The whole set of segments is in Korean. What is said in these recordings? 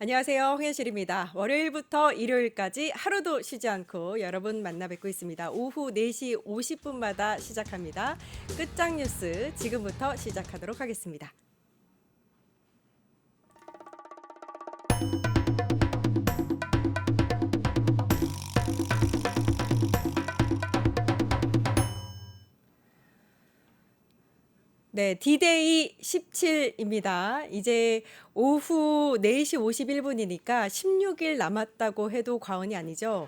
안녕하세요. 홍현실입니다. 월요일부터 일요일까지 하루도 쉬지 않고 여러분 만나 뵙고 있습니다. 오후 4시 50분마다 시작합니다. 끝장 뉴스 지금부터 시작하도록 하겠습니다. 네, D-Day 17입니다. 이제 오후 4시 51분이니까 16일 남았다고 해도 과언이 아니죠.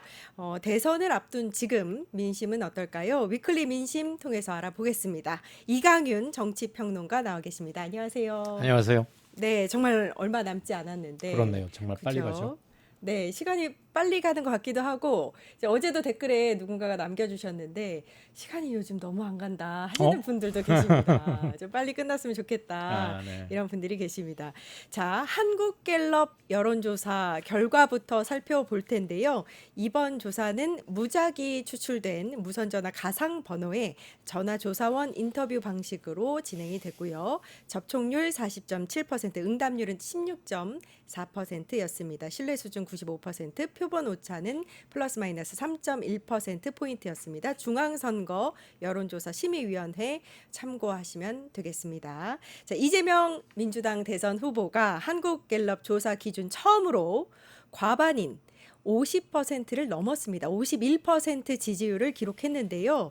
대선을 앞둔 지금 민심은 어떨까요? 위클리 민심 통해서 알아보겠습니다. 이강윤 정치평론가 나와 계십니다. 안녕하세요. 안녕하세요. 네, 정말 얼마 남지 않았는데. 그렇네요. 정말 빨리 그쵸? 가죠. 네, 시간이 빨리 가는 것 같기도 하고, 이제 어제도 댓글에 누군가가 남겨주셨는데, 시간이 요즘 너무 안 간다 하시는 분들도 계십니다. 좀 빨리 끝났으면 좋겠다. 네. 이런 분들이 계십니다. 자, 한국갤럽 여론조사 결과부터 살펴볼 텐데요. 이번 조사는 무작위 추출된 무선전화 가상번호에 전화조사원 인터뷰 방식으로 진행이 됐고요. 접촉률 40.7%, 응답률은 16.4%였습니다. 신뢰 수준 95%, 표본 오차는 플러스 마이너스 3.1%포인트였습니다. 중앙선거 여론조사 심의위원회 참고하시면 되겠습니다. 자, 이재명 민주당 대선 후보가 한국갤럽 조사 기준 처음으로 과반인 50%를 넘었습니다. 51% 지지율을 기록했는데요.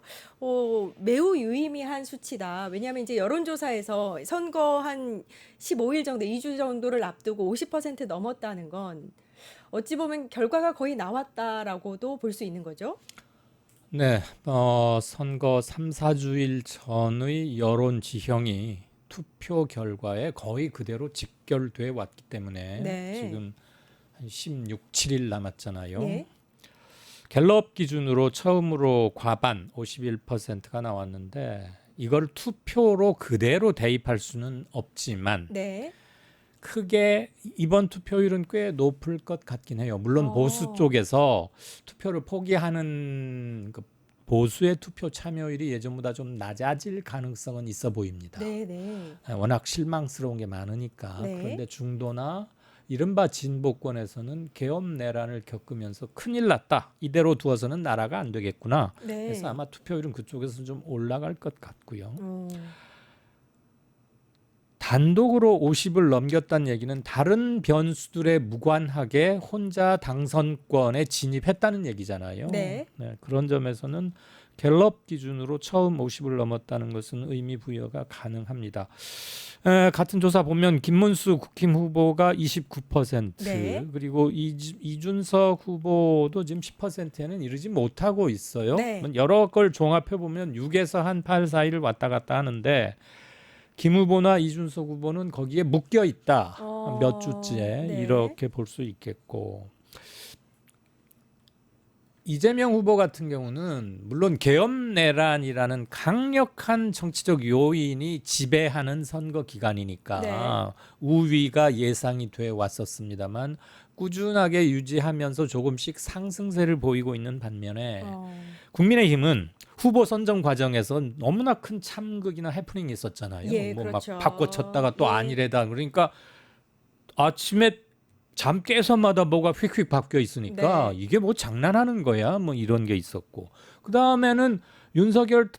매우 유의미한 수치다. 왜냐하면 이제 여론조사에서 선거 한 15일 정도, 2주 정도를 앞두고 50% 넘었다는 건 어찌 보면 결과가 거의 나왔다라고도 볼 수 있는 거죠. 네, 선거 3, 4주일 전의 여론 지형이 투표 결과에 거의 그대로 직결돼 왔기 때문에 네. 지금 한 16, 7일 남았잖아요. 예. 갤럽 기준으로 처음으로 과반 51%가 나왔는데 이걸 투표로 그대로 대입할 수는 없지만 네. 크게 이번 투표율은 꽤 높을 것 같긴 해요. 물론 보수 어. 쪽에서 투표를 포기하는 그 보수의 투표 참여율이 예전보다 좀 낮아질 가능성은 있어 보입니다. 네, 네. 워낙 실망스러운 게 많으니까. 네. 그런데 중도나 이른바 진보권에서는 계엄 내란을 겪으면서 큰일 났다. 이대로 두어서는 나라가 안 되겠구나. 네. 그래서 아마 투표율은 그쪽에서 좀 올라갈 것 같고요. 단독으로 50을 넘겼다는 얘기는 다른 변수들에 무관하게 혼자 당선권에 진입했다는 얘기잖아요. 네. 그런 점에서는 갤럽 기준으로 처음 50을 넘었다는 것은 의미 부여가 가능합니다. 같은 조사 보면 김문수 국힘 후보가 29%, 네. 그리고 이준석 후보도 지금 10%에는 이르지 못하고 있어요. 네. 여러 걸 종합해 보면 6에서 한 8 사이를 왔다 갔다 하는데 김 후보나 이준석 후보는 거기에 묶여 있다. 몇 주째 네. 이렇게 볼 수 있겠고, 이재명 후보 같은 경우는 물론 계엄 내란이라는 강력한 정치적 요인이 지배하는 선거 기간이니까 네. 우위가 예상이 돼 왔었습니다만 꾸준하게 유지하면서 조금씩 상승세를 보이고 있는 반면에 국민의힘은 후보 선정 과정에서 너무나 큰 참극이나 해프닝이 있었잖아요. 예, 뭐 그렇죠. 막 바꿔쳤다가 또 예. 아니래다. 그러니까 아침에 잠 깨서마다 뭐가 휙휙 바뀌어 있으니까 네. 이게 뭐 장난하는 거야? 뭐 이런 게 있었고. 그다음에는 윤석열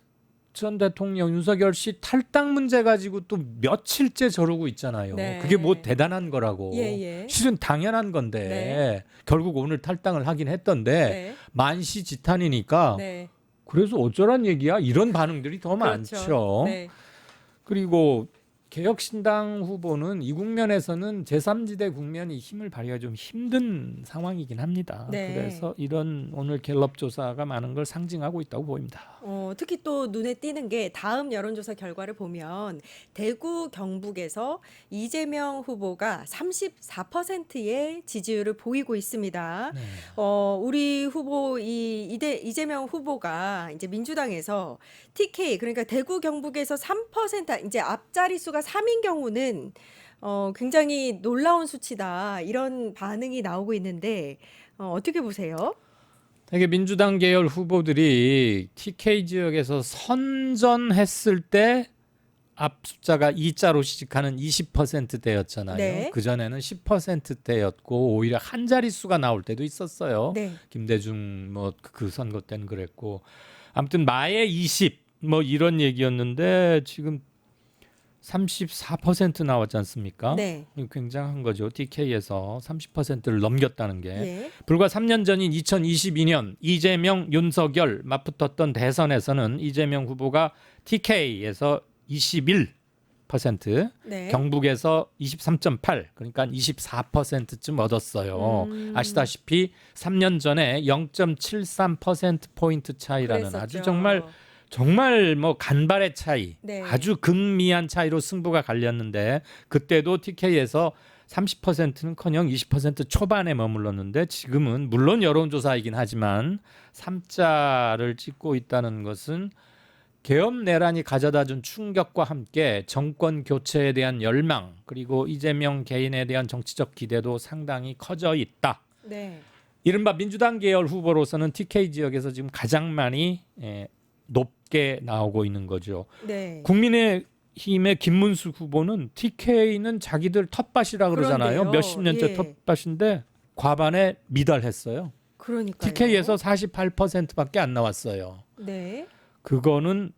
전 대통령, 윤석열 씨 탈당 문제 가지고 또 며칠째 저러고 있잖아요. 네. 그게 뭐 대단한 거라고. 예. 실은 당연한 건데 네. 결국 오늘 탈당을 하긴 했던데 네. 만시지탄이니까 네. 그래서 어쩌란 얘기야? 이런 반응들이 더 그렇죠. 많죠. 네. 그리고 개혁신당 후보는 이 국면에서는 제3지대 국면이 힘을 발휘하기 좀 힘든 상황이긴 합니다. 네. 그래서 이런 오늘 갤럽 조사가 많은 걸 상징하고 있다고 보입니다. 특히 또 눈에 띄는 게 다음 여론조사 결과를 보면 대구 경북에서 이재명 후보가 34%의 지지율을 보이고 있습니다. 네. 우리 후보 이재명 후보가 이제 민주당에서 TK 그러니까 대구 경북에서 3% 이제 앞자리 수가 3인 경우는 굉장히 놀라운 수치다 이런 반응이 나오고 있는데 어떻게 보세요? 되게 민주당 계열 후보들이 TK 지역에서 선전했을 때 앞 숫자가 2자로 시작하는 20%대였잖아요. 네. 그전에는 10%대였고 오히려 한 자릿수가 나올 때도 있었어요. 네. 김대중 뭐 그 선거 때는 그랬고 아무튼 마의 20 뭐 이런 얘기였는데 지금 34% 나왔지 않습니까? 네. 굉장한 거죠. TK에서 30%를 넘겼다는 게. 예. 불과 3년 전인 2022년 이재명, 윤석열 맞붙었던 대선에서는 이재명 후보가 TK에서 21%, 네. 경북에서 23.8, 그러니까 24%쯤 얻었어요. 아시다시피 3년 전에 0.73% 포인트 차이라는 그랬었죠. 아주 정말 뭐 간발의 차이, 네. 아주 극미한 차이로 승부가 갈렸는데 그때도 TK에서 30%는커녕 20% 초반에 머물렀는데 지금은 물론 여론조사이긴 하지만 3자를 찍고 있다는 것은 계엄 내란이 가져다준 충격과 함께 정권 교체에 대한 열망 그리고 이재명 개인에 대한 정치적 기대도 상당히 커져 있다. 네. 이른바 민주당 계열 후보로서는 TK 지역에서 지금 가장 많이 높게 나오고 있는 거죠. 네. 국민의힘의 김문수 후보는 TK는 자기들 텃밭이라 그러잖아요. 그런데요. 몇십 년째 예. 텃밭인데 과반에 미달했어요. 그러니까요. TK에서 48%밖에 안 나왔어요. 네. 그거는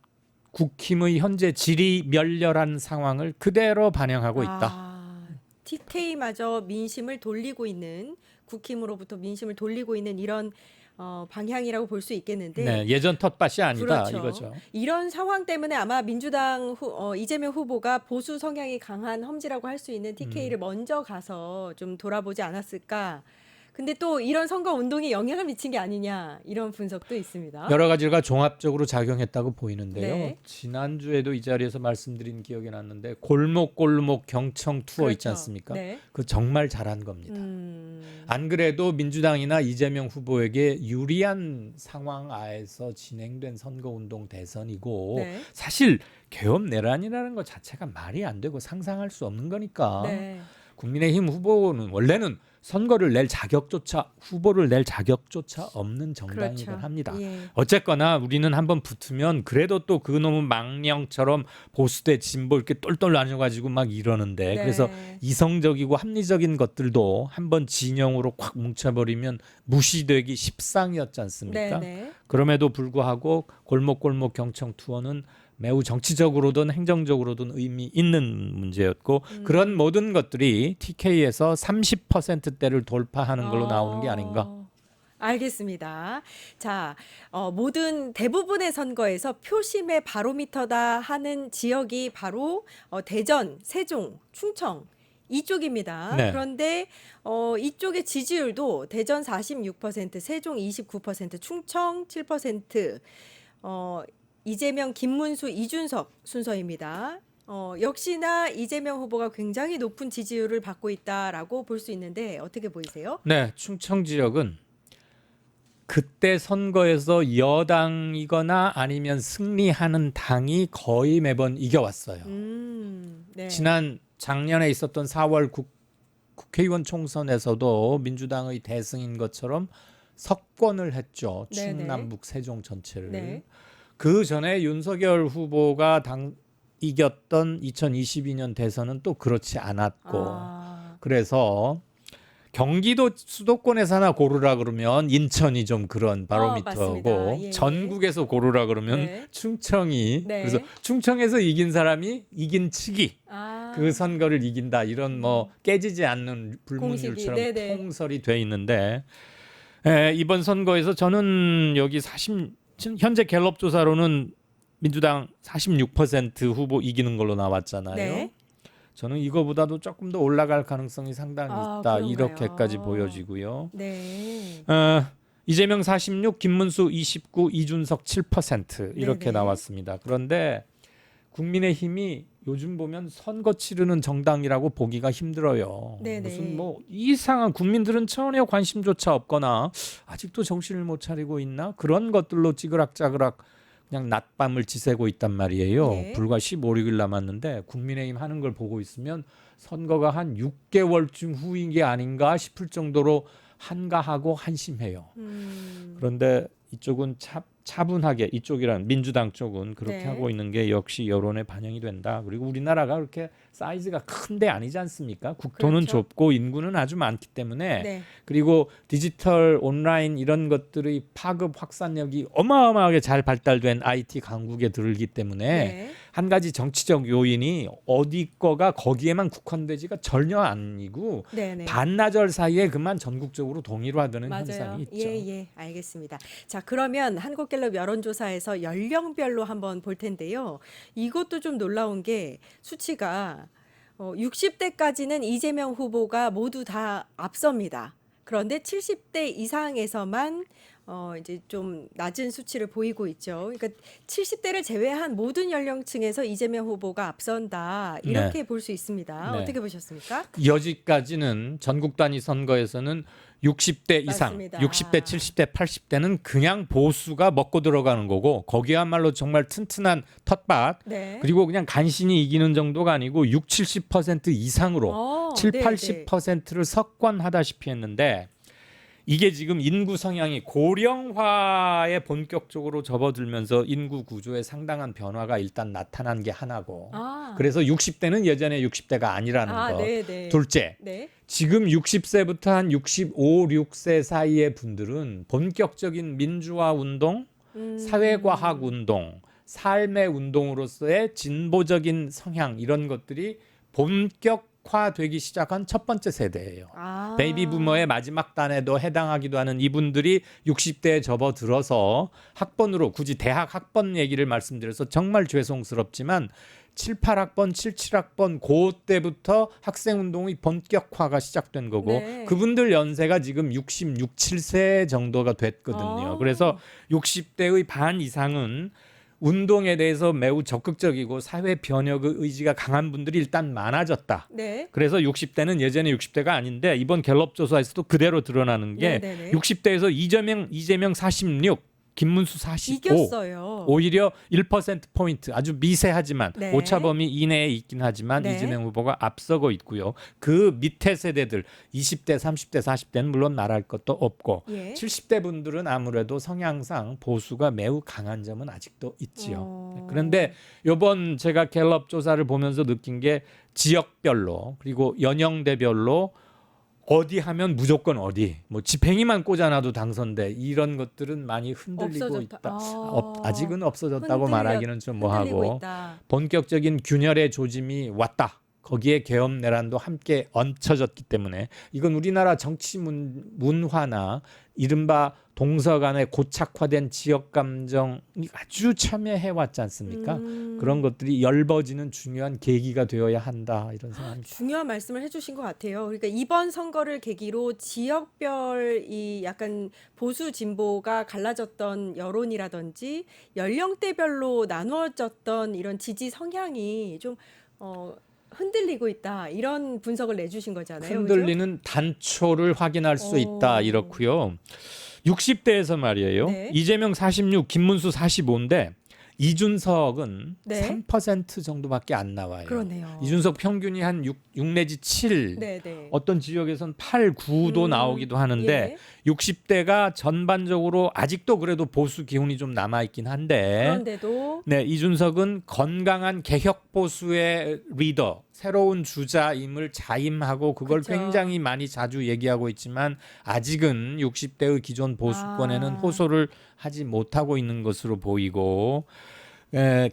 국힘의 현재 질이 멸렬한 상황을 그대로 반영하고 있다. TK마저 민심을 돌리고 있는 국힘으로부터 민심을 돌리고 있는 이런 방향이라고 볼 수 있겠는데 네, 예전 텃밭이 아니다 그렇죠. 이거죠. 이런 상황 때문에 아마 민주당 이재명 후보가 보수 성향이 강한 험지라고 할 수 있는 TK를 먼저 가서 좀 돌아보지 않았을까. 근데 또 이런 선거 운동에 영향을 미친 게 아니냐 이런 분석도 있습니다. 여러 가지가 종합적으로 작용했다고 보이는데요. 네. 지난주에도 이 자리에서 말씀드린 기억이 났는데 골목골목 경청 투어 있지 그렇죠. 않습니까? 네. 그 정말 잘한 겁니다. 안 그래도 민주당이나 이재명 후보에게 유리한 상황 하에서 진행된 선거운동 대선이고 네. 사실 계엄 내란이라는 것 자체가 말이 안 되고 상상할 수 없는 거니까 네. 국민의힘 후보는 원래는 선거를 낼 자격조차 후보를 낼 자격조차 없는 정당이긴 그렇죠. 합니다. 예. 어쨌거나 우리는 한번 붙으면 그래도 또 그 놈은 망령처럼 보수대 진보 이렇게 똘똘 나눠가지고 막 이러는데 네. 그래서 이성적이고 합리적인 것들도 한번 진영으로 콱 뭉쳐버리면 무시되기 십상이었지 않습니까? 네. 그럼에도 불구하고 골목골목 경청 투어는 매우 정치적으로든 행정적으로든 의미 있는 문제였고 그런 모든 것들이 TK에서 30%대를 돌파하는 걸로 나오는 게 아닌가. 알겠습니다. 자, 모든 대부분의 선거에서 표심의 바로미터다 하는 지역이 바로 대전, 세종, 충청 이쪽입니다. 네. 그런데 이쪽의 지지율도 대전 46%, 세종 29%, 충청 7%, 이재명, 김문수, 이준석 순서입니다. 역시나 이재명 후보가 굉장히 높은 지지율을 받고 있다라고 볼 수 있는데 어떻게 보이세요? 네, 충청 지역은 그때 선거에서 여당이거나 아니면 승리하는 당이 거의 매번 이겨왔어요. 네. 작년에 있었던 4월 국회의원 총선에서도 민주당의 대승인 것처럼 석권을 했죠. 네네. 충남북 세종 전체를. 네. 그 전에 윤석열 후보가 이겼던 2022년 대선은 또 그렇지 않았고 그래서 경기도 수도권에서 하나 고르라 그러면 인천이 좀 그런 바로미터고 맞습니다. 예. 전국에서 고르라 그러면 네. 충청이 네. 그래서 충청에서 이긴 사람이 이긴 측이 아, 그 선거를 이긴다 이런 뭐 깨지지 않는 불문율처럼 공식이, 네네. 통설이 돼 있는데 이번 선거에서 저는 여기 현재 갤럽 조사로는 민주당 46% 후보 이기는 걸로 나왔잖아요. 네. 저는 이거보다도 조금 더 올라갈 가능성이 상당히 있다. 그런가요? 이렇게까지 보여지고요. 네. 이재명 46, 김문수 29, 이준석 7% 이렇게 네네. 나왔습니다. 그런데 국민의힘이 요즘 보면 선거 치르는 정당이라고 보기가 힘들어요. 네네. 무슨 뭐 이상한 국민들은 전혀 관심조차 없거나 아직도 정신을 못 차리고 있나 그런 것들로 찌그락짜그락 그냥 낮밤을 지새고 있단 말이에요. 네. 불과 15, 16일 남았는데 국민의힘 하는 걸 보고 있으면 선거가 한 6개월쯤 후인 게 아닌가 싶을 정도로 한가하고 한심해요. 그런데 이쪽은 차분하게 이쪽이란 민주당 쪽은 그렇게 네. 하고 있는 게 역시 여론에 반영이 된다. 그리고 우리나라가 그렇게 사이즈가 큰데 아니지 않습니까? 국토는 그렇죠. 좁고 인구는 아주 많기 때문에 네. 그리고 디지털 온라인 이런 것들의 파급 확산력이 어마어마하게 잘 발달된 IT 강국에 들기 때문에 네. 한 가지 정치적 요인이 어디 거가 거기에만 국한되지가 전혀 아니고 네, 네. 반나절 사이에 그만 전국적으로 동일화되는 맞아요. 현상이 있죠. 예, 알겠습니다. 자, 그러면 한국갤럽 여론조사에서 연령별로 한번 볼 텐데요. 이것도 좀 놀라운 게 수치가 60대까지는 이재명 후보가 모두 다 앞섭니다. 그런데 70대 이상에서만 이제 좀 낮은 수치를 보이고 있죠. 그러니까 70대를 제외한 모든 연령층에서 이재명 후보가 앞선다. 이렇게 볼 수 있습니다. 네. 어떻게 보셨습니까? 여지까지는 전국 단위 선거에서는 60대 이상, 맞습니다. 60대, 70대, 80대는 그냥 보수가 먹고 들어가는 거고 거기야말로 정말 튼튼한 텃밭 네. 그리고 그냥 간신히 이기는 정도가 아니고 6, 70% 이상으로 7, 네, 80%를 석권하다시피 했는데 이게 지금 인구 성향이 고령화에 본격적으로 접어들면서 인구 구조에 상당한 변화가 일단 나타난 게 하나고 그래서 60대는 예전에 60대가 아니라는 거. 네. 둘째, 네. 지금 60세부터 한 65, 6세 사이의 분들은 본격적인 민주화 운동, 사회과학 운동, 삶의 운동으로서의 진보적인 성향 이런 것들이 본격화되기 시작한 첫 번째 세대예요. 베이비 부머의 마지막 단에도 해당하기도 하는 이분들이 60대에 접어들어서 학번으로 굳이 대학 학번 얘기를 말씀드려서 정말 죄송스럽지만 7, 8학번, 7, 7학번 그때부터 학생운동의 본격화가 시작된 거고 네. 그분들 연세가 지금 66, 7세 정도가 됐거든요. 그래서 60대의 반 이상은 운동에 대해서 매우 적극적이고 사회 변혁의 의지가 강한 분들이 일단 많아졌다. 네. 그래서 60대는 예전에 60대가 아닌데 이번 갤럽 조사에서도 그대로 드러나는 게 네네네. 60대에서 이재명 46, 김문수 45. 이겼어요. 오히려 1%포인트 아주 미세하지만 네. 오차범위 이내에 있긴 하지만 네. 이재명 후보가 앞서고 있고요. 그 밑에 세대들 20대, 30대, 40대는 물론 말할 것도 없고 예. 70대 분들은 아무래도 성향상 보수가 매우 강한 점은 아직도 있지요. 그런데 이번 제가 갤럽 조사를 보면서 느낀 게 지역별로 그리고 연령대별로 어디 하면 무조건 어디 뭐 집행이만 꽂아놔도 당선돼 이런 것들은 많이 흔들리고 없어졌다. 있다. 아. 아직은 없어졌다고 흔들려- 말하기는 좀 흔들리고 뭐하고 있다. 본격적인 균열의 조짐이 왔다. 거기에 계엄 내란도 함께 얹혀졌기 때문에 이건 우리나라 정치 문화나 이른바 동서간에 고착화된 지역 감정이 아주 참여해 왔지 않습니까? 그런 것들이 열버지는 중요한 계기가 되어야 한다 이런 생각입니다. 중요한 말씀을 해주신 것 같아요. 그러니까 이번 선거를 계기로 지역별 이 약간 보수 진보가 갈라졌던 여론이라든지 연령대별로 나누어졌던 이런 지지 성향이 좀 흔들리고 있다 이런 분석을 내주신 거잖아요. 그죠? 흔들리는 단초를 확인할 수 있다 이렇고요. 60대에서 말이에요. 네. 이재명 46, 김문수 45인데 이준석은 네. 3% 정도밖에 안 나와요. 그러네요. 이준석 평균이 한 6 내지 7. 네네. 어떤 지역에선 8, 9도 나오기도 하는데 60대가 전반적으로 아직도 그래도 보수 기운이 좀 남아 있긴 한데 그런데도 네, 이준석은 건강한 개혁 보수의 리더, 새로운 주자임을 자임하고 그걸 그쵸. 굉장히 많이 자주 얘기하고 있지만 아직은 60대의 기존 보수권에는 호소를 하지 못하고 있는 것으로 보이고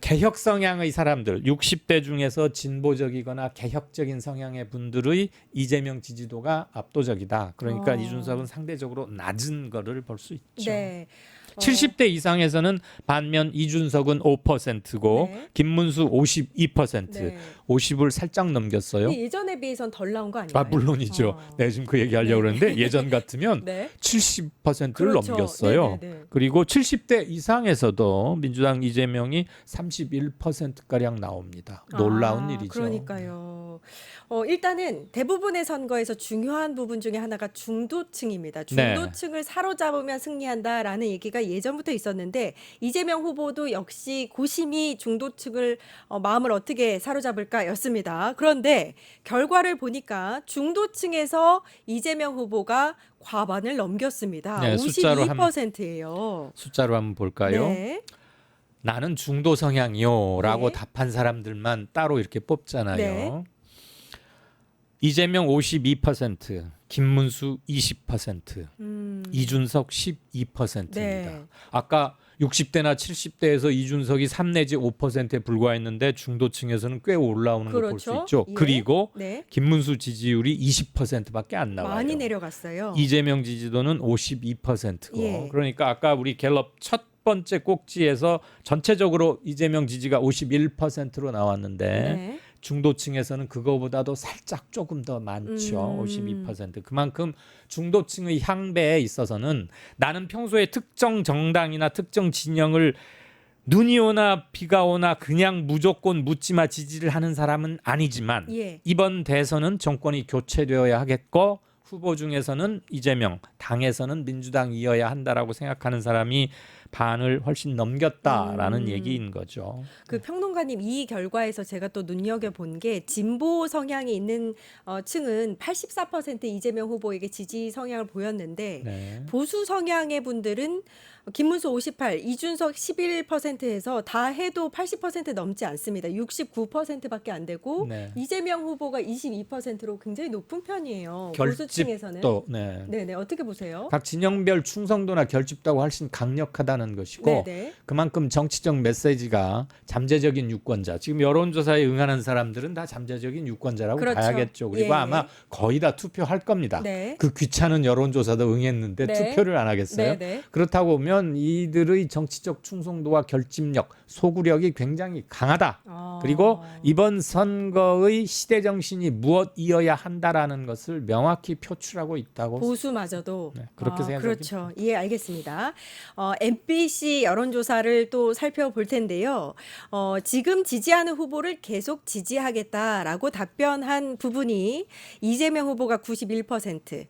개혁 성향의 사람들 60대 중에서 진보적이거나 개혁적인 성향의 분들의 이재명 지지도가 압도적이다. 그러니까 이준석은 상대적으로 낮은 거를 볼 수 있죠. 네. 70대 이상에서는 반면 이준석은 5%고 네. 김문수 52%, 네. 50을 살짝 넘겼어요. 근데 예전에 비해선 덜 나온 거 아닌가요? 물론이죠. 네, 지금 그 얘기하려고 그러는데 예전 같으면 네. 70%를 그렇죠. 넘겼어요. 네네네. 그리고 70대 이상에서도 민주당 이재명이 31%가량 나옵니다. 놀라운 일이죠. 그러니까요. 일단은 대부분의 선거에서 중요한 부분 중에 하나가 중도층입니다. 네. 중도층을 사로잡으면 승리한다라는 얘기가 예전부터 있었는데 이재명 후보도 역시 고심이 중도층을 마음을 어떻게 사로잡을까였습니다. 그런데 결과를 보니까 중도층에서 이재명 후보가 과반을 넘겼습니다. 네, 숫자로 52%예요. 숫자로 한번 볼까요? 네. 나는 중도 성향이요라고 네. 답한 사람들만 따로 이렇게 뽑잖아요. 네. 이재명 52%, 김문수 20%, 이준석 12%입니다. 네. 아까 60대나 70대에서 이준석이 3 내지 5%에 불과했는데 중도층에서는 꽤 올라오는 걸 볼 수 그렇죠. 있죠. 예. 그리고 네. 김문수 지지율이 20%밖에 안 나와요. 많이 내려갔어요. 이재명 지지도는 52%고. 예. 그러니까 아까 우리 갤럽 첫 번째 꼭지에서 전체적으로 이재명 지지가 51%로 나왔는데 네. 중도층에서는 그거보다도 살짝 조금 더 많죠. 52%. 그만큼 중도층의 향배에 있어서는 나는 평소에 특정 정당이나 특정 진영을 눈이 오나 비가 오나 그냥 무조건 묻지마 지지를 하는 사람은 아니지만 예. 이번 대선은 정권이 교체되어야 하겠고 후보 중에서는 이재명, 당에서는 민주당이어야 한다라고 생각하는 사람이 반을 훨씬 넘겼다라는 얘기인 거죠. 그 평론가님 이 결과에서 제가 또 눈여겨본 게 진보 성향이 있는 층은 84% 이재명 후보에게 지지 성향을 보였는데 네. 보수 성향의 분들은 김문수 58, 이준석 11%에서 다 해도 80% 넘지 않습니다. 69%밖에 안 되고 네. 이재명 후보가 22%로 굉장히 높은 편이에요. 보수층에서는. 결집도 네. 네네 어떻게 보세요? 각 진영별 충성도나 결집도가 훨씬 강력하다는 것이고 네네. 그만큼 정치적 메시지가 잠재적인 유권자 지금 여론조사에 응하는 사람들은 다 잠재적인 유권자라고 그렇죠. 봐야겠죠. 그리고 예, 아마 거의 다 투표할 겁니다. 네. 그 귀찮은 여론조사도 응했는데 네. 투표를 안 하겠어요. 네네. 그렇다고 보면 이들의 정치적 충성도와 결집력, 소구력이 굉장히 강하다. 그리고 이번 선거의 시대 정신이 무엇이어야 한다라는 것을 명확히 표출하고 있다고 보수마저도 네, 그렇게 생각합니다. 그렇죠. 예, 알겠습니다. MBC 여론조사를 또 살펴볼 텐데요. 지금 지지하는 후보를 계속 지지하겠다라고 답변한 부분이 이재명 후보가 91%,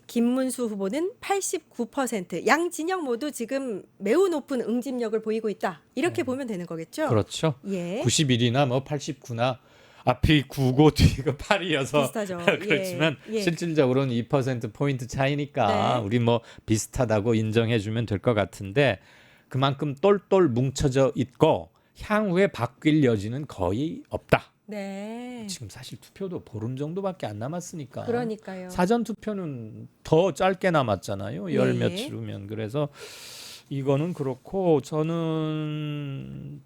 김문수 후보는 89%, 양 진영 모두 지금 매우 높은 응집력을 보이고 있다. 이렇게 보면 되는 거겠죠? 그렇죠. 예. 91이나 뭐 89나 앞이 9고 뒤가 8이어서 비슷하죠. 그렇지만 예, 예. 실질적으로는 2% 포인트 차이니까 네. 우리 뭐 비슷하다고 인정해 주면 될 것 같은데 그만큼 똘똘 뭉쳐져 있고 향후에 바뀔 여지는 거의 없다. 네. 지금 사실 투표도 보름 정도밖에 안 남았으니까. 그러니까요. 사전 투표는 더 짧게 남았잖아요. 열 네. 며칠 후면. 그래서 이거는 그렇고 저는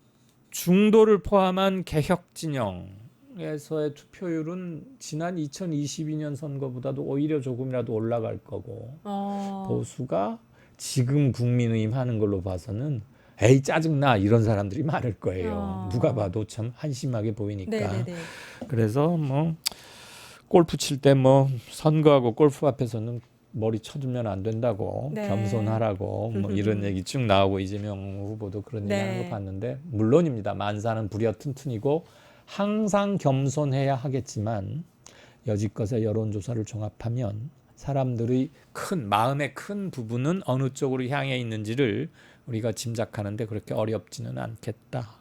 중도를 포함한 개혁 진영에서의 투표율은 지난 2022년 선거보다도 오히려 조금이라도 올라갈 거고 보수가 지금 국민의힘 하는 걸로 봐서는 에이 짜증나 이런 사람들이 많을 거예요. 누가 봐도 참 한심하게 보이니까. 네네네. 그래서 뭐 골프 칠 때 뭐 선거하고 골프 앞에서는 머리 쳐주면 안 된다고 네. 겸손하라고 뭐 이런 얘기 쭉 나오고 이재명 후보도 그런 네. 얘기 하는 거 봤는데 물론입니다. 만사는 부려 튼튼이고 항상 겸손해야 하겠지만 여지껏의 여론조사를 종합하면 사람들의 큰 마음의 큰 부분은 어느 쪽으로 향해 있는지를 우리가 짐작하는데 그렇게 어렵지는 않겠다.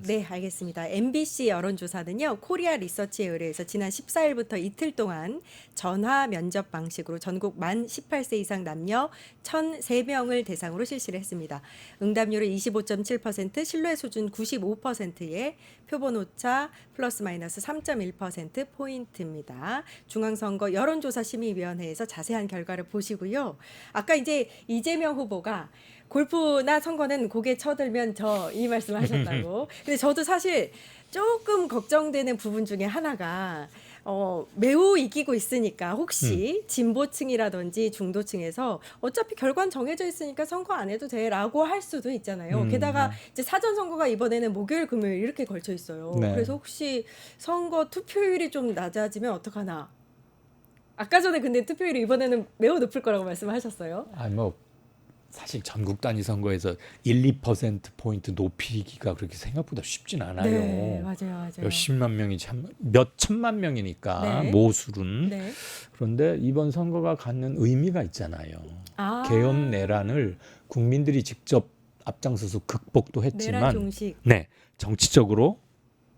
네, 알겠습니다. MBC 여론조사는요, 코리아 리서치에 의뢰해서 지난 14일부터 이틀 동안 전화 면접 방식으로 전국 만 18세 이상 남녀 1,003명을 대상으로 실시를 했습니다. 응답률은 25.7%, 신뢰 수준 95%에 표본 오차 플러스 마이너스 3.1% 포인트입니다. 중앙선거 여론조사심의위원회에서 자세한 결과를 보시고요. 아까 이제 이재명 후보가 골프나 선거는 고개 쳐들면 저 이 말씀하셨다고. 근데 저도 사실 조금 걱정되는 부분 중에 하나가 매우 이기고 있으니까 혹시 진보층이라든지 중도층에서 어차피 결과는 정해져 있으니까 선거 안 해도 돼라고 할 수도 있잖아요. 게다가 이제 사전 선거가 이번에는 목요일, 금요일 이렇게 걸쳐 있어요. 네. 그래서 혹시 선거 투표율이 좀 낮아지면 어떡하나? 아까 전에 근데 투표율이 이번에는 매우 높을 거라고 말씀하셨어요. 아니 뭐 사실 전국 단위 선거에서 1~2% 포인트 높이기가 그렇게 생각보다 쉽진 않아요. 네, 맞아요. 몇십만 명이 참 몇 천만 명이니까 네. 모술은. 네. 그런데 이번 선거가 갖는 의미가 있잖아요. 아, 계엄 내란을 국민들이 직접 앞장서서 극복도 내란 했지만, 종식. 네, 정치적으로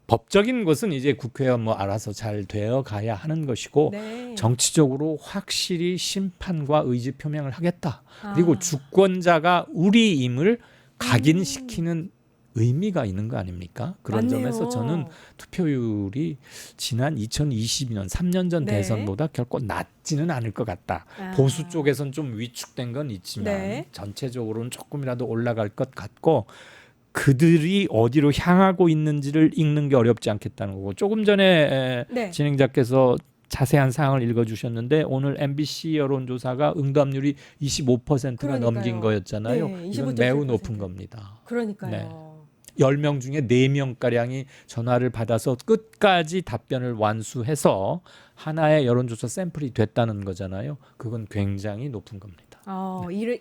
법적인 것은 이제 국회와 뭐 알아서 잘 되어 가야 하는 것이고, 네. 정치적으로 확실히 심판과 의지 표명을 하겠다. 그리고 아. 주권자가 우리임을 각인시키는 의미가 있는 거 아닙니까? 그런 맞네요. 점에서 저는 투표율이 지난 2022년 3년 전 네. 대선보다 결코 낮지는 않을 것 같다. 아. 보수 쪽에선 좀 위축된 건 있지만 네. 전체적으로는 조금이라도 올라갈 것 같고, 그들이 어디로 향하고 있는지를 읽는 게 어렵지 않겠다는 거고, 조금 전에 네. 진행자께서 자세한 사항을 읽어주셨는데 오늘 MBC 여론조사가 응답률이 25%가 그러니까요. 넘긴 거였잖아요. 네, 이건 매우 25.7%. 높은 겁니다. 그러니까요. 네. 10명 중에 4명가량이 전화를 받아서 끝까지 답변을 완수해서 하나의 여론조사 샘플이 됐다는 거잖아요. 그건 굉장히 높은 겁니다.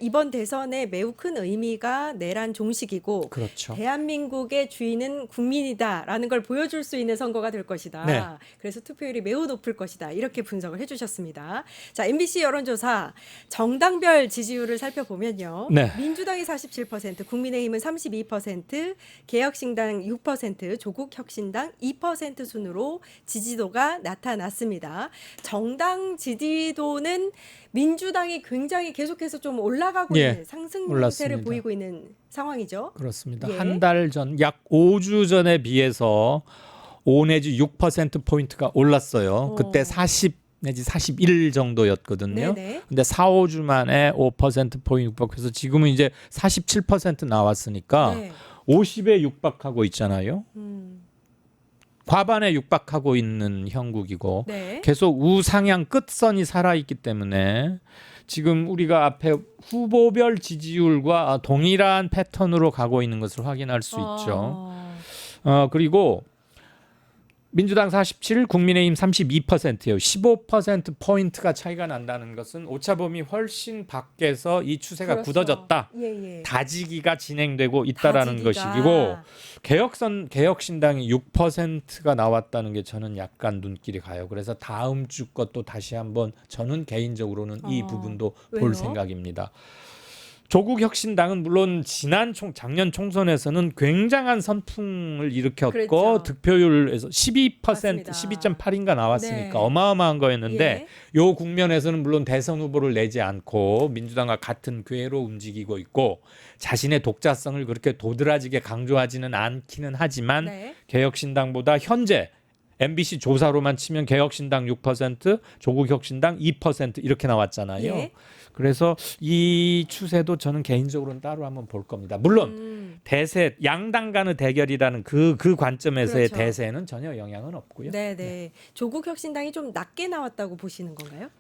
이번 대선에 매우 큰 의미가 내란 종식이고 그렇죠. 대한민국의 주인은 국민이다라는 걸 보여줄 수 있는 선거가 될 것이다. 네. 그래서 투표율이 매우 높을 것이다. 이렇게 분석을 해주셨습니다. 자, MBC 여론조사 정당별 지지율을 살펴보면요. 네. 민주당이 47%, 국민의힘은 32%, 개혁신당 6%, 조국혁신당 2% 순으로 지지도가 나타났습니다. 정당 지지도는 민주당이 굉장히 계속해서 좀 올라가고 예, 있는 상승 올랐습니다. 세를 보이고 있는 상황이죠. 그렇습니다. 예. 한 달 전, 약 5주 전에 비해서 5 내지 6%포인트가 올랐어요. 그때 40 내지 41 정도였거든요. 네네. 근데 4, 5주 만에 5%포인트 육박해서 지금은 이제 47% 나왔으니까 네. 50에 육박하고 있잖아요. 음, 과반에 육박하고 있는 형국이고 네. 계속 우상향 끝선이 살아있기 때문에 지금 우리가 앞에 후보별 지지율과 동일한 패턴으로 가고 있는 것을 확인할 수 있죠. 그리고 민주당 47, 국민의힘 32%예요. 15%포인트가 차이가 난다는 것은 오차범위 훨씬 밖에서 이 추세가 그렇죠. 굳어졌다. 예, 예. 다지기가 진행되고 있다라는 다지기가. 것이고, 개혁신당이 6%가 나왔다는 게 저는 약간 눈길이 가요. 그래서 다음 주 것도 다시 한번 저는 개인적으로는 이 부분도 왜요? 볼 생각입니다. 조국혁신당은 물론 작년 총선에서는 굉장한 선풍을 일으켰고 그랬죠. 득표율에서 12%, 맞습니다. 12.8인가 나왔으니까 네. 어마어마한 거였는데, 예. 요 국면에서는 물론 대선 후보를 내지 않고 민주당과 같은 궤로 움직이고 있고 자신의 독자성을 그렇게 도드라지게 강조하지는 않기는 하지만 네. 개혁신당보다 현재 MBC 조사로만 치면 개혁신당 6%, 조국혁신당 2% 이렇게 나왔잖아요. 예. 그래서 이 추세도 저는 개인적으로는 따로 한번 볼 겁니다. 물론 대세 양당 간의 대결이라는 그 관점에서의 그렇죠. 대세는 전혀 영향은 없고요. 네. 조국혁신당이 좀 낮게 나왔다고 보시는 건가요?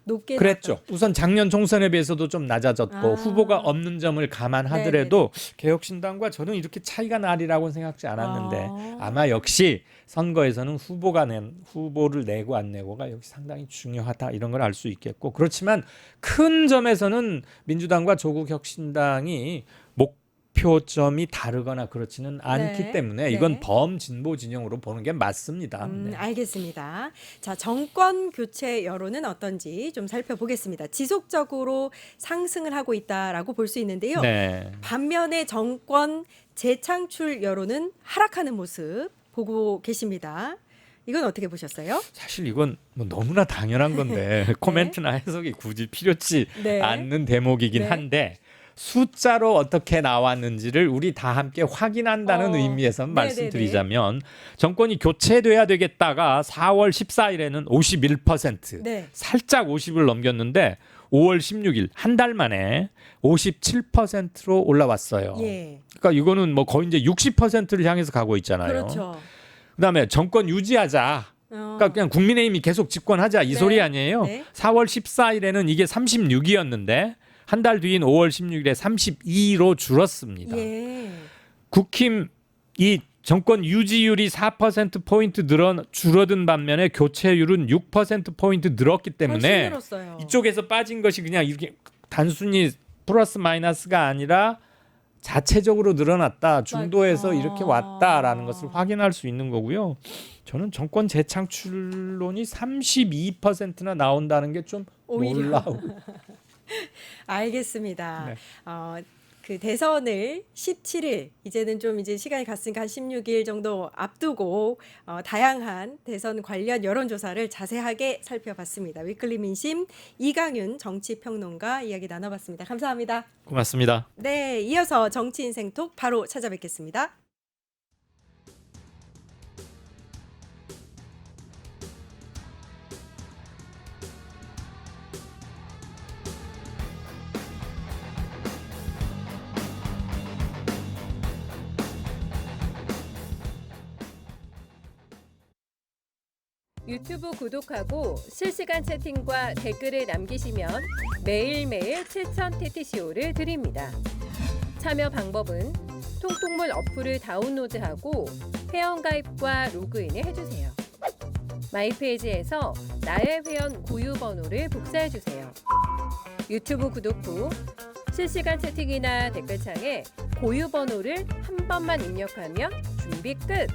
높게 그랬죠. 나왔다고. 우선 작년 총선에 비해서도 좀 낮아졌고 아. 후보가 없는 점을 감안하더라도 개혁신당과 저는 이렇게 차이가 나리라고는 생각지 않았는데 아마 역시 선거에서는 후보를 내고 안 내고가 역시 상당히 중요하다 이런 걸 알 수 있겠고, 그렇지만 큰 점에서는 민주당과 조국혁신당이 목표점이 다르거나 그렇지는 않기 네. 때문에 이건 네. 범진보 진영으로 보는 게 맞습니다. 네. 알겠습니다. 자, 정권 교체 여론은 어떤지 좀 살펴보겠습니다. 지속적으로 상승을 하고 있다라고 볼 수 있는데요. 네. 반면에 정권 재창출 여론은 하락하는 모습 보고 계십니다. 이건 어떻게 보셨어요? 사실 이건 뭐 너무나 당연한 건데 코멘트나 해석이 굳이 필요치 네. 않는 대목이긴 네. 한데, 숫자로 어떻게 나왔는지를 우리 다 함께 확인한다는 의미에서 네네네. 말씀드리자면, 정권이 교체돼야 되겠다가 4월 14일에는 51%, 네. 살짝 50을 넘겼는데 5월 16일 한 달 만에 57%로 올라왔어요. 예. 그러니까 이거는 뭐 거의 이제 60%를 향해서 가고 있잖아요. 그렇죠. 그다음에 정권 유지하자. 그러니까 그냥 국민의힘이 계속 집권하자 이 네. 소리 아니에요. 네. 4월 14일에는 이게 36이었는데 한 달 뒤인 5월 16일에 32로 줄었습니다. 예. 국힘 이 정권 유지율이 4%포인트 줄어든 반면에 교체율은 6%포인트 늘었기 훨씬 때문에 늘었어요. 이쪽에서 빠진 것이 그냥 이렇게 단순히 플러스 마이너스가 아니라 자체적으로 늘어났다. 중도에서 맞- 이렇게 왔다라는 것을 확인할 수 있는 거고요. 저는 정권 재창출론이 32%나 나온다는 게 좀 오히려. 놀라워. 알겠습니다. 네. 그 대선을 17일 이제는 좀 이제 시간이 갔으니까 한 16일 정도 앞두고 다양한 대선 관련 여론조사를 자세하게 살펴봤습니다. 위클리 민심 이강윤 정치평론가 이야기 나눠봤습니다. 감사합니다. 고맙습니다. 네, 이어서 정치인생톡 바로 찾아뵙겠습니다. 유튜브 구독하고 실시간 채팅과 댓글을 남기시면 매일매일 7,000TTCO를 드립니다. 참여 방법은 통통물 어플을 다운로드하고 회원가입과 로그인을 해주세요. 마이페이지에서 나의 회원 고유 번호를 복사해주세요. 유튜브 구독 후 실시간 채팅이나 댓글창에 고유 번호를 한 번만 입력하면 준비 끝!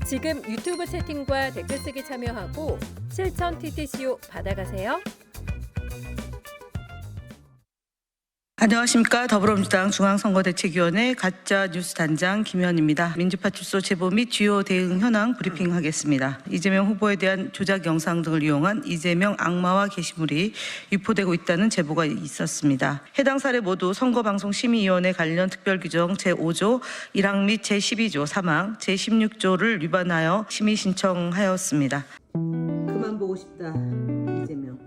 지금 유튜브 채팅과 댓글 쓰기 참여하고 7,000TTCO 받아가세요. 안녕하십니까. 더불어민주당 중앙선거대책위원회 가짜뉴스 단장 김현입니다. 민주파출소 제보 및 주요 대응 현황 브리핑하겠습니다. 이재명 후보에 대한 조작 영상 등을 이용한 이재명 악마화 게시물이 유포되고 있다는 제보가 있었습니다. 해당 사례 모두 선거방송심의위원회 관련 특별규정 제5조 1항 및 제12조 3항 제16조를 위반하여 심의 신청하였습니다. 그만 보고 싶다. 이재명.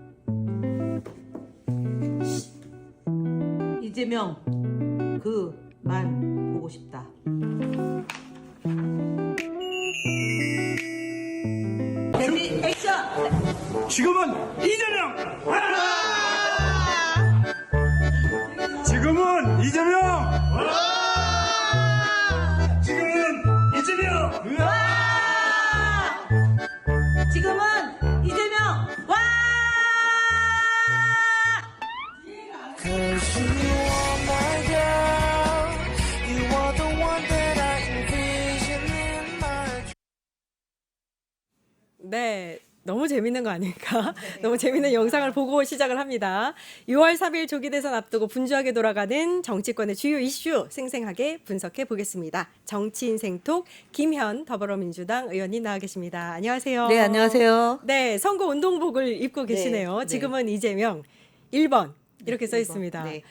이재명 그만 보고 싶다. 레디 액션. 지금은 이재명! 지금은 이재명! 지금은 이재명! 지금은 이재명 와. Cause you are my girl, you are the one that I envision in my 네. 너무 재밌는 거 아닙니까? 너무 재밌는 영상을 보고 시작을 합니다. 6월 3일 조기 대선 앞두고 분주하게 돌아가는 정치권의 주요 이슈 생생하게 분석해 보겠습니다. 정치인생톡 김현 더불어민주당 의원님 나와 계십니다. 안녕하세요. 네, 안녕하세요. 네, 선거 운동복을 입고 계시네요. 네. 지금은 이재명 1번 이렇게 써 있습니다. 네.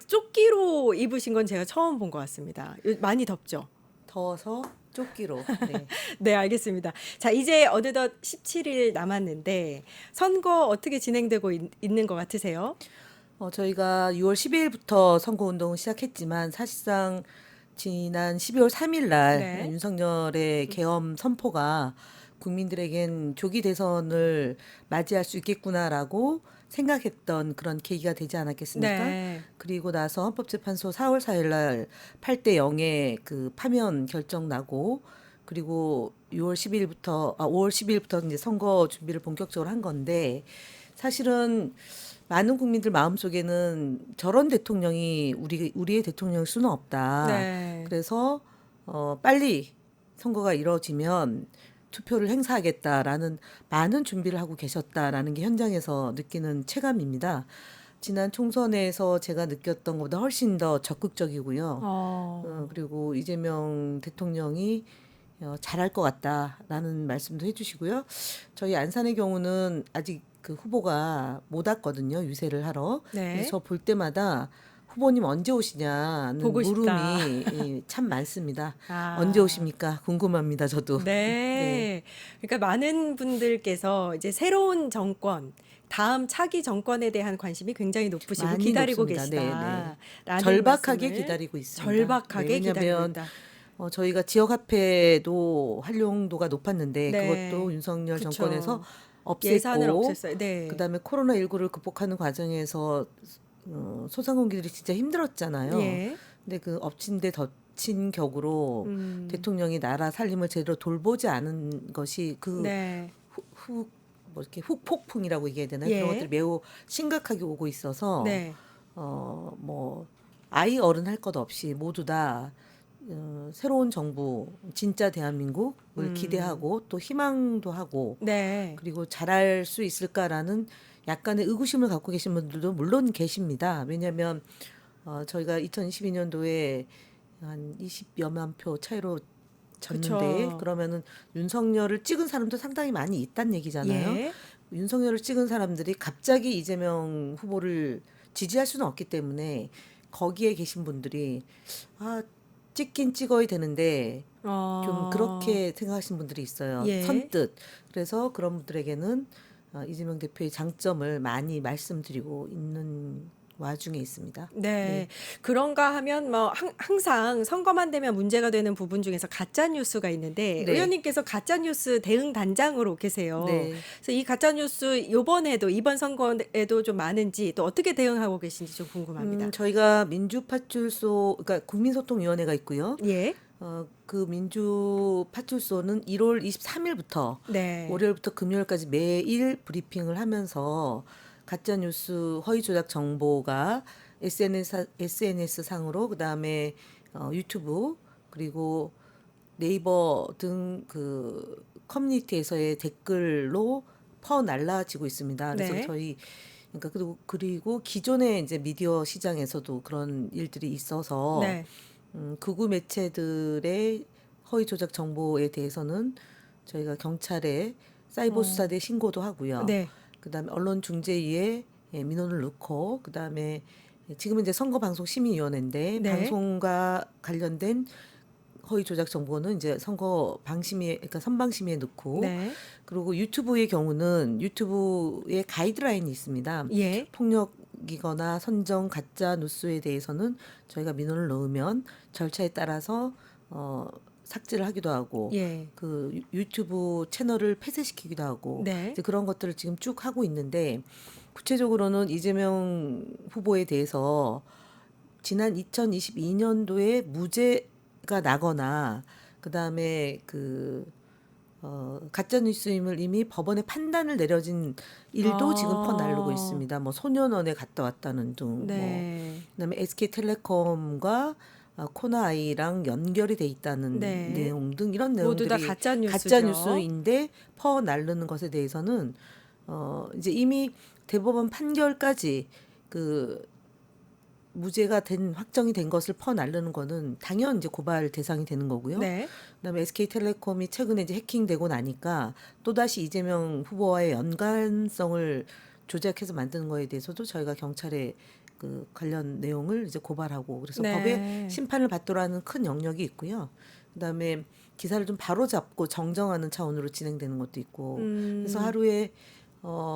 조끼로 입으신 건 제가 처음 본 것 같습니다. 많이 덥죠? 더워서 조끼로. 네. 네, 알겠습니다. 자, 이제 어느덧 17일 남았는데 선거 어떻게 진행되고 있는 것 같으세요? 저희가 6월 12일부터 선거운동을 시작했지만 사실상 지난 12월 3일 날 네. 윤석열의 계엄 선포가 국민들에겐 조기 대선을 맞이할 수 있겠구나라고 생각했던 그런 계기가 되지 않았겠습니까? 네. 그리고 나서 헌법재판소 4월 4일 날 8대 0의 그 파면 결정 나고 그리고 5월 10일부터 이제 선거 준비를 본격적으로 한 건데 사실은 많은 국민들 마음속에는 저런 대통령이 우리의 대통령일 수는 없다. 네. 그래서 빨리 선거가 이루어지면 투표를 행사하겠다라는 많은 준비를 하고 계셨다라는 게 현장에서 느끼는 체감입니다. 지난 총선에서 제가 느꼈던 것보다 훨씬 더 적극적이고요. 그리고 이재명 대통령이 잘할 것 같다라는 말씀도 해주시고요. 저희 안산의 경우는 아직 그 후보가 못 왔거든요. 유세를 하러. 네. 그래서 볼 때마다 후보님 언제 오시냐는 보고 싶다. 물음이 참 많습니다. 아. 언제 오십니까? 궁금합니다. 저도. 네. 그러니까 많은 분들께서 이제 새로운 정권, 다음 차기 정권에 대한 관심이 굉장히 높으시고 많이 기다리고 높습니다. 계시다. 라는 절박하게 말씀을 기다리고 있습니다. 절박하게 네, 기다리고 왜냐하면 있다. 저희가 지역화폐도 활용도가 높았는데 네. 그것도 윤석열 그쵸. 정권에서 예산을 없앴고 없앴어요. 네. 그다음에 코로나19를 극복하는 과정에서 소상공인들이 진짜 힘들었잖아요. 예. 근데 그 엎친 데 덮친 격으로 대통령이 나라 살림을 제대로 돌보지 않은 것이 그 네. 뭐 이렇게 후폭풍이라고 얘기해야 되나요? 예. 그런 것들이 매우 심각하게 오고 있어서 네. 뭐 아이 어른 할 것 없이 모두 다 새로운 정부 진짜 대한민국을 기대하고 또 희망도 하고 네. 그리고 잘할 수 있을까라는 약간의 의구심을 갖고 계신 분들도 물론 계십니다. 왜냐하면 저희가 2022년도에 한 20여만 표 차이로 졌는데 그쵸. 그러면은 윤석열을 찍은 사람도 상당히 많이 있다는 얘기잖아요. 예. 윤석열을 찍은 사람들이 갑자기 이재명 후보를 지지할 수는 없기 때문에 거기에 계신 분들이 찍긴 찍어야 되는데 좀 그렇게 생각하시는 분들이 있어요. 예. 선뜻. 그래서 그런 분들에게는 이재명 대표의 장점을 많이 말씀드리고 있는 와중에 있습니다. 네. 그런가 하면 뭐 항상 선거만 되면 문제가 되는 부분 중에서 가짜 뉴스가 있는데 네. 의원님께서 가짜 뉴스 대응 단장으로 계세요. 네. 그래서 이 가짜 뉴스 요번에도 이번 선거에도 좀 많은지 또 어떻게 대응하고 계신지 좀 궁금합니다. 저희가 민주파출소, 그러니까 국민소통위원회가 있고요. 예. 그 민주파출소는 1월 23일부터 네. 월요일부터 금요일까지 매일 브리핑을 하면서 가짜 뉴스 허위 조작 정보가 SNS 상으로 그다음에 유튜브 그리고 네이버 등 그 커뮤니티에서의 댓글로 퍼날라지고 있습니다. 그래서 네. 저희 그러니까 그리고 기존의 이제 미디어 시장에서도 그런 일들이 있어서 네. 극우 매체들의 허위 조작 정보에 대해서는 저희가 경찰에 사이버 수사대 신고도 하고요. 네. 그다음에 언론중재위에 민원을 넣고 그다음에 지금은 이제 선거방송심의위원회인데 네. 방송과 관련된 허위 조작 정보는 이제 선거 방심위에 그러니까 선방심위에 넣고 네. 그리고 유튜브의 경우는 유튜브에 가이드라인이 있습니다. 예. 폭력이거나 선정 가짜 뉴스에 대해서는 저희가 민원을 넣으면 절차에 따라서 삭제를 하기도 하고 예. 그 유튜브 채널을 폐쇄시키기도 하고 네. 이제 그런 것들을 지금 쭉 하고 있는데 구체적으로는 이재명 후보에 대해서 지난 2022년도에 무죄가 나거나 그다음에 가짜 뉴스임을 이미 법원에 판단을 내려진 일도 지금 퍼날르고 있습니다. 뭐 소년원에 갔다 왔다는 등 네. 그다음에 SK텔레콤과 코나아이랑 연결이 돼 있다는 네. 내용 등 이런 모두 다 내용들이 가짜 뉴스죠. 가짜 뉴스인데 퍼날르는 것에 대해서는 이제 이미 대법원 판결까지 무죄가 확정이 된 것을 퍼날르는 거는 당연 이제 고발 대상이 되는 거고요. 네. 그다음에 SK텔레콤이 최근에 이제 해킹되고 나니까 또다시 이재명 후보와의 연관성을 조작해서 만드는 거에 대해서도 저희가 경찰에 그 관련 내용을 이제 고발하고 그래서 네. 법의 심판을 받도라는 큰 영역이 있고요. 그다음에 기사를 좀 바로 잡고 정정하는 차원으로 진행되는 것도 있고 그래서 하루에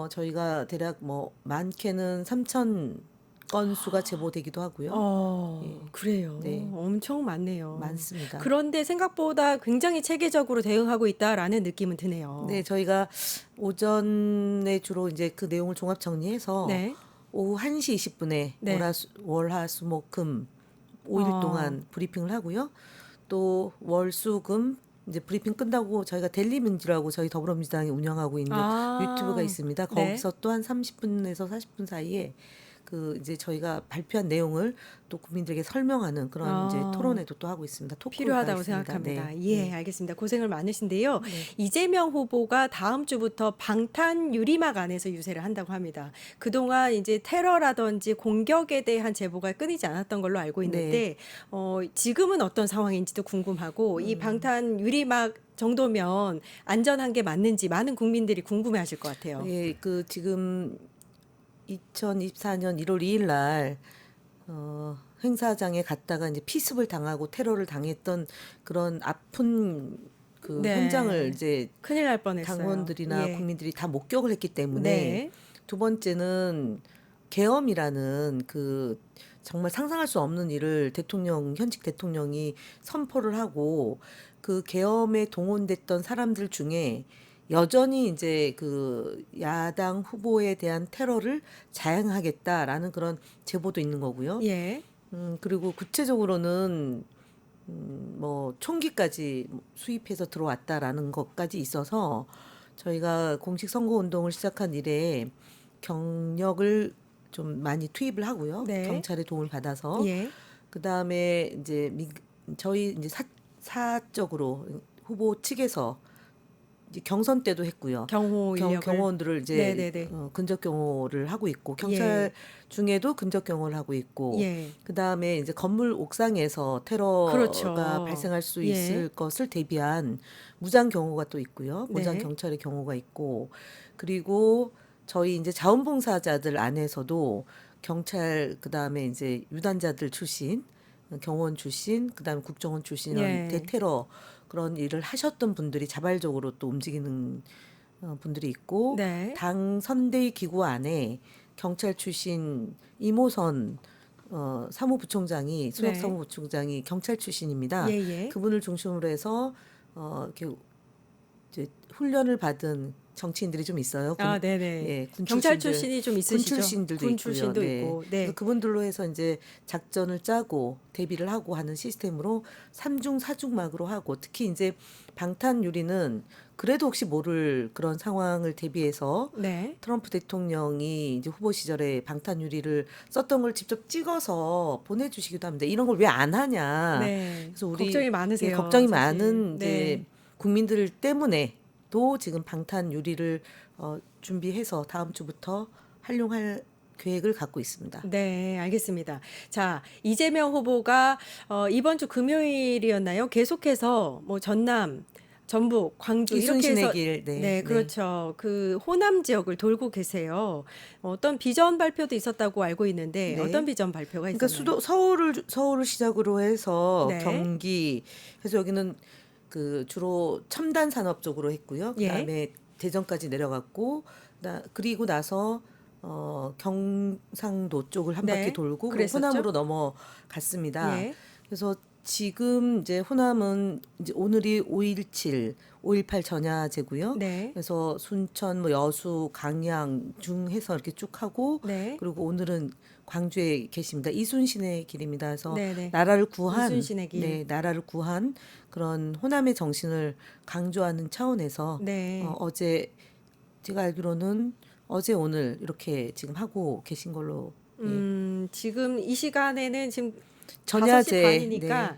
저희가 대략 뭐 많게는 3,000 건수가 제보되기도 하고요. 예. 그래요. 네. 엄청 많네요. 많습니다. 그런데 생각보다 굉장히 체계적으로 대응하고 있다라는 느낌은 드네요. 네, 저희가 오전에 주로 이제 그 내용을 종합 정리해서 네. 오후 1시 20분에 네. 월화수목금 5일 동안 브리핑을 하고요. 또 월수금 이제 브리핑 끝나고 저희가 델리민주라고 저희 더불어민주당이 운영하고 있는 유튜브가 있습니다. 네. 거기서 또 한 30분에서 40분 사이에 이제 저희가 발표한 내용을 또 국민들에게 설명하는 그런 이제 토론회도 또 하고 있습니다. 토크가 필요하다고 있습니다. 생각합니다. 네. 예, 네. 알겠습니다. 고생을 많으신데요. 네. 이재명 후보가 다음 주부터 방탄 유리막 안에서 유세를 한다고 합니다. 그동안 이제 테러라든지 공격에 대한 제보가 끊이지 않았던 걸로 알고 있는데 지금은 어떤 상황인지도 궁금하고 이 방탄 유리막 정도면 안전한 게 맞는지 많은 국민들이 궁금해하실 것 같아요. 예, 지금 2024년 1월 2일 날 행사장에 갔다가 이제 피습을 당하고 테러를 당했던 그런 아픈 네. 현장을 이제 큰일 날 뻔했어요. 당원들이나 예. 국민들이 다 목격을 했기 때문에 네. 두 번째는 계엄이라는 정말 상상할 수 없는 일을 현직 대통령이 선포를 하고 그 계엄에 동원됐던 사람들 중에 여전히 이제 야당 후보에 대한 테러를 자행하겠다라는 그런 제보도 있는 거고요. 예. 그리고 구체적으로는 뭐 총기까지 수입해서 들어왔다라는 것까지 있어서 저희가 공식 선거 운동을 시작한 이래 경력을 좀 많이 투입을 하고요. 네. 경찰의 도움을 받아서 예. 그다음에 이제 저희 이제 사적으로 후보 측에서 이제 경선 때도 했고요. 경호 인력을 경호원들을 이제 네네네. 근접 경호를 하고 있고 경찰 중에도 근접 경호를 하고 있고 예. 그다음에 이제 건물 옥상에서 테러가 그렇죠. 발생할 수 예. 있을 것을 대비한 무장 경호가 또 있고요. 무장 네. 경찰의 경호가 있고 그리고 저희 이제 자원봉사자들 안에서도 경찰 그다음에 이제 유단자들 출신 경호원 출신 그다음에 국정원 출신 예. 대테러 그런 일을 하셨던 분들이 자발적으로 또 움직이는 분들이 있고 네. 당 선대위 기구 안에 경찰 출신 이모선 사무부총장이 수석 네. 사무부총장이 경찰 출신입니다. 예예. 그분을 중심으로 해서 이렇게 이제 훈련을 받은 정치인들이 좀 있어요. 아, 네네. 예, 군 경찰 출신들, 출신이 좀 군 있으시죠? 출신들도 군 있고요. 출신도 네. 있고. 네. 그래서 그분들로 해서 이제 작전을 짜고 대비를 하고 하는 시스템으로 3중 4중막으로 하고 특히 이제 방탄유리는 그래도 혹시 모를 그런 상황을 대비해서 네. 트럼프 대통령이 이제 후보 시절에 방탄유리를 썼던 걸 직접 찍어서 보내주시기도 합니다. 이런 걸 왜 안 하냐. 네. 그래서 우리 걱정이 많으세요. 예, 걱정이 사실. 많은 이제 네. 국민들 때문에도 지금 방탄유리를 준비해서 다음 주부터 활용할 계획을 갖고 있습니다. 네, 알겠습니다. 자, 이재명 후보가 이번 주 금요일이었나요? 계속해서 뭐 전남, 전북, 광주 이렇게 해서 이순신의 길, 네, 그렇죠. 그 호남 지역을 돌고 계세요. 어떤 비전 발표도 있었다고 알고 있는데 네. 어떤 비전 발표가 그러니까 있었나요? 서울을 시작으로 해서 네. 경기 해서 여기는 그 주로 첨단 산업 쪽으로 했고요. 예. 그다음에 대전까지 내려갔고 그리고 나서 경상도 쪽을 한 네. 바퀴 돌고 그랬었죠? 호남으로 넘어갔습니다. 예. 그래서 지금 이제 호남은 이제 오늘이 5.17, 5.18 전야제고요. 네. 그래서 순천, 뭐 여수, 강양 중해서 이렇게 쭉 하고 네. 그리고 오늘은 광주에 계십니다. 이순신의 길입니다. 그래서 네네. 나라를 구한 이순신의 길. 네, 나라를 구한 그런 호남의 정신을 강조하는 차원에서 네. 어제 제가 알기로는 어제 오늘 이렇게 지금 하고 계신 걸로 지금 이 시간에는 지금 전야제 5시 반이니까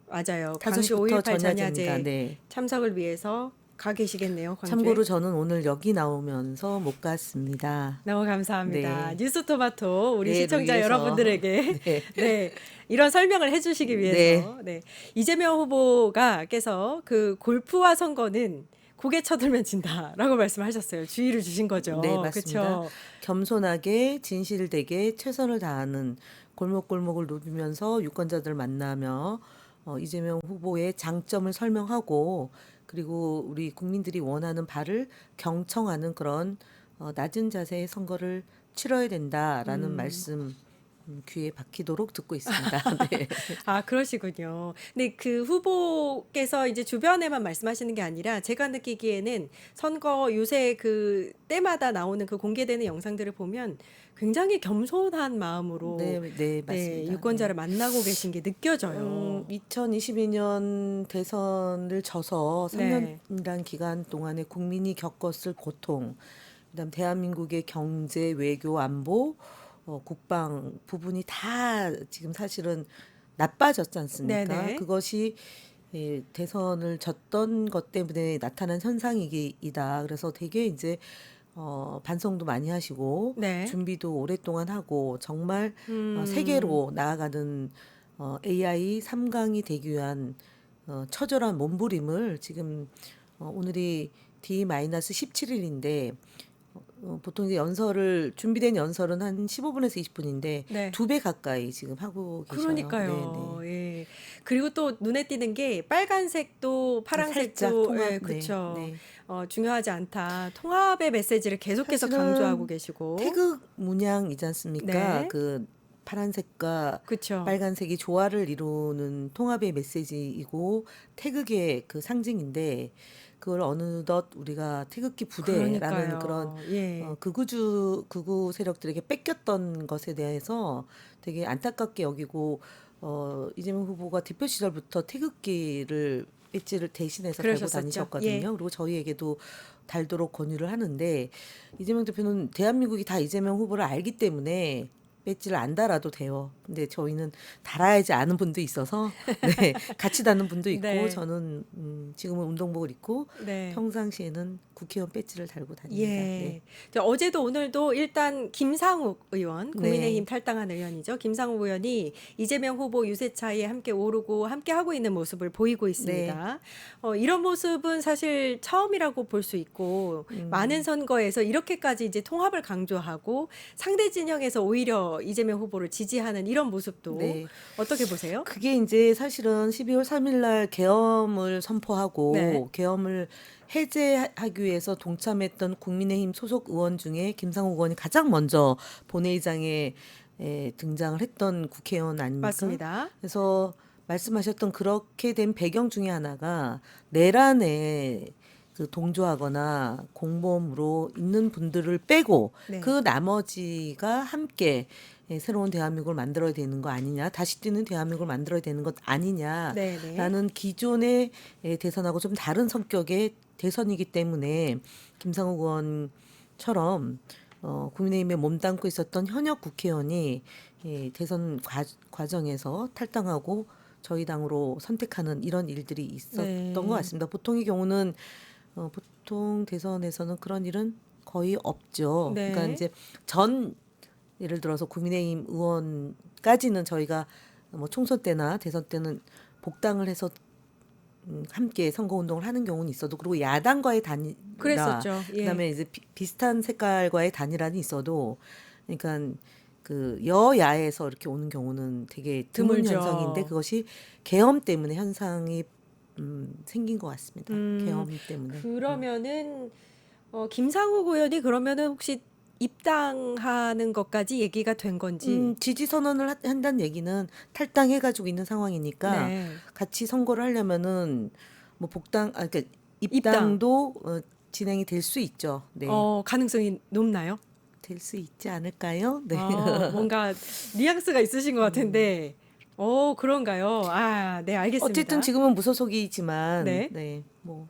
맞아요. 광주 5시부터 5.18 전야제입니다. 전야제 네. 참석을 위해서 가 계시겠네요. 광주에. 참고로 저는 오늘 여기 나오면서 못 갔습니다. 너무 감사합니다. 네. 뉴스토마토 우리 네, 시청자 위해서. 여러분들에게 네. 네, 이런 설명을 해주시기 위해서 네. 이재명 후보가께서 그 골프와 선거는 고개 쳐들면 진다라고 말씀하셨어요. 주의를 주신 거죠. 네, 맞습니다. 그쵸? 겸손하게 진실되게 최선을 다하는 골목골목을 누비면서 유권자들 만나며 이재명 후보의 장점을 설명하고 그리고 우리 국민들이 원하는 바를 경청하는 그런 낮은 자세의 선거를 치러야 된다라는 말씀 귀에 박히도록 듣고 있습니다. 네. 아, 그러시군요. 근데 그 후보께서 이제 주변에만 말씀하시는 게 아니라 제가 느끼기에는 선거 요새 그 때마다 나오는 그 공개되는 영상들을 보면 굉장히 겸손한 마음으로 네, 네, 맞습니다. 네, 유권자를 만나고 계신 게 느껴져요. 2022년 대선을 져서 네. 3년이란 기간 동안에 국민이 겪었을 고통, 그다음 대한민국의 경제, 외교, 안보, 국방 부분이 다 지금 사실은 나빠졌지 않습니까? 네네. 그것이 대선을 졌던 것 때문에 나타난 현상이다. 그래서 되게 이제 반성도 많이 하시고 네. 준비도 오랫동안 하고 정말 세계로 나아가는 AI 3강이 되기 위한 처절한 몸부림을 지금 오늘이 D-17일인데 보통 이제 준비된 연설은 한 15분에서 20분인데 네. 2배 가까이 지금 하고 계셔요. 그러니까요. 네, 네. 예. 그리고 또 눈에 띄는 게 빨간색도 살짝 파란색도 통합, 예, 그렇죠. 네, 네. 중요하지 않다. 통합의 메시지를 계속해서 사실은 강조하고 계시고. 태극 문양이지 않습니까? 네. 그 파란색과 그렇죠. 빨간색이 조화를 이루는 통합의 메시지이고 태극의 그 상징인데 그걸 어느덧 우리가 태극기 부대라는 그러니까요. 그런 예. 극우 세력들에게 뺏겼던 것에 대해서 되게 안타깝게 여기고 이재명 후보가 대표 시절부터 태극기를 배지를 대신해서 달고 그러셨었죠. 다니셨거든요. 예. 그리고 저희에게도 달도록 권유를 하는데 이재명 대표는 대한민국이 다 이재명 후보를 알기 때문에 배지를 안 달아도 돼요. 근데 저희는 달아야지 아는 분도 있어서 네, 같이 다는 분도 있고 네. 저는 지금은 운동복을 입고 네. 평상시에는 국회의원 배지를 달고 다닙니다. 예. 네. 자, 어제도 오늘도 일단 김상욱 의원, 국민의힘 네. 탈당한 의원이죠. 김상욱 의원이 이재명 후보 유세차에 함께 오르고 함께 하고 있는 모습을 보이고 있습니다. 이런 모습은 사실 처음이라고 볼 수 있고 많은 선거에서 이렇게까지 이제 통합을 강조하고 상대 진영에서 오히려 이재명 후보를 지지하는 이런 모습도 네. 어떻게 보세요? 그게 이제 사실은 12월 3일 날 계엄을 선포하고 네. 계엄을 해제하기 위해서 동참했던 국민의힘 소속 의원 중에 김상욱 의원이 가장 먼저 본회의장에 등장을 했던 국회의원 아닙니까? 맞습니다. 그래서 말씀하셨던 그렇게 된 배경 중에 하나가 내란에 그 동조하거나 공범으로 있는 분들을 빼고 네. 그 나머지가 함께 새로운 대한민국을 만들어야 되는 거 아니냐, 다시 뛰는 대한민국을 만들어야 되는 것 아니냐라는 네네. 기존의 대선하고 좀 다른 성격의 대선이기 때문에 김상욱 의원처럼 국민의힘에 몸담고 있었던 현역 국회의원이 대선 과정에서 탈당하고 저희 당으로 선택하는 이런 일들이 있었던 네. 것 같습니다. 보통의 경우는 보통 대선에서는 그런 일은 거의 없죠. 네. 그러니까 이제 예를 들어서 국민의힘 의원까지는 저희가 뭐 총선 때나 대선 때는 복당을 해서 함께 선거운동을 하는 경우는 있어도 그리고 야당과의 단일화 그랬었죠. 예. 그다음에 이제 비슷한 색깔과의 단일화는 있어도 그러니까 그 여야에서 이렇게 오는 경우는 되게 드문 드물죠. 현상인데 그것이 계엄 때문에 현상이 생긴 것 같습니다. 음, 계엄 때문에. 그러면은 김상욱 의원이 그러면은 혹시 입당하는 것까지 얘기가 된 건지. 지지 선언을 한다는 얘기는 탈당해가지고 있는 상황이니까 네. 같이 선거를 하려면은 뭐 그러니까 입당. 입당도 진행이 될 수 있죠. 네, 가능성이 높나요? 될 수 있지 않을까요? 네. 뭔가 뉘앙스가 있으신 것 같은데. 그런가요? 네, 알겠습니다. 어쨌든 지금은 무소속이지만, 네. 네, 뭐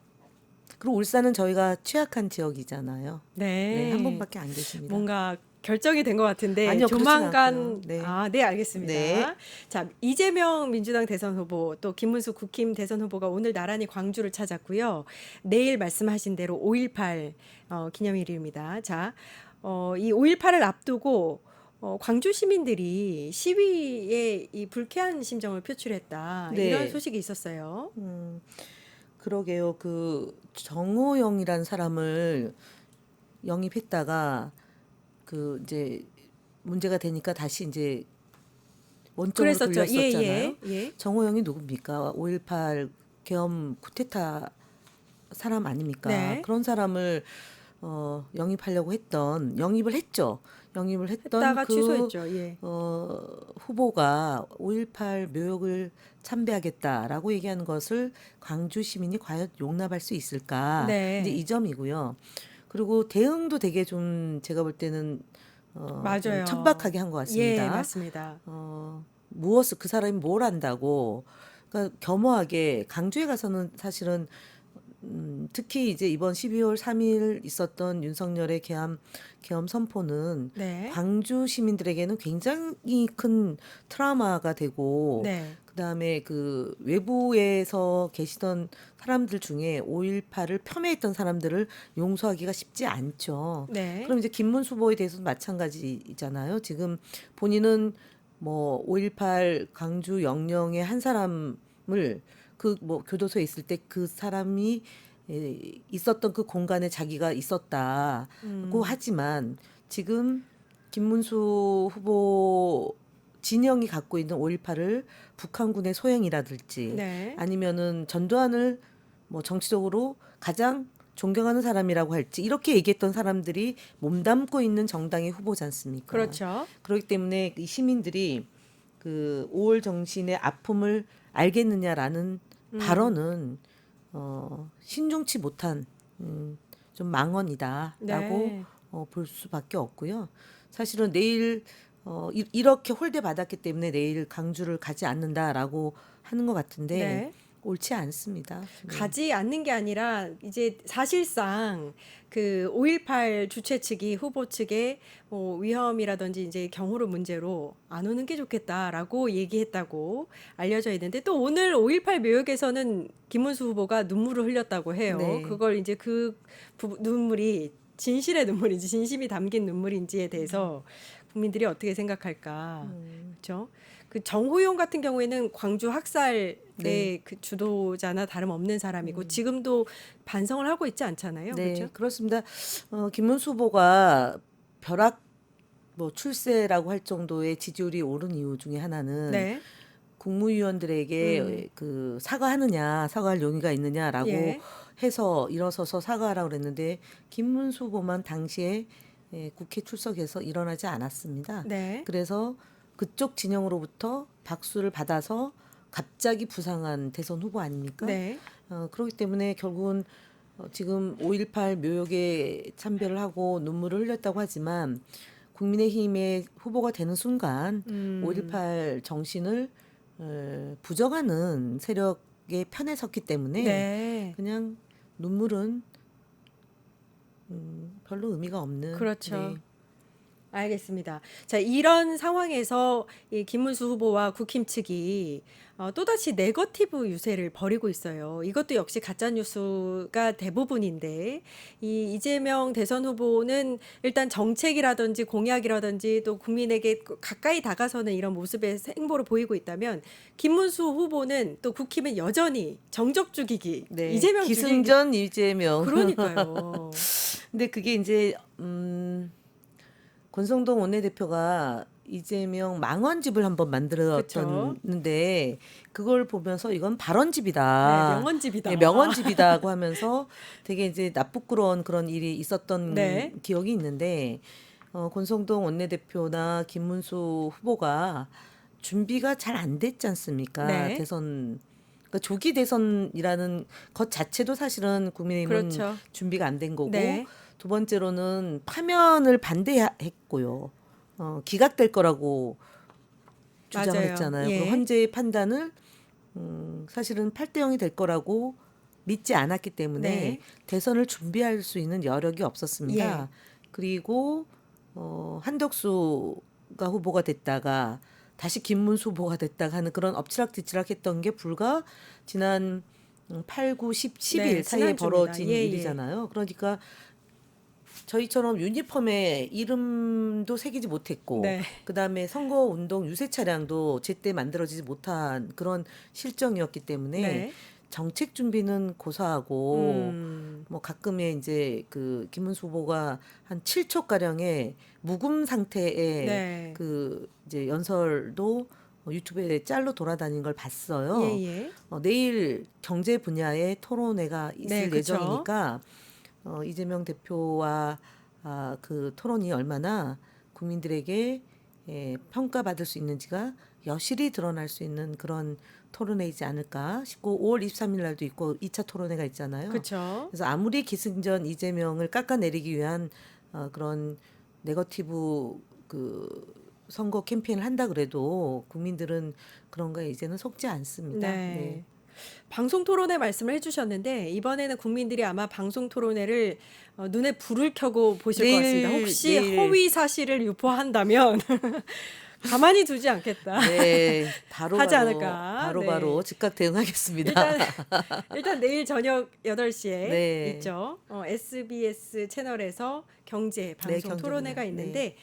그리고 울산은 저희가 취약한 지역이잖아요. 네. 네, 한 분밖에 안 계십니다. 뭔가 결정이 된 것 같은데 아니요, 그렇진 조만간 않고요. 네. 네, 알겠습니다. 네. 자, 이재명 민주당 대선 후보 또 김문수 국힘 대선 후보가 오늘 나란히 광주를 찾았고요. 내일 말씀하신 대로 5.18 기념일입니다. 자, 이 5.18을 앞두고 광주 시민들이 시위에 이 불쾌한 심정을 표출했다. 네. 이런 소식이 있었어요. 그러게요. 그 정호영이라는 사람을 영입했다가 그 이제 문제가 되니까 다시 이제 원점으로 그랬었죠. 돌렸었잖아요. 예. 정호영이 누굽니까? 5.18 계엄 쿠데타 사람 아닙니까? 네. 그런 사람을 영입을 했죠. 영입을 했던 했다가 그 취소했죠. 예. 후보가 5.18 묘역을 참배하겠다라고 얘기하는 것을 광주 시민이 과연 용납할 수 있을까? 네. 이제 이 점이고요. 그리고 대응도 되게 좀 제가 볼 때는 맞아요. 좀 천박하게 한 것 같습니다. 예, 맞습니다. 무엇을 그 사람이 뭘 안다고 그러니까 겸허하게 강주에 가서는 사실은 특히 이제 이번 12월 3일 있었던 윤석열의 계엄 선포는 네. 광주 시민들에게는 굉장히 큰 트라우마가 되고 네. 그다음에 그 외부에서 계시던 사람들 중에 5.18을 폄훼했던 사람들을 용서하기가 쉽지 않죠. 네. 그럼 이제 김문수 후보에 대해서도 마찬가지잖아요. 지금 본인은 뭐 5.18 광주 영령의 한 사람을 그 뭐 교도소에 있을 때 그 사람이 있었던 그 공간에 자기가 있었다고 하지만 지금 김문수 후보 진영이 갖고 있는 5.18을 북한군의 소행이라든지 네. 아니면은 전두환을 뭐 정치적으로 가장 존경하는 사람이라고 할지 이렇게 얘기했던 사람들이 몸담고 있는 정당의 후보지 않습니까? 그렇죠. 그렇기 때문에 이 시민들이 그 5월 정신의 아픔을 알겠느냐라는 발언은 신중치 못한 좀 망언이다라고 네. 볼 수밖에 없고요. 사실은 내일 이렇게 홀대 받았기 때문에 내일 강주를 가지 않는다라고 하는 것 같은데 네. 옳지 않습니다. 가지 않는 게 아니라 이제 사실상 그 5.18 주최 측이 후보 측에 뭐 위험이라든지 이제 경호로 문제로 안 오는 게 좋겠다라고 얘기했다고 알려져 있는데 또 오늘 5.18 묘역에서는 김문수 후보가 눈물을 흘렸다고 해요. 네. 그걸 이제 그 눈물이 진실의 눈물인지 진심이 담긴 눈물인지에 대해서 국민들이 어떻게 생각할까. 그렇죠? 그 정호용 같은 경우에는 광주 학살의 네. 그 주도자나 다름없는 사람이고 지금도 반성을 하고 있지 않잖아요. 네, 그렇죠? 그렇습니다. 김문수 후보가 벼락 뭐 출세라고 할 정도의 지지율이 오른 이유 중에 하나는 네. 국무위원들에게 그 사과할 용의가 있느냐라고 예. 해서 일어서서 사과하라고 그랬는데 김문수 후보만 당시에 국회 출석해서 일어나지 않았습니다. 네. 그래서 그쪽 진영으로부터 박수를 받아서 갑자기 부상한 대선 후보 아닙니까? 네. 그렇기 때문에 결국은 지금 5.18 묘역에 참배를 하고 눈물을 흘렸다고 하지만 국민의힘의 후보가 되는 순간 5.18 정신을 부정하는 세력의 편에 섰기 때문에 네. 그냥 눈물은 별로 의미가 없는. 그렇죠. 네. 알겠습니다. 자, 이런 상황에서 이 김문수 후보와 국힘 측이 또다시 네거티브 유세를 벌이고 있어요. 이것도 역시 가짜 뉴스가 대부분인데 이 이재명 대선 후보는 일단 정책이라든지 공약이라든지 또 국민에게 가까이 다가서는 이런 모습의 행보를 보이고 있다면 김문수 후보는 또 국힘은 여전히 정적 죽이기, 네. 이재명 죽이기. 기승전 이재명. 그러니까요. 근데 그게 이제 권성동 원내대표가 이재명 망언집을 한번 만들었는데 그걸 보면서 이건 발언집이다. 네, 명언집이다. 네, 명언집이다고 하면서 되게 이제 나쁘끄러운 그런 일이 있었던 네. 기억이 있는데 권성동 원내대표나 김문수 후보가 준비가 잘 안 됐지 않습니까? 네. 대선 그러니까 조기 대선이라는 것 자체도 사실은 국민의힘은 그렇죠. 준비가 안 된 거고 네. 두 번째로는 파면을 반대했고요. 기각될 거라고 주장을 맞아요. 했잖아요. 예. 그리고 헌재의 판단을 사실은 8대 0이 될 거라고 믿지 않았기 때문에 네. 대선을 준비할 수 있는 여력이 없었습니다. 예. 그리고 한덕수가 후보가 됐다가 다시 김문수 후보가 됐다가 하는 그런 엎치락뒤치락 했던 게 불과 지난 8, 9, 10, 11 네, 사이에 지난주입니다. 벌어진 예, 예. 일이잖아요. 그러니까 저희처럼 유니폼에 이름도 새기지 못했고 네. 그다음에 선거운동 유세 차량도 제때 만들어지지 못한 그런 실정이었기 때문에 네. 정책 준비는 고사하고 음. 뭐 가끔의 이제 그 김문수 후보가 한 7초 가량의 묵음 상태의 네. 그 이제 연설도 유튜브에 짤로 돌아다니는 걸 봤어요. 예, 예. 내일 경제 분야의 토론회가 있을 네, 그쵸. 예정이니까 이재명 대표와 그 토론이 얼마나 국민들에게 평가받을 수 있는지가 여실히 드러날 수 있는 그런 토론회이지 않을까 싶고 5월 23일 날도 있고 2차 토론회가 있잖아요. 그렇죠. 그래서 아무리 기승전 이재명을 깎아내리기 위한 그런 네거티브 그 선거 캠페인을 한다 그래도 국민들은 그런 거에 이제는 속지 않습니다. 네. 방송 토론회 말씀을 해주셨는데 이번에는 국민들이 아마 방송 토론회를 눈에 불을 켜고 보실 것 같습니다. 혹시 내일. 허위 사실을 유포한다면 가만히 두지 않겠다. 네, 바로 하지 않을까. 바로 네. 즉각 대응하겠습니다. 일단 내일 저녁 8시에 네. 있죠. SBS 채널에서 경제 방송 경제 토론회가 분야. 있는데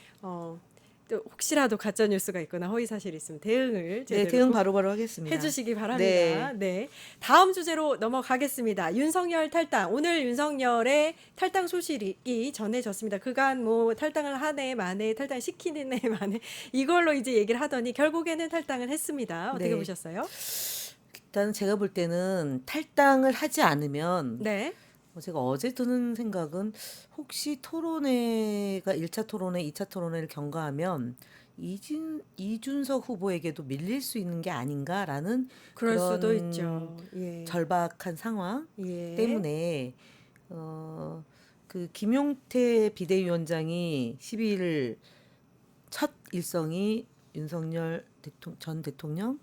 또 혹시라도 가짜 뉴스가 있거나 허위 사실이 있으면 대응을 네, 제대로 대응 바로 하겠습니다. 해주시기 바랍니다. 네. 다음 주제로 넘어가겠습니다. 윤석열 탈당. 오늘 윤석열의 탈당 소식이 전해졌습니다. 그간 뭐 탈당을 하네 마네 탈당 시키는 애 마네 이걸로 이제 얘기를 하더니 결국에는 탈당을 했습니다. 어떻게 네. 보셨어요? 일단 제가 볼 때는 탈당을 하지 않으면 네. 제가 어제 드는 생각은 혹시 토론회가 1차 토론회, 2차 토론회를 경과하면 이준석 후보에게도 밀릴 수 있는 게 아닌가라는 그럴 그런 수도 있죠. 예. 절박한 상황 예. 때문에 그 김용태 비대위원장이 12일 첫 일성이 윤석열 전 대통령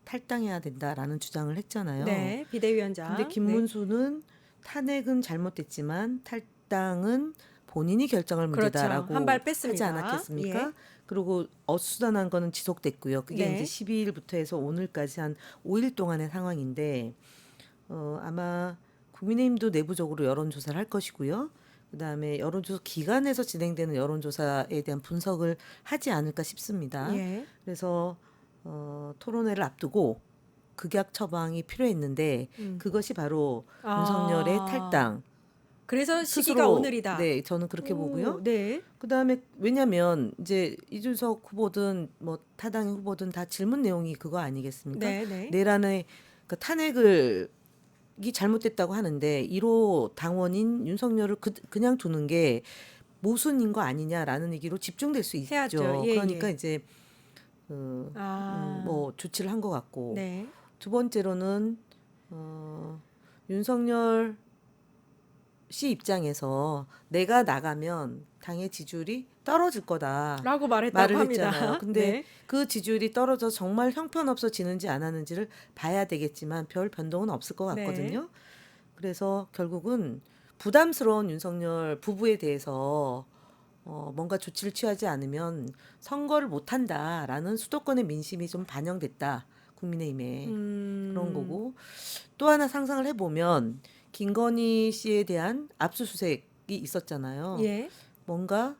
탈당해야 된다라는 주장을 했잖아요. 네, 비대위원장. 근데 김문수는 탄핵은 잘못됐지만 탈당은 본인이 결정할 그렇죠. 문제다라고 한발 하지 뺐습니다. 않았겠습니까? 예. 그리고 어수선한 거는 지속됐고요. 그게 네. 이제 12일부터 해서 오늘까지 한 5일 동안의 상황인데 아마 국민의힘도 내부적으로 여론조사를 할 것이고요. 그다음에 여론조사 기관에서 진행되는 여론조사에 대한 분석을 하지 않을까 싶습니다. 예. 그래서 토론회를 앞두고 극약 처방이 필요했는데 그것이 바로 윤석열의 탈당. 그래서 시기가 스스로, 오늘이다. 네, 저는 그렇게 오, 보고요. 네. 그다음에 왜냐하면 이제 이준석 후보든 뭐 타당의 후보든 다 질문 내용이 그거 아니겠습니까? 네, 네. 내란의 그 탄핵을 이 잘못됐다고 하는데 1호 당원인 윤석열을 그냥 두는 게 모순인 거 아니냐라는 얘기로 집중될 수 있죠. 해야죠. 예, 그러니까 예. 이제 뭐 조치를 한 것 같고 네. 두 번째로는 윤석열 씨 입장에서 내가 나가면 당의 지지율이 떨어질 거다. 라고 말했다고 말을 합니다. 했잖아요. 근데 네. 그 지지율이 떨어져 정말 형편없어지는지 안 하는지를 봐야 되겠지만 별 변동은 없을 것 네. 같거든요. 그래서 결국은 부담스러운 윤석열 부부에 대해서 뭔가 조치를 취하지 않으면 선거를 못 한다라는 수도권의 민심이 좀 반영됐다. 국민의힘에 그런 거고 또 하나 상상을 해보면 김건희 씨에 대한 압수수색이 있었잖아요. 예. 뭔가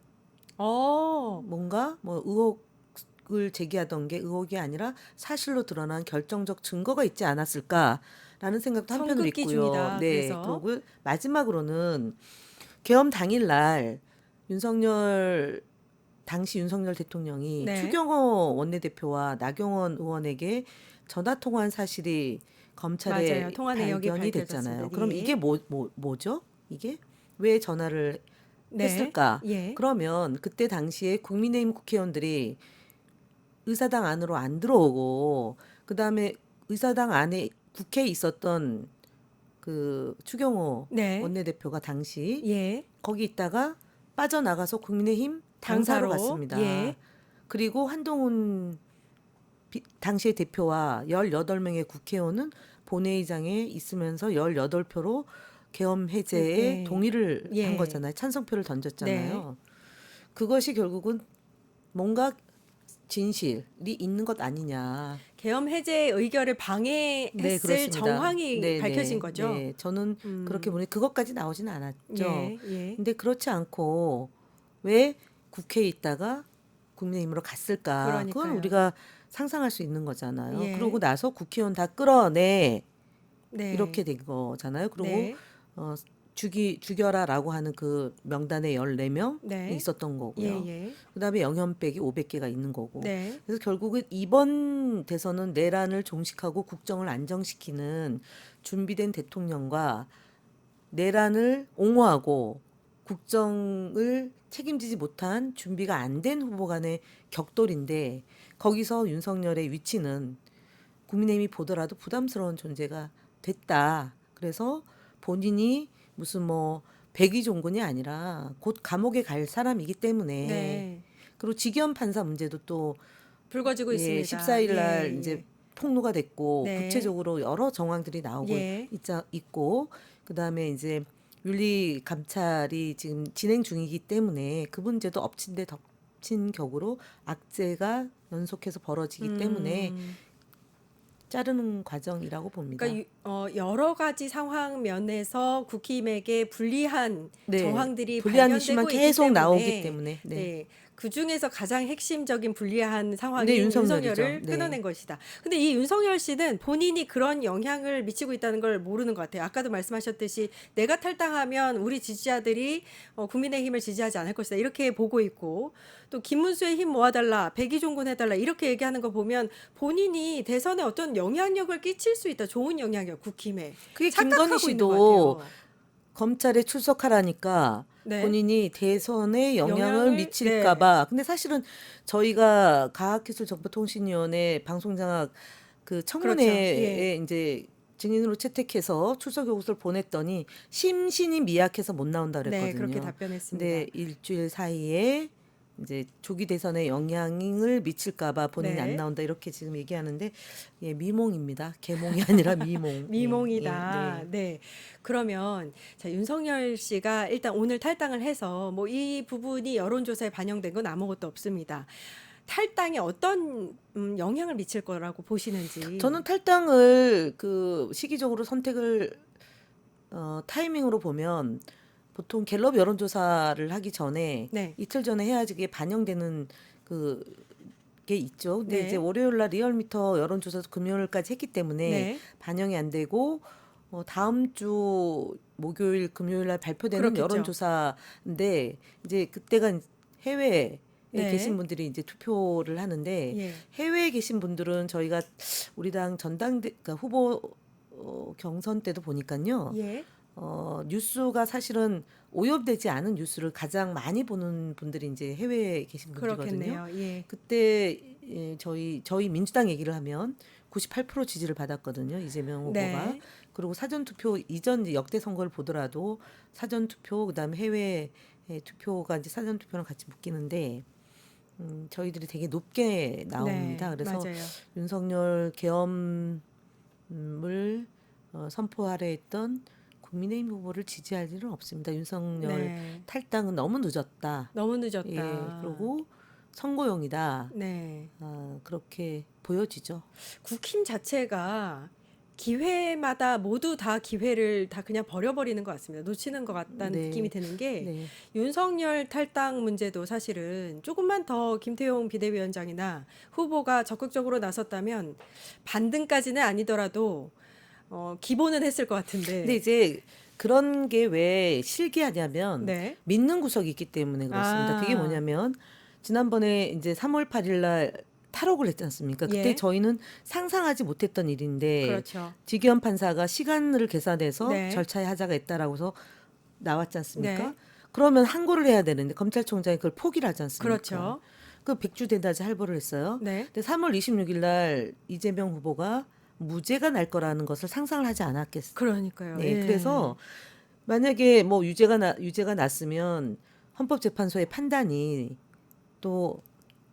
뭐 의혹을 제기하던 게 의혹이 아니라 사실로 드러난 결정적 증거가 있지 않았을까라는 생각도 한편으로 선긋기 있고요. 중이다, 네. 그래서. 그리고 마지막으로는 계엄 당일날 당시 윤석열 대통령이 네. 추경호 원내대표와 나경원 의원에게 전화 통화한 사실이 검찰에 맞아요. 통화 내역이 발견이 밝혀졌습니다. 됐잖아요. 그럼 예. 이게 뭐죠? 이게 왜 전화를 네. 했을까? 예. 그러면 그때 당시에 국민의힘 국회의원들이 의사당 안으로 안 들어오고 그다음에 의사당 안에 국회에 있었던 그 추경호 네. 원내대표가 당시 예. 거기 있다가 빠져나가서 국민의힘 당사로 갔습니다. 예. 그리고 한동훈 당시의 대표와 18명의 국회의원은 본회의장에 있으면서 18표로 계엄 해제에 네. 동의를 예. 한 거잖아요. 찬성표를 던졌잖아요. 그것이 결국은 뭔가 진실이 있는 것 아니냐. 계엄 해제 의결을 방해했을 네, 그렇습니다. 정황이 네, 밝혀진 네, 거죠. 네, 저는 그렇게 보니 그것까지 나오지는 않았죠. 예. 예. 근데 그렇지 않고 왜 국회에 있다가 국민의힘으로 갔을까? 그건 그러니까요. 우리가 상상할 수 있는 거잖아요. 예. 그러고 나서 국회의원 다 끌어내 네. 이렇게 된 거잖아요. 그리고 네. 죽여라라고 하는 그 명단에 14명 네. 있었던 거고요. 예, 예. 그다음에 영연백이 500개가 있는 거고. 네. 그래서 결국은 이번 대선은 내란을 종식하고 국정을 안정시키는 준비된 대통령과 내란을 옹호하고 국정을 책임지지 못한 준비가 안 된 후보 간의 격돌인데 거기서 윤석열의 위치는 국민의힘이 보더라도 부담스러운 존재가 됐다. 그래서 본인이 무슨 뭐 백의종군이 아니라 곧 감옥에 갈 사람이기 때문에 네. 그리고 직위원 판사 문제도 또 불거지고 있습니다. 14일 날 예, 이제 예. 폭로가 됐고 네. 구체적으로 여러 정황들이 나오고 예. 있고 그다음에 이제 윤리 감찰이 지금 진행 중이기 때문에 그 문제도 엎친 데 덮친 격으로 악재가 연속해서 벌어지기 때문에 자르는 과정이라고 봅니다. 그러니까 여러 가지 상황 면에서 국힘에게 불리한 네. 정황들이 불리한 발견되고 이슈만 있기 계속 때문에 나오기 때문에 네. 네. 그 중에서 가장 핵심적인 불리한 상황이 네, 윤석열이죠. 윤석열을 네. 끊어낸 것이다. 근데 이 윤석열 씨는 본인이 그런 영향을 미치고 있다는 걸 모르는 것 같아요. 아까도 말씀하셨듯이 내가 탈당하면 우리 지지자들이 국민의힘을 지지하지 않을 것이다. 이렇게 보고 있고 또 김문수의 힘 모아달라, 백의종군 해달라 이렇게 얘기하는 거 보면 본인이 대선에 어떤 영향력을 끼칠 수 있다. 좋은 영향력 국힘에. 그게 착각하고 김건희 있는 것 씨도 같아요. 검찰에 출석하라니까 네. 본인이 대선에 영향을 영향을, 미칠까봐. 근데 사실은 저희가 과학기술정보통신위원회 방송장악 그 청문회에 그렇죠. 예. 이제 증인으로 채택해서 출석 요구서를 보냈더니 심신이 미약해서 못 나온다 그랬거든요. 네, 그렇게 답변했습니다. 근데 일주일 사이에 이제 조기 대선에 영향을 미칠까봐 본인이 네. 안 나온다 이렇게 지금 얘기하는데 예, 미몽입니다. 개몽이 아니라 미몽. 미몽이다. 예, 네. 네. 그러면 자, 윤석열 씨가 일단 오늘 탈당을 해서 뭐 이 부분이 여론조사에 반영된 건 아무것도 없습니다. 탈당에 어떤 영향을 미칠 거라고 보시는지. 저는 탈당을 그 시기적으로 선택을 타이밍으로 보면 보통 갤럽 여론조사를 하기 전에 네. 이틀 전에 해야지 그게 반영되는 그게 있죠. 근데 네. 이제 월요일 날 리얼미터 여론조사도 금요일까지 했기 때문에 네. 반영이 안 되고 다음 주 목요일 금요일 날 발표되는 그렇겠죠. 여론조사인데 이제 그때가 해외에 네. 계신 분들이 이제 투표를 하는데 예. 해외에 계신 분들은 저희가 우리 당 전당대 그러니까 후보 경선 때도 보니까요. 예. 뉴스가 사실은 오염되지 않은 뉴스를 가장 많이 보는 분들이 이제 해외에 계신 분들이거든요. 그렇겠네요. 예. 그때 저희 민주당 얘기를 하면 98% 지지를 받았거든요. 이재명 후보가. 네. 그리고 사전 투표 이전 이제 역대 선거를 보더라도 사전 투표 그다음에 해외 투표가 이제 사전 투표랑 같이 묶이는데 저희들이 되게 높게 나옵니다. 네. 그래서 맞아요. 윤석열 계엄을 선포하려 했던 국민의힘 후보를 지지할 일은 없습니다. 윤석열 네. 탈당은 너무 늦었다. 너무 늦었다. 예, 그리고 선거용이다. 네. 그렇게 보여지죠. 국힘 자체가 기회마다 모두 다 기회를 다 그냥 버려버리는 것 같습니다. 놓치는 것 같다는 네. 느낌이 드는 게 네. 윤석열 탈당 문제도 사실은 조금만 더 김태용 비대위원장이나 후보가 적극적으로 나섰다면 반등까지는 아니더라도 기본은 했을 것 같은데. 근데 이제 그런 게 왜 실기하냐면 네. 믿는 구석이 있기 때문에 그렇습니다. 아. 그게 뭐냐면 지난번에 이제 3월 8일 날 탈옥을 했지 않습니까? 그때 예. 저희는 상상하지 못했던 일인데 그렇죠. 지기현 판사가 시간을 계산해서 네. 절차에 하자가 있다라고서 나왔지 않습니까? 네. 그러면 항고를 해야 되는데 검찰총장이 그걸 포기를 하지 않습니까? 그렇죠. 그 백주대낮에 할보를 했어요. 네. 근데 3월 26일 날 이재명 후보가 무죄가 날 거라는 것을 상상을 하지 않았겠어요. 그러니까요. 네, 예. 그래서 만약에 뭐 유죄가 났으면 헌법재판소의 판단이 또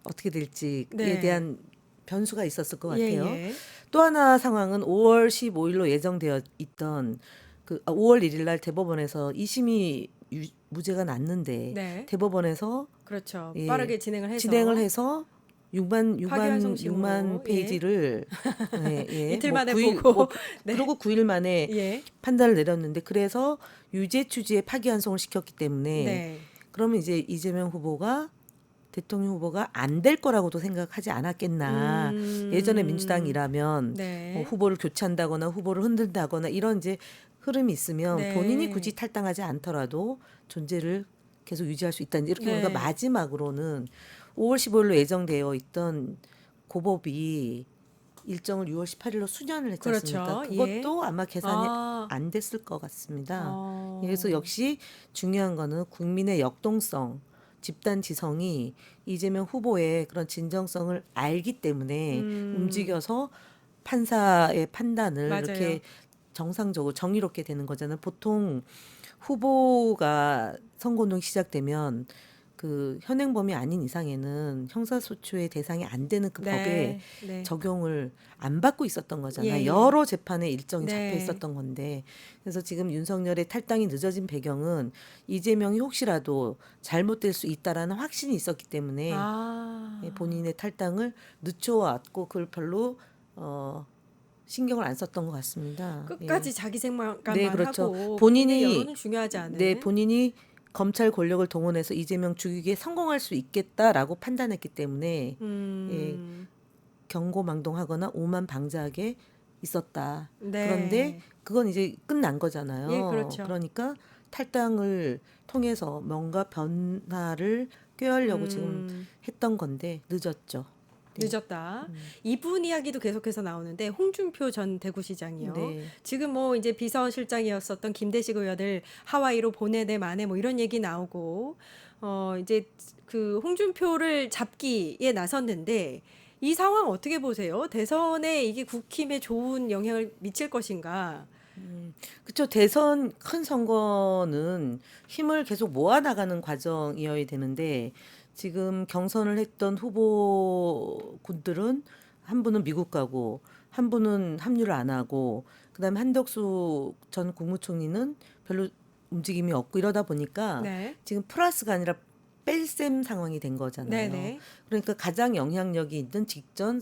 어떻게 될지에 네. 대한 변수가 있었을 것 같아요. 예, 예. 또 하나 상황은 5월 15일로 예정되어 있던 5월 1일 날 대법원에서 2심이 무죄가 났는데 네. 대법원에서 그렇죠. 예, 빠르게 진행을 해서 6만 예. 페이지를 이틀 만에 구일- 보고 네. 그리고 9일 만에 예. 판단을 내렸는데 그래서 유죄 취지에 파기환송을 시켰기 때문에 네. 그러면 이제 이재명 후보가 대통령 후보가 안 될 거라고도 생각하지 않았겠나. 예전에 민주당이라면 네. 후보를 교체한다거나 후보를 흔든다거나 이런 이제 흐름이 있으면 네. 본인이 굳이 탈당하지 않더라도 존재를 계속 유지할 수 있다. 이렇게 네. 보니까 마지막으로는 5월 15일로 예정되어 있던 고법이 일정을 6월 18일로 수년을 했지 그렇죠. 않습니까? 예. 그것도 아마 계산이 아. 안 됐을 것 같습니다. 어. 그래서 역시 중요한 거는 국민의 역동성, 집단 지성이 이재명 후보의 그런 진정성을 알기 때문에 움직여서 판사의 판단을 맞아요. 이렇게 정상적으로 정의롭게 되는 거잖아요. 보통 후보가 선거운동이 시작되면 그 현행범이 아닌 이상에는 형사소추의 대상이 안 되는 그 법에 네. 적용을 안 받고 있었던 거잖아요. 예, 예. 여러 재판에 일정이 네. 잡혀 있었던 건데 그래서 지금 윤석열의 탈당이 늦어진 배경은 이재명이 혹시라도 잘못될 수 있다라는 확신이 있었기 때문에 아. 본인의 탈당을 늦춰왔고 그걸 별로 신경을 안 썼던 것 같습니다. 끝까지 자기 생각만 네, 그렇죠. 하고 본인이- 여론은 중요하지 않은. 네, 본인이 검찰 권력을 동원해서 이재명 죽이기에 성공할 수 있겠다라고 판단했기 때문에 경고망동하거나 오만방자하게 있었다. 네. 그런데 그건 이제 끝난 거잖아요. 예, 그렇죠. 그러니까 탈당을 통해서 뭔가 변화를 꾀하려고 지금 했던 건데 늦었죠. 네. 늦었다. 이분 이야기도 계속해서 나오는데 홍준표 전 대구시장이요. 네. 지금 뭐 이제 비서실장이었었던 김대식 의원을 하와이로 보내네 마네 뭐 이런 얘기 나오고 이제 그 홍준표를 잡기에 나섰는데 이 상황 어떻게 보세요? 대선에 이게 국힘에 좋은 영향을 미칠 것인가? 그렇죠. 대선 큰 선거는 힘을 계속 모아 나가는 과정이어야 되는데 지금 경선을 했던 후보군들은 한 분은 미국 가고 한 분은 합류를 안 하고 그다음에 한덕수 전 국무총리는 별로 움직임이 없고 이러다 보니까 네. 지금 플러스가 아니라 뺄셈 상황이 된 거잖아요. 네네. 그러니까 가장 영향력이 있는 직전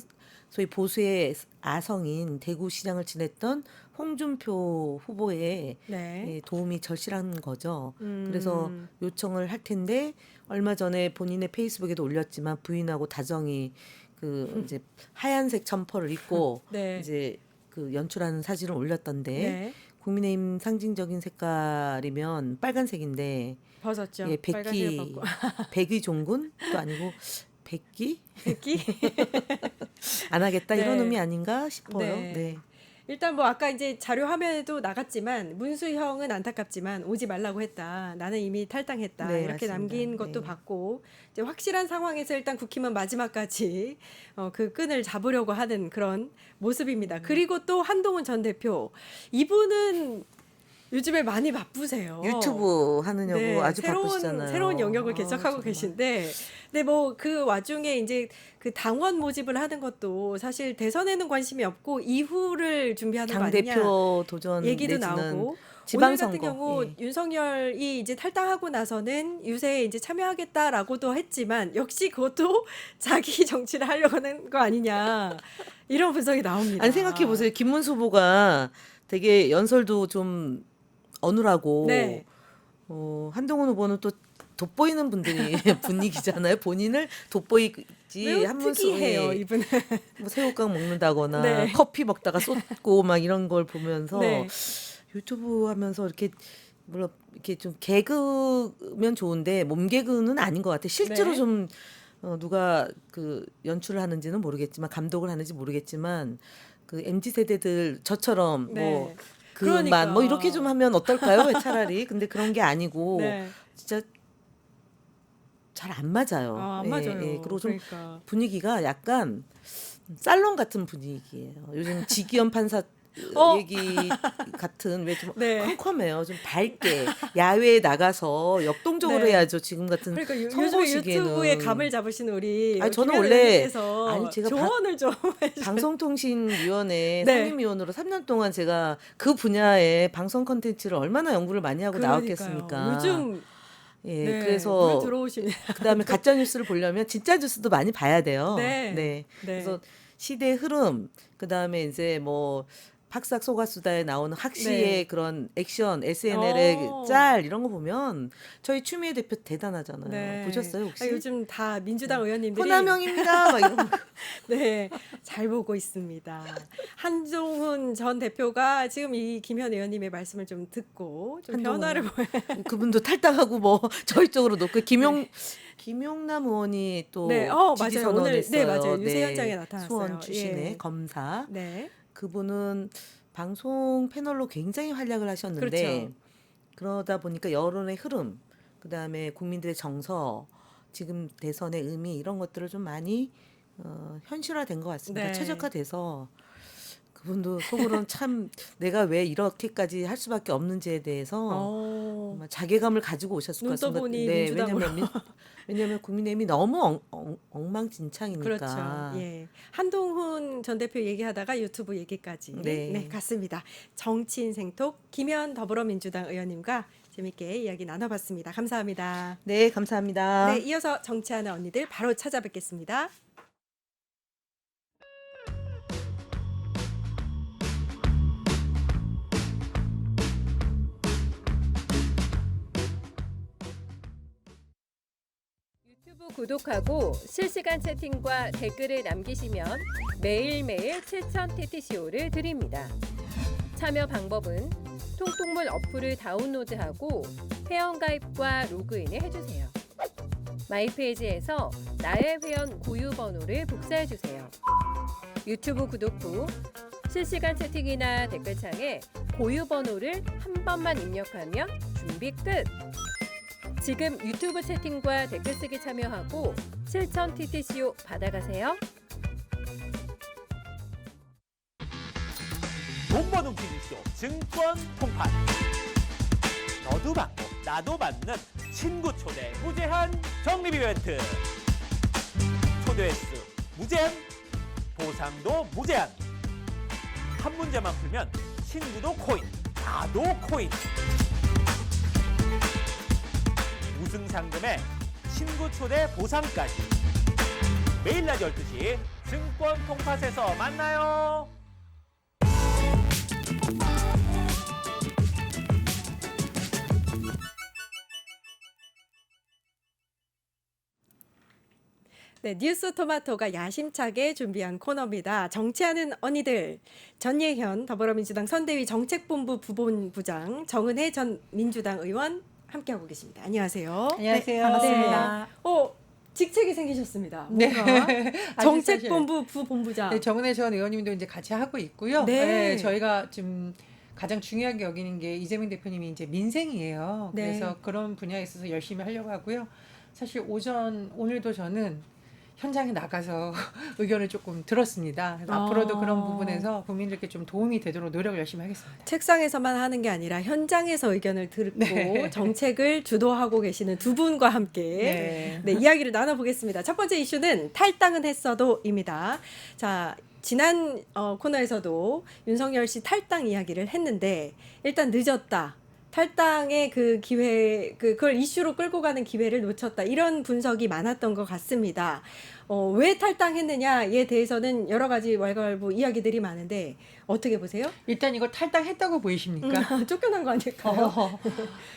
소위 보수의 아성인 대구시장을 지냈던 홍준표 후보의 네. 도움이 절실한 거죠. 그래서 요청을 할 텐데 얼마 전에 본인의 페이스북에도 올렸지만 부인하고 다정히 그 이제 하얀색 점퍼를 입고 네. 이제 그 연출하는 사진을 올렸던데 네. 국민의힘 상징적인 색깔이면 빨간색인데 벗었죠. 예, 빨간색을 벗고. 백의 종군도 아니고 백기 백기? 안 하겠다 이런 네. 의미 아닌가 싶어요. 네. 네. 일단 뭐 아까 이제 자료 화면에도 나갔지만 문수형은 안타깝지만 오지 말라고 했다. 나는 이미 탈당했다. 네, 이렇게 맞습니다. 남긴 것도 네. 봤고 이제 확실한 상황에서 일단 국힘은 마지막까지 그 끈을 잡으려고 하는 그런 모습입니다. 그리고 또 한동훈 전 대표 이분은 요즘에 많이 바쁘세요. 유튜브 하느냐고 네, 아주 바쁘시잖아요. 새로운 영역을 아, 개척하고 정말. 계신데, 근데 뭐 그 와중에 이제 그 당원 모집을 하는 것도 사실 대선에는 관심이 없고 이후를 준비하는 거 당 아니냐 대표 도전 얘기도 내지는 나오고. 지방선거. 오늘 같은 경우 예. 윤석열이 이제 탈당하고 나서는 유세에 이제 참여하겠다라고도 했지만 역시 그것도 자기 정치를 하려고 하는 거 아니냐 이런 분석이 나옵니다. 아니 생각해 보세요. 김문수 후보가 되게 연설도 좀 어눌하고 네. 한동훈 후보는 또 돋보이는 분들이 분위기잖아요. 본인을 돋보이지 매우 한문수 특이해요 예, 이분은. 뭐 새우깡 먹는다거나 네. 커피 먹다가 쏟고 막 이런 걸 보면서 네. 유튜브 하면서 이렇게 물론 이렇게 좀 개그면 좋은데 몸 개그는 아닌 것 같아. 실제로 네. 좀 누가 그 연출을 하는지는 모르겠지만 감독을 하는지 모르겠지만 그 MZ 세대들 저처럼 네. 뭐 그러니까. 그만 뭐 이렇게 좀 하면 어떨까요? 차라리. 근데 그런 게 아니고 네. 진짜 잘 안 맞아요. 안 예, 맞아요. 예. 그리고 좀 그러니까. 분위기가 약간 살롱 같은 분위기예요. 요즘 지기현 판사 얘기 같은 왜 좀 네. 컴컴해요. 좀 밝게 야외에 나가서 역동적으로 네. 해야죠. 지금 같은 그러니까 선거 요즘에 시기에는. 유튜브에 감을 잡으신 우리 아니, 저는 김현우 원래- 의원님께서 아니, 제가 조언을 좀 해주세요. 방송통신위원회 네. 상임위원으로 3년 동안 제가 그 분야의 방송 콘텐츠를 얼마나 연구를 많이 하고 그러니까요. 나왔겠습니까? 요즘 예, 네, 그래서 물 들어오시면 그다음에 가짜 뉴스를 보려면 진짜 뉴스도 많이 봐야 돼요. 네. 네. 네. 그래서 시대 흐름, 그다음에 이제 뭐 팍삭 소가수다에 나오는 학시의 네. 그런 액션, SNL의 어. 짤 이런 거 보면 저희 추미애 대표 대단하잖아요. 네. 보셨어요 혹시? 아, 요즘 다 민주당 의원님들이 호남형입니다. 막 이런 거. 네, 잘 보고 있습니다. 한종훈 전 대표가 지금 이 김현 의원님의 말씀을 좀 듣고 좀 한동훈. 변화를 보여. 그분도 탈당하고 뭐 저희 쪽으로 놓고 김용남 의원이 또 네, 지지 맞아요. 오늘 선언했어요. 네, 맞아요. 유세 현장에 나타났어요. 수원 출신의 예. 검사. 네, 그분은 방송 패널로 굉장히 활약을 하셨는데 그렇죠. 그러다 보니까 여론의 흐름, 그다음에 국민들의 정서, 지금 대선의 의미 이런 것들을 좀 많이 현실화된 것 같습니다. 네. 최적화돼서 그분도 속으로는 참 내가 왜 이렇게까지 할 수밖에 없는지에 대해서 정말 자괴감을 가지고 오셨을 것 눈 같습니다. 떠보니 민주당으로. 왜냐하면 국민의힘이 너무 엉망진창이니까. 그렇죠. 예. 한동훈 전 대표 얘기하다가 유튜브 얘기까지 네. 갔습니다. 정치인 생톡 김현 더불어민주당 의원님과 재밌게 이야기 나눠봤습니다. 감사합니다. 네, 감사합니다. 네, 이어서 정치하는 언니들 바로 찾아뵙겠습니다. 유튜브 구독하고 실시간 채팅과 댓글을 남기시면 매일매일 7,000TTCO를 드립니다. 참여 방법은 통통물 어플을 다운로드하고 회원가입과 로그인을 해주세요. 마이페이지에서 나의 회원 고유 번호를 복사해주세요. 유튜브 구독 후 실시간 채팅이나 댓글창에 고유 번호를 한 번만 입력하면 준비 끝! 지금 유튜브 채팅과 댓글 쓰기 참여하고 7,000TTCO 받아가세요. 돈 버는 TV쇼 증권 통판. 너도 받고 나도 받는 친구 초대 무제한 적립 이벤트. 초대 횟수 무제한, 보상도 무제한. 한 문제만 풀면 친구도 코인, 나도 코인. 우승 상금에 친구 초대 보상까지. 매일 낮 12시 증권 통팟에서 만나요. 네, 뉴스 토마토가 야심차게 준비한 코너입니다. 정치하는 언니들. 전예현 더불어민주당 선대위 정책본부 부본부장, 정은혜 전 민주당 의원 함께하고 계십니다. 안녕하세요. 안녕하세요. 반갑습니다. 직책이 생기셨습니다. 네. 뭔가 아주 정책본부 부본부장. 네, 정은혜 전 의원님도 이제 같이 하고 있고요. 네. 저희가 지금 가장 중요하게 여기는 게 이재명 대표님이 이제 민생이에요. 네. 그래서 그런 분야에 있어서 열심히 하려고 하고요. 사실 오늘도 저는 현장에 나가서 의견을 조금 들었습니다. 그래서 앞으로도 그런 부분에서 국민들께 좀 도움이 되도록 노력을 열심히 하겠습니다. 책상에서만 하는 게 아니라 현장에서 의견을 듣고 네. 정책을 주도하고 계시는 두 분과 함께 네, 이야기를 나눠보겠습니다. 첫 번째 이슈는 탈당은 했어도입니다. 자, 지난 코너에서도 윤석열 씨 탈당 이야기를 했는데 일단 늦었다. 탈당의 그 기회, 그걸 이슈로 끌고 가는 기회를 놓쳤다. 이런 분석이 많았던 것 같습니다. 왜 탈당했느냐에 대해서는 여러 가지 왈가왈부 이야기들이 많은데 어떻게 보세요? 일단 이거 탈당했다고 보이십니까? 쫓겨난 거 아닐까요?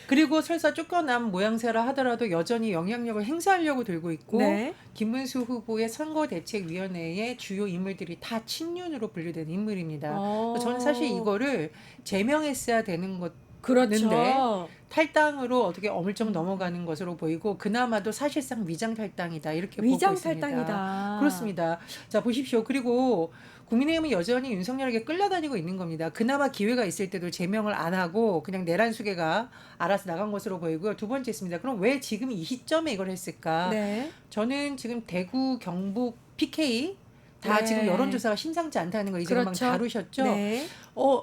그리고 설사 쫓겨난 모양새라 하더라도 여전히 영향력을 행사하려고 들고 있고 네. 김문수 후보의 선거대책위원회의 주요 인물들이 다 친윤으로 분류된 인물입니다. 저는 사실 이거를 제명했어야 되는 것 그렇죠. 탈당으로 어떻게 어물쩍 넘어가는 것으로 보이고 그나마도 사실상 위장 탈당이다 이렇게 위장 보고 있습니다. 탈당이다. 그렇습니다. 자 보십시오. 그리고 국민의힘은 여전히 윤석열에게 끌려다니고 있는 겁니다. 그나마 기회가 있을 때도 제명을 안 하고 그냥 내란수계가 알아서 나간 것으로 보이고요. 두 번째 있습니다. 그럼 왜 지금 이 시점에 이걸 했을까? 네. 저는 지금 대구, 경북, PK 다 네. 지금 여론조사가 심상치 않다는 거 이제만 그렇죠. 다루셨죠? 네.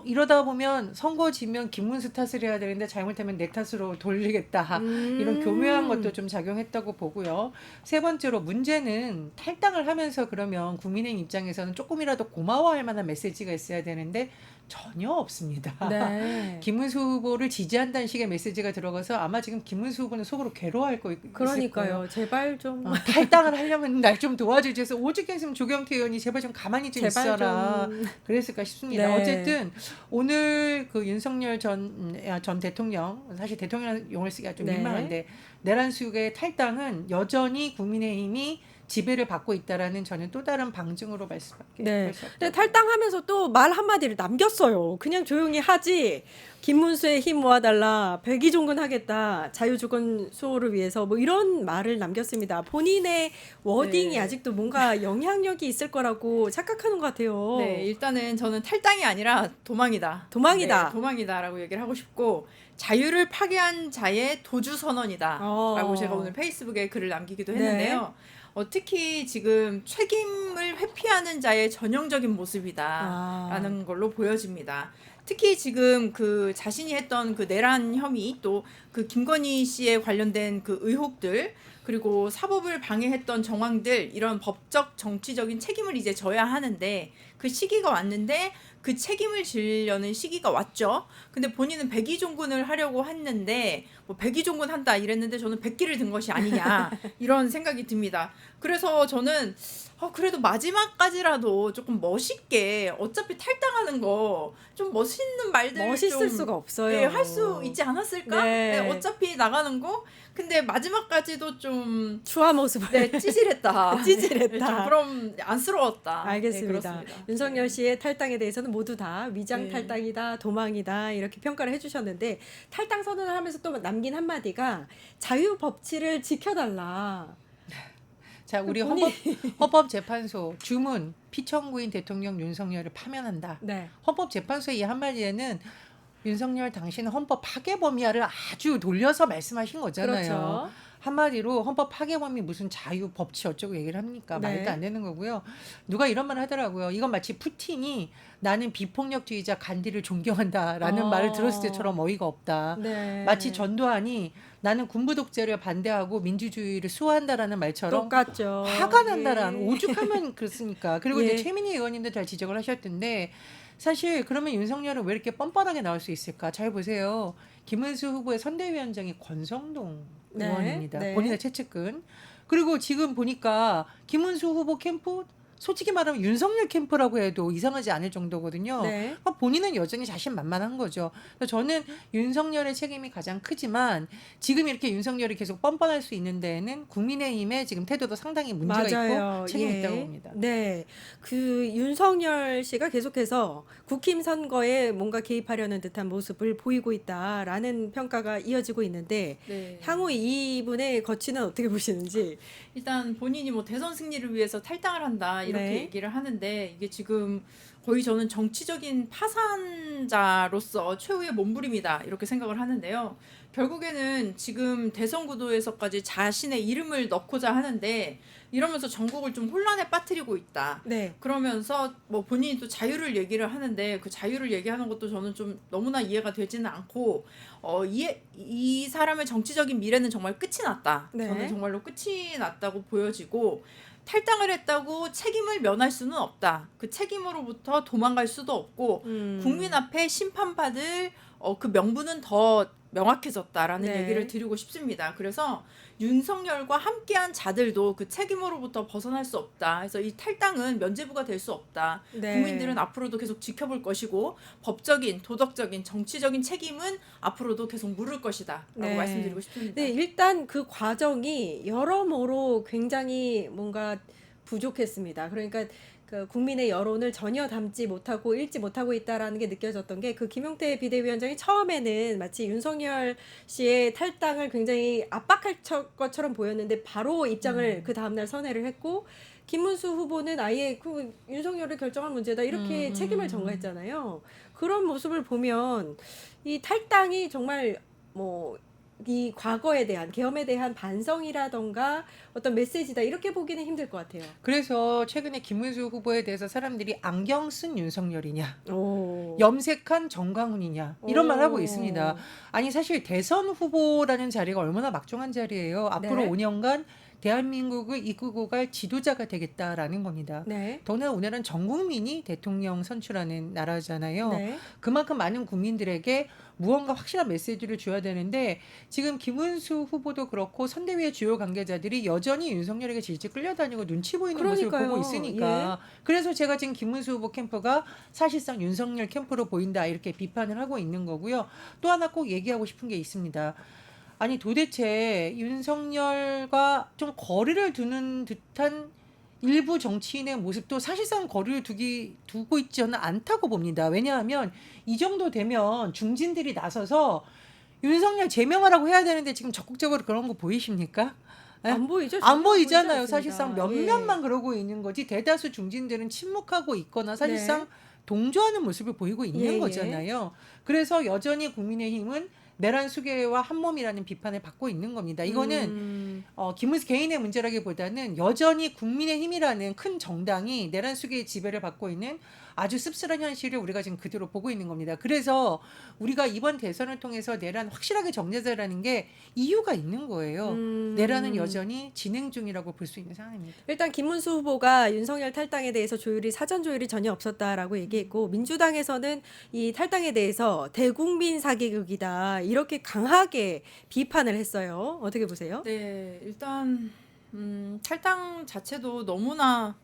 이러다 보면 선거 지면 김문수 탓을 해야 되는데 잘못하면 내 탓으로 돌리겠다. 이런 교묘한 것도 좀 작용했다고 보고요. 세 번째로 문제는 탈당을 하면서 그러면 국민의힘 입장에서는 조금이라도 고마워할 만한 메시지가 있어야 되는데 전혀 없습니다. 네. 김문수 후보를 지지한다는 식의 메시지가 들어가서 아마 지금 김문수 후보는 속으로 괴로워할 거 있을 거예요. 그러니까요. 제발 좀 탈당을 하려면 날 좀 도와주지 해서 오죽했으면 조경태 의원이 제발 좀 가만히 좀 제발 있어라 좀. 그랬을까 싶습니다. 네. 어쨌든 오늘 그 윤석열 전 대통령 사실 대통령 용을 쓰기가 좀 네. 민망한데 내란수의 탈당은 여전히 국민의힘이 지배를 받고 있다라는 저는 또 다른 방증으로 볼 수밖에 네. 볼수 없죠. 근데 탈당하면서 또 말 한마디를 남겼어요. 그냥 조용히 하지. 김문수의 힘 모아달라. 백의종군 하겠다. 자유주권 수호를 위해서 뭐 이런 말을 남겼습니다. 본인의 워딩이 네. 아직도 뭔가 영향력이 있을 거라고 착각하는 것 같아요. 네, 일단은 저는 탈당이 아니라 도망이다. 도망이다. 네, 도망이다라고 얘기를 하고 싶고 자유를 파괴한 자의 도주 선언이다라고 제가 오늘 페이스북에 글을 남기기도 했는데요. 특히 지금 책임을 회피하는 자의 전형적인 모습이다라는 걸로 보여집니다. 특히 지금 그 자신이 했던 그 내란 혐의 또 그 김건희 씨에 관련된 그 의혹들 그리고 사법을 방해했던 정황들 이런 법적 정치적인 책임을 이제 져야 하는데 그 시기가 왔는데 그 책임을 지려는 시기가 왔죠. 근데 본인은 백의종군을 하려고 했는데 뭐 백의종군 한다 이랬는데 저는 백기를 든 것이 아니냐 이런 생각이 듭니다. 그래서 저는 그래도 마지막까지라도 조금 멋있게 어차피 탈당하는 거 좀 멋있는 말들 멋있을 좀, 수가 없어요. 네, 할 수 있지 않았을까? 네. 네, 어차피 나가는 거 근데 마지막까지도 좀 추한 모습을 네, 찌질했다. 찌질했다. 좀 그럼 안쓰러웠다. 알겠습니다. 네, 그렇습니다. 윤석열 씨의 탈당에 대해서는 모두 다 위장 네. 탈당이다, 도망이다 이렇게 평가를 해주셨는데 탈당 선언을 하면서 또 남긴 한마디가 자유 법치를 지켜달라. 자, 우리 본인- 헌법재판소 주문 피청구인 대통령 윤석열을 파면한다. 네. 헌법재판소의 이 한마디에는 윤석열 당신은 헌법 파괴범이야를 아주 돌려서 말씀하신 거잖아요. 그렇죠. 한마디로 헌법 파괴범이 무슨 자유 법치 어쩌고 얘기를 합니까? 네. 말도 안 되는 거고요. 누가 이런 말 하더라고요. 이건 마치 푸틴이 나는 비폭력주의자 간디를 존경한다라는 말을 들었을 때처럼 어이가 없다. 네. 마치 전두환이 나는 군부 독재를 반대하고 민주주의를 수호한다라는 말처럼 똑같죠. 화가 난다라는 예. 오죽하면 그렇습니까? 그리고 예. 이제 최민희 의원님도 잘 지적을 하셨던데 사실 그러면 윤석열은 왜 이렇게 뻔뻔하게 나올 수 있을까? 잘 보세요. 김은수 후보의 선대위원장이 권성동 네, 의원입니다. 네. 본인의 최측근. 그리고 지금 보니까 김은수 후보 캠프 솔직히 말하면 윤석열 캠프라고 해도 이상하지 않을 정도거든요. 네. 그러니까 본인은 여전히 자신만만한 거죠. 그래서 저는 윤석열의 책임이 가장 크지만 지금 이렇게 윤석열이 계속 뻔뻔할 수 있는 데에는 국민의힘의 지금 태도도 상당히 문제가 맞아요. 있고 책임이 예. 있다고 봅니다. 네. 그 윤석열 씨가 계속해서 국힘 선거에 뭔가 개입하려는 듯한 모습을 보이고 있다라는 평가가 이어지고 있는데 네. 향후 이분의 거취는 어떻게 보시는지. 일단 본인이 뭐 대선 승리를 위해서 탈당을 한다 이렇게 네. 얘기를 하는데 이게 지금 거의 저는 정치적인 파산자로서 최후의 몸부림이다 이렇게 생각을 하는데요. 결국에는 지금 대선 구도에서까지 자신의 이름을 넣고자 하는데 이러면서 전국을 좀 혼란에 빠뜨리고 있다. 네. 그러면서 뭐 본인이 또 자유를 얘기를 하는데 그 자유를 얘기하는 것도 저는 좀 너무나 이해가 되지는 않고 이 사람의 정치적인 미래는 정말 끝이 났다. 네. 저는 정말로 끝이 났다고 보여지고 탈당을 했다고 책임을 면할 수는 없다. 그 책임으로부터 도망갈 수도 없고 국민 앞에 심판받을 그 명분은 더 명확해졌다라는 네. 얘기를 드리고 싶습니다. 그래서 윤석열과 함께한 자들도 그 책임으로부터 벗어날 수 없다. 그래서 이 탈당은 면죄부가 될 수 없다. 네. 국민들은 앞으로도 계속 지켜볼 것이고 법적인, 도덕적인, 정치적인 책임은 앞으로도 계속 물을 것이다. 라고 네. 말씀드리고 싶습니다. 네, 일단 그 과정이 여러모로 굉장히 뭔가 부족했습니다. 그러니까 그 국민의 여론을 전혀 담지 못하고 읽지 못하고 있다라는 게 느껴졌던 게 그 김용태 비대위원장이 처음에는 마치 윤석열 씨의 탈당을 굉장히 압박할 것처럼 보였는데 바로 입장을 그 다음날 선회를 했고 김문수 후보는 아예 그 윤석열을 결정한 문제다 이렇게 책임을 전가했잖아요. 그런 모습을 보면 이 탈당이 정말 뭐 이 과거에 대한 계엄에 대한 반성이라던가 어떤 메시지다 이렇게 보기는 힘들 것 같아요. 그래서 최근에 김문수 후보에 대해서 사람들이 안경 쓴 윤석열이냐, 오. 염색한 정광훈이냐 이런 말 하고 있습니다. 아니 사실 대선 후보라는 자리가 얼마나 막중한 자리예요. 앞으로 네. 5년간 대한민국을 이끌고 갈 지도자가 되겠다라는 겁니다. 네. 더구나 우리나라는 전 국민이 대통령 선출하는 나라잖아요. 네. 그만큼 많은 국민들에게 무언가 확실한 메시지를 줘야 되는데 지금 김은수 후보도 그렇고 선대위의 주요 관계자들이 여전히 윤석열에게 질질 끌려다니고 눈치 보이는 모습을 그러니까요. 보고 있으니까 그래서 제가 지금 김은수 후보 캠프가 사실상 윤석열 캠프로 보인다 이렇게 비판을 하고 있는 거고요. 또 하나 꼭 얘기하고 싶은 게 있습니다. 아니 도대체 윤석열과 좀 거리를 두는 듯한 일부 정치인의 모습도 사실상 거리를 두고 있지는 않다고 봅니다. 왜냐하면 이 정도 되면 중진들이 나서서 윤석열 제명하라고 해야 되는데 지금 적극적으로 그런 거 보이십니까? 예? 안 보이죠? 안 전혀 보이지 보이잖아요. 않습니다. 사실상 몇몇만 그러고 있는 거지 대다수 중진들은 침묵하고 있거나 사실상 네. 동조하는 모습을 보이고 있는 예. 거잖아요. 그래서 여전히 국민의힘은 내란 수계와 한몸이라는 비판을 받고 있는 겁니다. 이거는 김은수 개인의 문제라기보다는 여전히 국민의힘이라는 큰 정당이 내란 수계의 지배를 받고 있는 아주 씁쓸한 현실을 우리가 지금 그대로 보고 있는 겁니다. 그래서 우리가 이번 대선을 통해서 내란 확실하게 정리하자라는 게 이유가 있는 거예요. 내란은 여전히 진행 중이라고 볼 수 있는 상황입니다. 일단 김문수 후보가 윤석열 탈당에 대해서 사전 조율이 전혀 없었다라고 얘기했고 민주당에서는 이 탈당에 대해서 대국민 사기극이다 이렇게 강하게 비판을 했어요. 어떻게 보세요? 네, 일단 탈당 자체도 너무나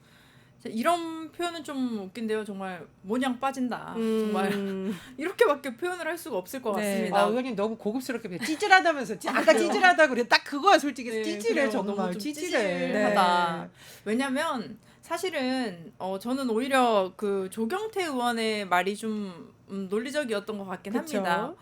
이런 표현은 좀 웃긴데요. 정말 모냥 빠진다. 정말 이렇게밖에 표현을 할 수가 없을 것 네. 같습니다. 의원님 너무 고급스럽게 찌질하다면서 아까 찌질하다고 그래. 딱 그거야 솔직히 네, 찌질해 그래요. 정말 너무 좀 찌질해. 찌질하다. 왜냐면 사실은 저는 오히려 그 조경태 의원의 말이 좀 논리적이었던 것 같긴 그쵸. 합니다.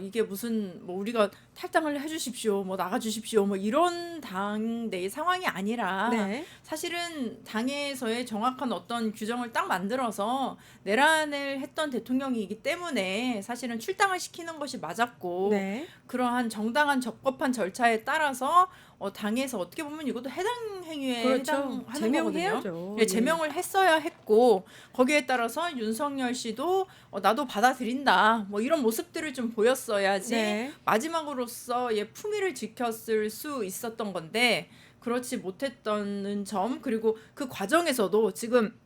이게 무슨 뭐 우리가 탈당을 해주십시오, 뭐 나가주십시오, 뭐 이런 당 내 상황이 아니라 네. 사실은 당에서의 정확한 어떤 규정을 딱 만들어서 내란을 했던 대통령이기 때문에 사실은 출당을 시키는 것이 맞았고 네. 그러한 정당한 적법한 절차에 따라서 당에서 어떻게 보면 이것도 해당 행위에 그렇죠. 해당하는 거거든요. 제명해야죠. 예, 제명을 했어야 했고 거기에 따라서 윤석열 씨도 나도 받아들인다 뭐 이런 모습들을 좀 보였어야지 네. 마지막으로서의 품위를 지켰을 수 있었던 건데 그렇지 못했던 점 그리고 그 과정에서도 지금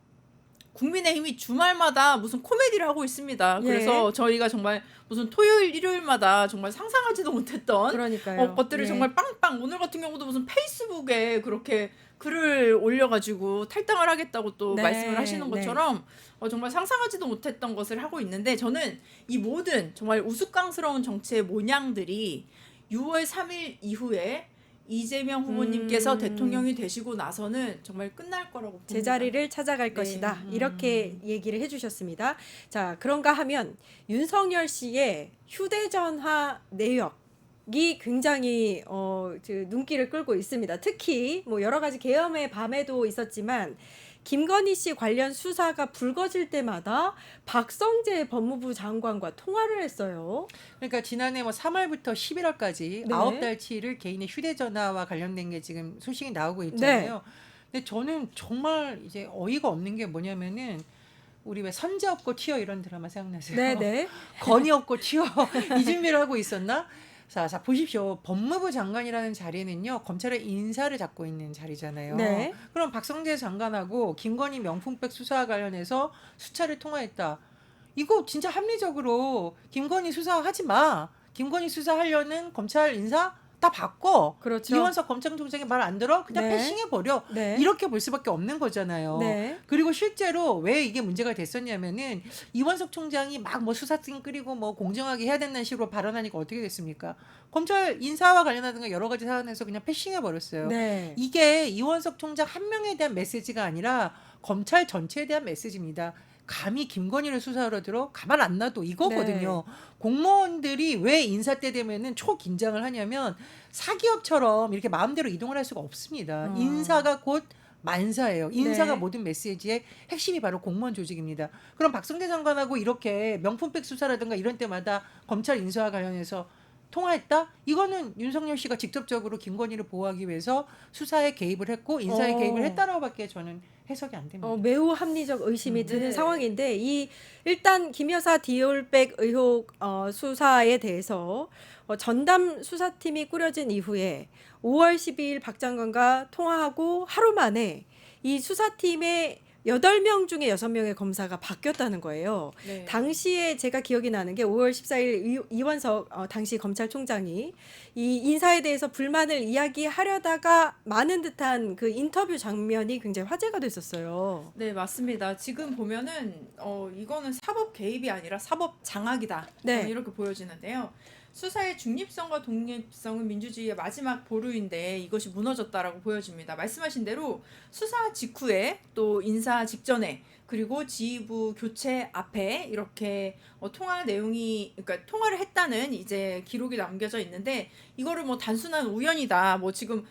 국민의힘이 주말마다 무슨 코미디를 하고 있습니다. 예. 그래서 저희가 정말 무슨 토요일 일요일마다 정말 상상하지도 못했던 그러니까요. 것들을 예. 정말 빵빵 오늘 같은 경우도 무슨 페이스북에 그렇게 글을 올려가지고 탈당을 하겠다고 또 네, 말씀을 하시는 것처럼 정말 상상하지도 못했던 것을 하고 있는데 저는 이 모든 정말 우스꽝스러운 정치의 모양들이 6월 3일 이후에 이재명 후보님께서 대통령이 되시고 나서는 정말 끝날 거라고 봅니다. 제자리를 찾아갈 네. 것이다. 이렇게 얘기를 해주셨습니다. 자, 그런가 하면 윤석열 씨의 휴대전화 내역이 굉장히 눈길을 끌고 있습니다. 특히 뭐 여러 가지 계엄의 밤에도 있었지만 김건희 씨 관련 수사가 불거질 때마다 박성재 법무부 장관과 통화를 했어요. 그러니까 지난해 뭐 3월부터 11월까지 네. 9달치를 개인의 휴대전화와 관련된 게 지금 소식이 나오고 있잖아요. 근데 저는 정말 이제 어이가 없는 게 뭐냐면은 우리 왜 선제 없고 튀어 이런 드라마 생각나세요? 네네. 건이 없고 튀어 이 준비를 하고 있었나? 자, 보십시오. 법무부 장관이라는 자리는요, 검찰의 인사를 맡고 있는 자리잖아요. 네. 그럼 박성재 장관하고 김건희 명품백 수사와 관련해서 수차례 통화했다. 이거 진짜 합리적으로 김건희 수사하지 마. 김건희 수사하려는 검찰 인사 다 바꿔. 그렇죠. 이원석 검찰총장이 말 안 들어? 그냥 네. 패싱해버려. 네. 이렇게 볼 수밖에 없는 거잖아요. 네. 그리고 실제로 왜 이게 문제가 됐었냐면은 이원석 총장이 막 뭐 수사팀 끓이고 뭐 공정하게 해야 된다는 식으로 발언하니까 어떻게 됐습니까? 검찰 인사와 관련하는 여러 가지 사안에서 그냥 패싱해 버렸어요. 네. 이게 이원석 총장 한 명에 대한 메시지가 아니라 검찰 전체에 대한 메시지입니다. 감히 김건희를 수사하러 들어 가만 안 놔도 이거거든요. 공무원들이 왜 인사 때 되면은 초긴장을 하냐면 사기업처럼 이렇게 마음대로 이동을 할 수가 없습니다. 인사가 곧 만사예요. 인사가 네. 모든 메시지의 핵심이 바로 공무원 조직입니다. 그럼 박성재 장관하고 이렇게 명품백 수사라든가 이런 때마다 검찰 인사와 관련해서 통화했다? 이거는 윤석열 씨가 직접적으로 김건희를 보호하기 위해서 수사에 개입을 했고 인사에 개입을 했다라고밖에 저는 해석이 안 됩니다. 매우 합리적 의심이 드는 네. 상황인데 일단 김 여사 디올백 의혹 수사에 대해서 전담 수사팀이 꾸려진 이후에 5월 12일 박 장관과 통화하고 하루 만에 이 수사팀의 8명 중에 6명의 검사가 바뀌었다는 거예요. 네. 당시에 제가 기억이 나는 게 5월 14일 이원석 당시 검찰총장이 이 인사에 대해서 불만을 이야기하려다가 많은 듯한 그 인터뷰 장면이 굉장히 화제가 됐었어요. 네, 맞습니다. 지금 보면은 이거는 사법 개입이 아니라 사법 장악이다. 네. 저는 이렇게 보여지는데요. 수사의 중립성과 독립성은 민주주의의 마지막 보루인데 이것이 무너졌다라고 보여집니다. 말씀하신 대로 수사 직후에 또 인사 직전에 그리고 지휘부 교체 앞에 이렇게 통화 내용이 그러니까 통화를 했다는 이제 기록이 남겨져 있는데 이거를 뭐 단순한 우연이다. 뭐 지금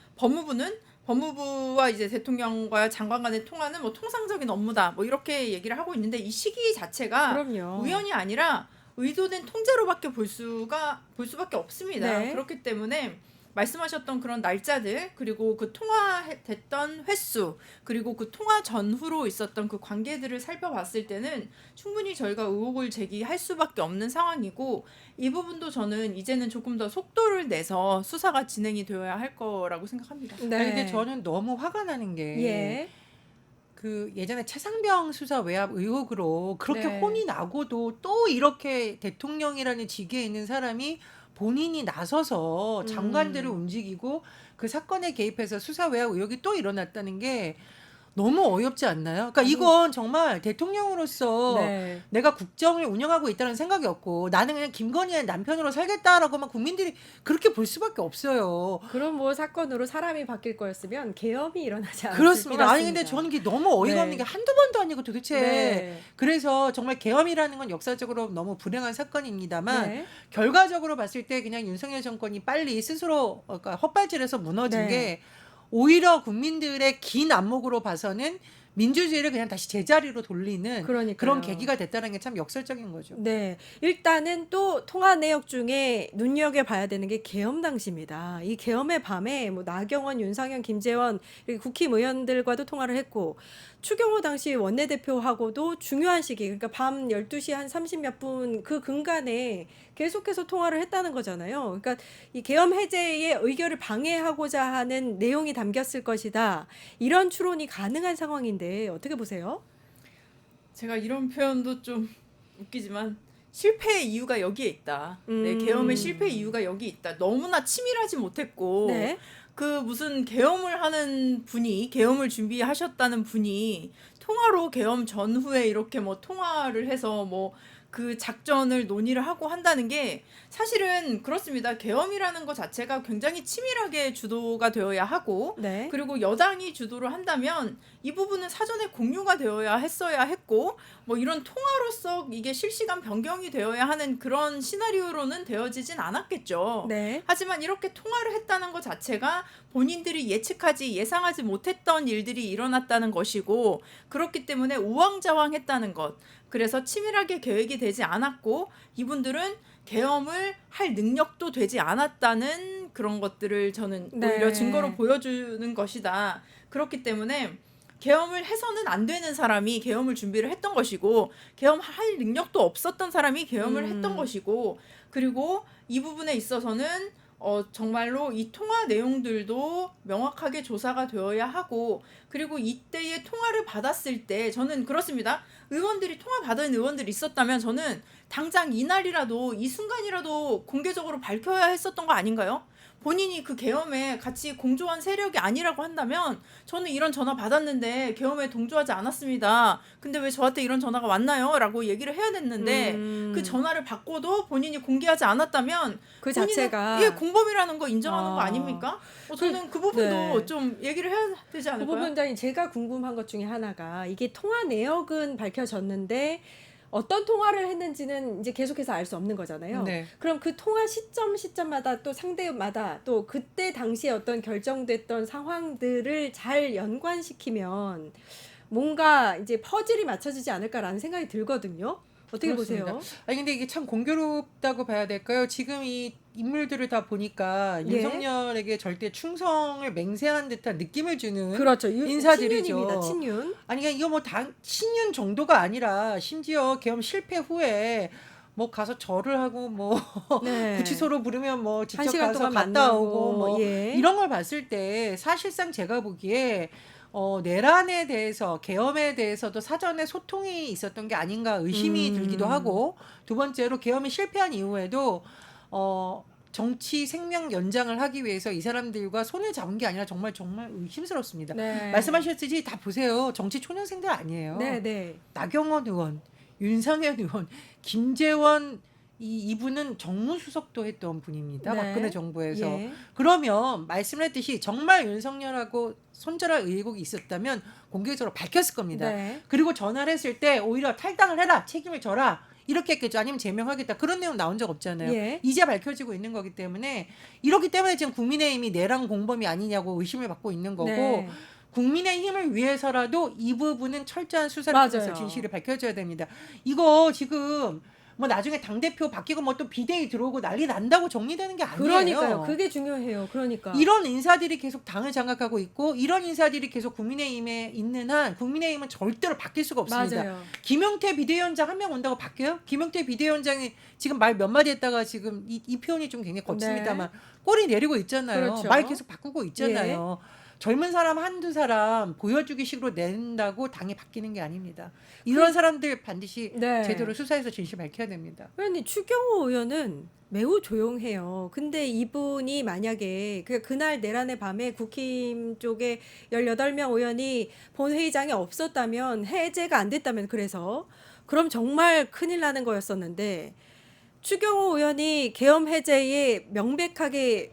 법무부와 이제 대통령과 장관 간의 통화는 뭐 통상적인 업무다. 뭐 이렇게 얘기를 하고 있는데 이 시기 자체가 그럼요. 우연이 아니라 의도된 통제로밖에 볼 수밖에 없습니다. 네. 그렇기 때문에 말씀하셨던 그런 날짜들 그리고 그 통화됐던 횟수 그리고 그 통화 전후로 있었던 그 관계들을 살펴봤을 때는 충분히 저희가 의혹을 제기할 수밖에 없는 상황이고 이 부분도 저는 이제는 조금 더 속도를 내서 수사가 진행이 되어야 할 거라고 생각합니다. 네. 아니, 근데 저는 너무 화가 나는 게 예. 그 예전에 최상병 수사 외압 의혹으로 그렇게 네. 혼이 나고도 또 이렇게 대통령이라는 직위에 있는 사람이 본인이 나서서 장관들을 움직이고 그 사건에 개입해서 수사 외압 의혹이 또 일어났다는 게 너무 어이없지 않나요? 그러니까 이건 정말 대통령으로서 네. 내가 국정을 운영하고 있다는 생각이 없고 나는 그냥 김건희의 남편으로 살겠다라고만 국민들이 그렇게 볼 수밖에 없어요. 그런 뭐 사건으로 사람이 바뀔 거였으면 계엄이 일어나지 않았을 그렇습니다. 것 아니 같습니다. 근데 저는 이게 너무 어이가 없는 네. 게 한두 번도 아니고 도대체 네. 그래서 정말 계엄이라는 건 역사적으로 너무 불행한 사건입니다만 네. 결과적으로 봤을 때 그냥 윤석열 정권이 빨리 스스로 그러니까 헛발질해서 무너진 네. 게 오히려 국민들의 긴 안목으로 봐서는 민주주의를 그냥 다시 제자리로 돌리는 그러니까요. 그런 계기가 됐다는 게 참 역설적인 거죠. 네. 일단은 또 통화 내역 중에 눈여겨봐야 되는 게 계엄 당시입니다. 이 계엄의 밤에 뭐 나경원, 윤상현, 김재원 이렇게 국힘의원들과도 통화를 했고 추경호 당시 원내대표하고도 중요한 시기 그러니까 밤 12시 한 30몇 분 그 근간에 계속해서 통화를 했다는 거잖아요. 그러니까 이 계엄 해제의 의결을 방해하고자 하는 내용이 담겼을 것이다. 이런 추론이 가능한 상황인데 어떻게 보세요? 제가 이런 표현도 좀 웃기지만 실패의 이유가 여기에 있다. 네, 계엄의 실패 이유가 여기 있다. 너무나 치밀하지 못했고 네. 그 무슨 계엄을 하는 분이 계엄을 준비하셨다는 분이 통화로 계엄 전후에 이렇게 뭐 통화를 해서 뭐 그 작전을 논의를 하고 한다는 게 사실은 그렇습니다. 계엄이라는 것 자체가 굉장히 치밀하게 주도가 되어야 하고 네. 그리고 여당이 주도를 한다면 이 부분은 사전에 공유가 되어야 했고 뭐 이런 통화로서 이게 실시간 변경이 되어야 하는 그런 시나리오로는 되어지진 않았겠죠. 네. 하지만 이렇게 통화를 했다는 것 자체가 본인들이 예상하지 못했던 일들이 일어났다는 것이고 그렇기 때문에 우왕좌왕했다는 것. 그래서 치밀하게 계획이 되지 않았고 이분들은 계엄을 할 능력도 되지 않았다는 그런 것들을 저는 네. 오히려 증거로 보여주는 것이다. 그렇기 때문에 계엄을 해서는 안 되는 사람이 계엄을 준비를 했던 것이고 계엄할 능력도 없었던 사람이 계엄을 했던 것이고 그리고 이 부분에 있어서는 정말로 이 통화 내용들도 명확하게 조사가 되어야 하고 그리고 이때의 통화를 받았을 때 저는 그렇습니다. 의원들이 통화 받은 의원들이 있었다면 저는 당장 이날이라도 이 순간이라도 공개적으로 밝혀야 했었던 거 아닌가요? 본인이 그 계엄에 같이 공조한 세력이 아니라고 한다면 저는 이런 전화 받았는데 계엄에 동조하지 않았습니다. 근데 왜 저한테 이런 전화가 왔나요? 라고 얘기를 해야 됐는데 그 전화를 받고도 본인이 공개하지 않았다면 그 본인은 자체가 예, 공범이라는 거 인정하는 거 아닙니까? 저는 그 부분도 네. 좀 얘기를 해야 되지 그 않을까요? 부분장님 제가 궁금한 것 중에 하나가 이게 통화 내역은 밝혀졌는데 어떤 통화를 했는지는 이제 계속해서 알 수 없는 거잖아요. 네. 그럼 그 통화 시점마다 또 상대마다 또 그때 당시에 어떤 결정됐던 상황들을 잘 연관시키면 뭔가 이제 퍼즐이 맞춰지지 않을까라는 생각이 들거든요. 어떻게 그렇습니다. 보세요? 아니 근데 이게 참 공교롭다고 봐야 될까요? 지금 이 인물들을 다 보니까 예. 윤석열에게 절대 충성을 맹세한 듯한 느낌을 주는 그렇죠. 인사들이죠. 친윤입니다. 친윤. 아니 그냥 이거 뭐 친윤 정도가 아니라 심지어 계엄 실패 후에 뭐 가서 절을 하고 뭐 네. 구치소로 부르면 뭐 한 직접 시간 가서 동안 갔다 만나고, 오고 뭐 예. 이런 걸 봤을 때 사실상 제가 보기에 내란에 대해서 계엄에 대해서도 사전에 소통이 있었던 게 아닌가 의심이 들기도 하고 두 번째로 계엄이 실패한 이후에도 정치 생명 연장을 하기 위해서 이 사람들과 손을 잡은 게 아니라 정말 의심스럽습니다. 네. 말씀하셨듯이 다 보세요. 정치 초년생들 아니에요. 네, 네. 나경원 의원, 윤상현 의원, 김재원 이분은 정무수석도 했던 분입니다. 네. 박근혜 정부에서. 예. 그러면 말씀했듯이 정말 윤석열하고 손절할 의혹이 있었다면 공개적으로 밝혔을 겁니다. 네. 그리고 전화를 했을 때 오히려 탈당을 해라, 책임을 져라 이렇게 했겠죠. 아니면 제명하겠다. 그런 내용 나온 적 없잖아요. 예. 이제 밝혀지고 있는 거기 때문에 이렇기 때문에 지금 국민의힘이 내란 공범이 아니냐고 의심을 받고 있는 거고 네. 국민의힘을 위해서라도 이 부분은 철저한 수사를 맞아요. 통해서 진실을 밝혀줘야 됩니다. 이거 지금 뭐 나중에 당대표 바뀌고 뭐 또 비대위 들어오고 난리 난다고 정리되는 게 아니에요. 그러니까요. 그게 중요해요. 그러니까. 이런 인사들이 계속 당을 장악하고 있고 이런 인사들이 계속 국민의힘에 있는 한 국민의힘은 절대로 바뀔 수가 없습니다. 맞아요. 김용태 비대위원장 한 명 온다고 바뀌어요? 김용태 비대위원장이 지금 말 몇 마디 했다가 지금 이 표현이 좀 굉장히 거칩니다만 꼬리 내리고 있잖아요. 그렇죠. 말 계속 바꾸고 있잖아요. 젊은 사람 한두 사람 보여주기 식으로 낸다고 당이 바뀌는 게 아닙니다. 이런 사람들 반드시 네. 제대로 수사해서 진실 밝혀야 됩니다. 의원님 추경호 의원은 매우 조용해요. 근데 이분이 만약에 그날 내란의 밤에 국힘 쪽에 18명 의원이 본회의장에 없었다면 해제가 안 됐다면 그럼 정말 큰일 나는 거였었는데 추경호 의원이 계엄 해제에 명백하게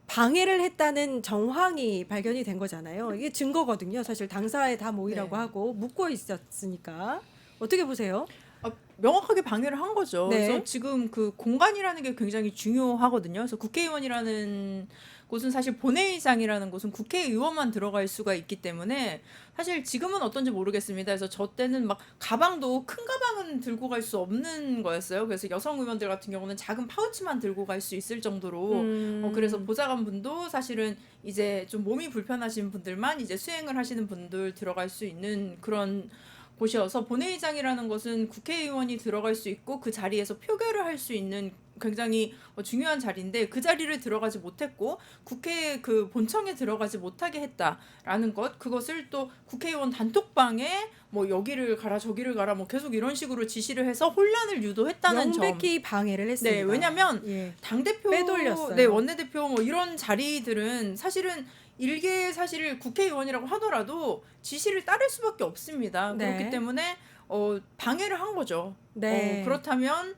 방해를 했다는 정황이 발견이 된 거잖아요. 이게 증거거든요. 사실 당사에 다 모이라고 네. 하고 묻고 있었으니까. 어떻게 보세요? 명확하게 방해를 한 거죠. 네. 그래서 지금 그 공간이라는 게 굉장히 중요하거든요. 그래서 국회의원이라는 곳은 사실 본회의장이라는 곳은 국회의원만 들어갈 수가 있기 때문에 사실 지금은 어떤지 모르겠습니다. 그래서 저 때는 막 가방도 큰 가방은 들고 갈 수 없는 거였어요. 그래서 여성 의원들 같은 경우는 작은 파우치만 들고 갈 수 있을 정도로 그래서 보좌관분도 사실은 이제 좀 몸이 불편하신 분들만 이제 수행을 하시는 분들 들어갈 수 있는 그런 곳이어서 본회의장이라는 것은 국회의원이 들어갈 수 있고 그 자리에서 표결을 할 수 있는 굉장히 중요한 자리인데 그 자리를 들어가지 못했고 국회 그 본청에 들어가지 못하게 했다라는 것, 그것을 또 국회의원 단톡방에 뭐 여기를 가라 저기를 가라 뭐 계속 이런 식으로 지시를 해서 혼란을 유도했다는 점. 명백히 방해를 했습니다. 네, 왜냐하면 예. 당대표, 빼돌렸어요. 네, 원내대표 뭐 이런 자리들은 사실은 일개 사실 국회의원이라고 하더라도 지시를 따를 수밖에 없습니다. 네. 그렇기 때문에 방해를 한 거죠. 네. 그렇다면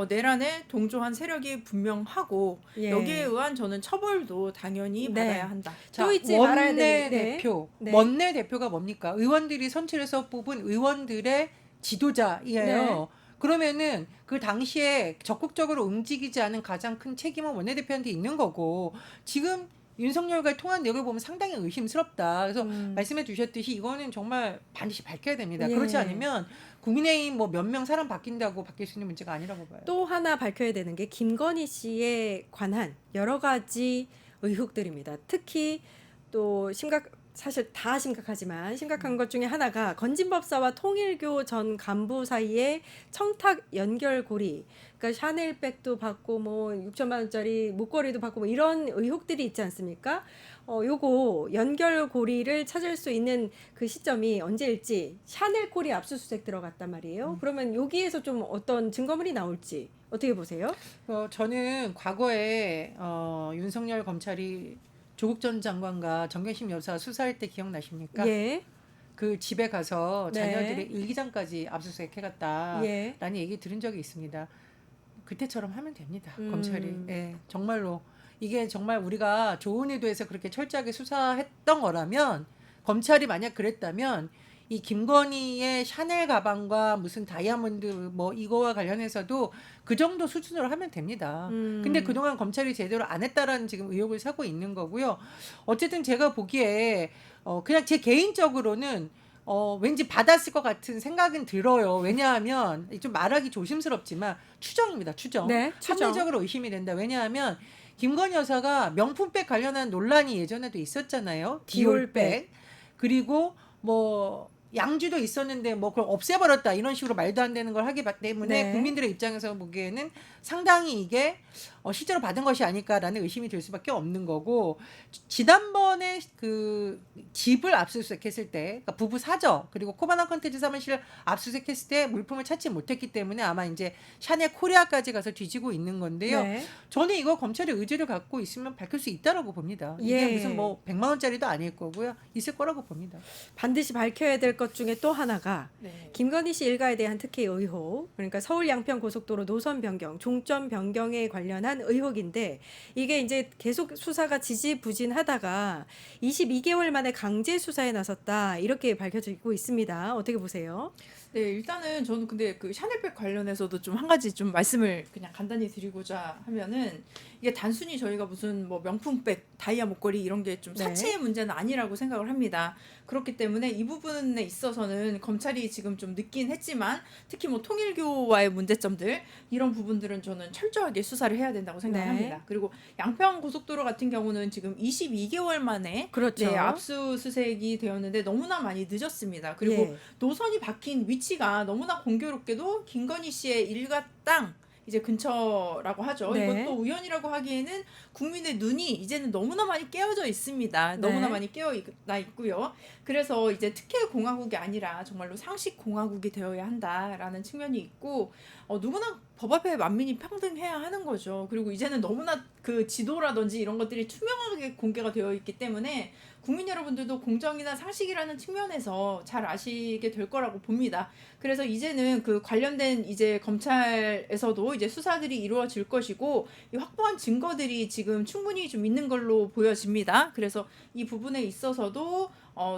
내란에 동조한 세력이 분명하고 예. 여기에 의한 저는 처벌도 당연히 네. 받아야 한다. 또 잊지 말아야 되는- 원내대표. 네. 원내대표가 뭡니까? 의원들이 선출해서 뽑은 의원들의 지도자이에요. 네. 그러면은 그 당시에 적극적으로 움직이지 않은 가장 큰 책임은 원내대표한테 있는 거고 지금 윤석열과의 통한 내용을 보면 상당히 의심스럽다. 그래서 말씀해 주셨듯이 이거는 정말 반드시 밝혀야 됩니다. 예. 그렇지 않으면 국민의힘 뭐 몇 명 사람 바뀐다고 바뀔 수 있는 문제가 아니라고 봐요. 또 하나 밝혀야 되는 게 김건희 씨에 관한 여러 가지 의혹들입니다. 특히 또 사실 다 심각하지만 심각한 것 중에 하나가 건진법사와 통일교 전 간부 사이에 청탁 연결고리, 그러니까 샤넬백도 받고 뭐 6천만 원짜리 목걸이도 받고 뭐 이런 의혹들이 있지 않습니까? 요거 연결고리를 찾을 수 있는 그 시점이 언제일지 샤넬콜이 압수수색 들어갔단 말이에요. 그러면 여기에서 좀 어떤 증거물이 나올지 어떻게 보세요? 저는 과거에 윤석열 검찰이 조국 전 장관과 정경심 여사 수사할 때 기억나십니까? 예. 그 집에 가서 네. 자녀들의 일기장까지 압수수색 해갔다라는 예. 얘기 들은 적이 있습니다. 그때처럼 하면 됩니다. 음. 검찰이. 예, 정말로 이게 정말 우리가 좋은 의도에서 그렇게 철저하게 수사했던 거라면 검찰이 만약 그랬다면 이 김건희의 샤넬 가방과 무슨 다이아몬드 뭐 이거와 관련해서도 그 정도 수준으로 하면 됩니다. 근데 그동안 검찰이 제대로 안 했다라는 지금 의혹을 사고 있는 거고요. 어쨌든 제가 보기에 그냥 제 개인적으로는 왠지 받았을 것 같은 생각은 들어요. 왜냐하면 좀 말하기 조심스럽지만 추정입니다. 추정. 네, 추정. 합리적으로 의심이 된다. 왜냐하면 김건희 여사가 명품백 관련한 논란이 예전에도 있었잖아요. 디올백. 그리고 뭐 양주도 있었는데 뭐 그걸 없애버렸다 이런 식으로 말도 안 되는 걸 하기 때문에 네. 국민들의 입장에서 보기에는 상당히 이게 실제로 받은 것이 아닐까라는 의심이 들 수밖에 없는 거고 지난번에 그 집을 압수수색했을 때 그러니까 부부 사저 그리고 코바나 컨텐츠 사무실을 압수수색했을 때 물품을 찾지 못했기 때문에 아마 이제 샤넬 코리아까지 가서 뒤지고 있는 건데요. 네. 저는 이거 검찰의 의지를 갖고 있으면 밝힐 수 있다라고 봅니다. 이게 예. 무슨 뭐 100만 원짜리도 아닐 거고요. 있을 거라고 봅니다. 반드시 밝혀야 될 것 중에 또 하나가 네. 김건희 씨 일가에 대한 특혜 의혹, 그러니까 서울 양평 고속도로 노선 변경, 종점 변경에 관련한 의혹인데 이게 이제 계속 수사가 지지부진하다가 22개월 만에 강제 수사에 나섰다 이렇게 밝혀지고 있습니다. 어떻게 보세요? 네, 일단은 저는 근데 그 샤넬백 관련해서도 좀 한 가지 좀 말씀을 그냥 간단히 드리고자 하면은 이게 단순히 저희가 무슨 뭐 명품백, 다이아 목걸이 이런 게 좀 네. 사치의 문제는 아니라고 생각을 합니다. 그렇기 때문에 이 부분에 있어서는 검찰이 지금 좀 늦긴 했지만 특히 뭐 통일교와의 문제점들 이런 부분들은 저는 철저하게 수사를 해야 된다고 생각합니다. 네. 그리고 양평 고속도로 같은 경우는 지금 22개월 만에 그렇죠. 네, 압수수색이 되었는데 너무나 많이 늦었습니다. 그리고 예. 노선이 박힌 위치가 너무나 공교롭게도 김건희 씨의 일가 땅 이제 근처라고 하죠. 네. 이것도 우연이라고 하기에는 국민의 눈이 이제는 너무나 많이 깨어져 있습니다. 너무나 네. 많이 깨어나 있고요. 그래서 이제 특혜 공화국이 아니라 정말로 상식 공화국이 되어야 한다라는 측면이 있고 누구나 법 앞에 만민이 평등해야 하는 거죠. 그리고 이제는 너무나 그 지도라든지 이런 것들이 투명하게 공개가 되어 있기 때문에 국민 여러분들도 공정이나 상식이라는 측면에서 잘 아시게 될 거라고 봅니다. 그래서 이제는 그 관련된 이제 검찰에서도 이제 수사들이 이루어질 것이고 이 확보한 증거들이 지금 충분히 좀 있는 걸로 보여집니다. 그래서 이 부분에 있어서도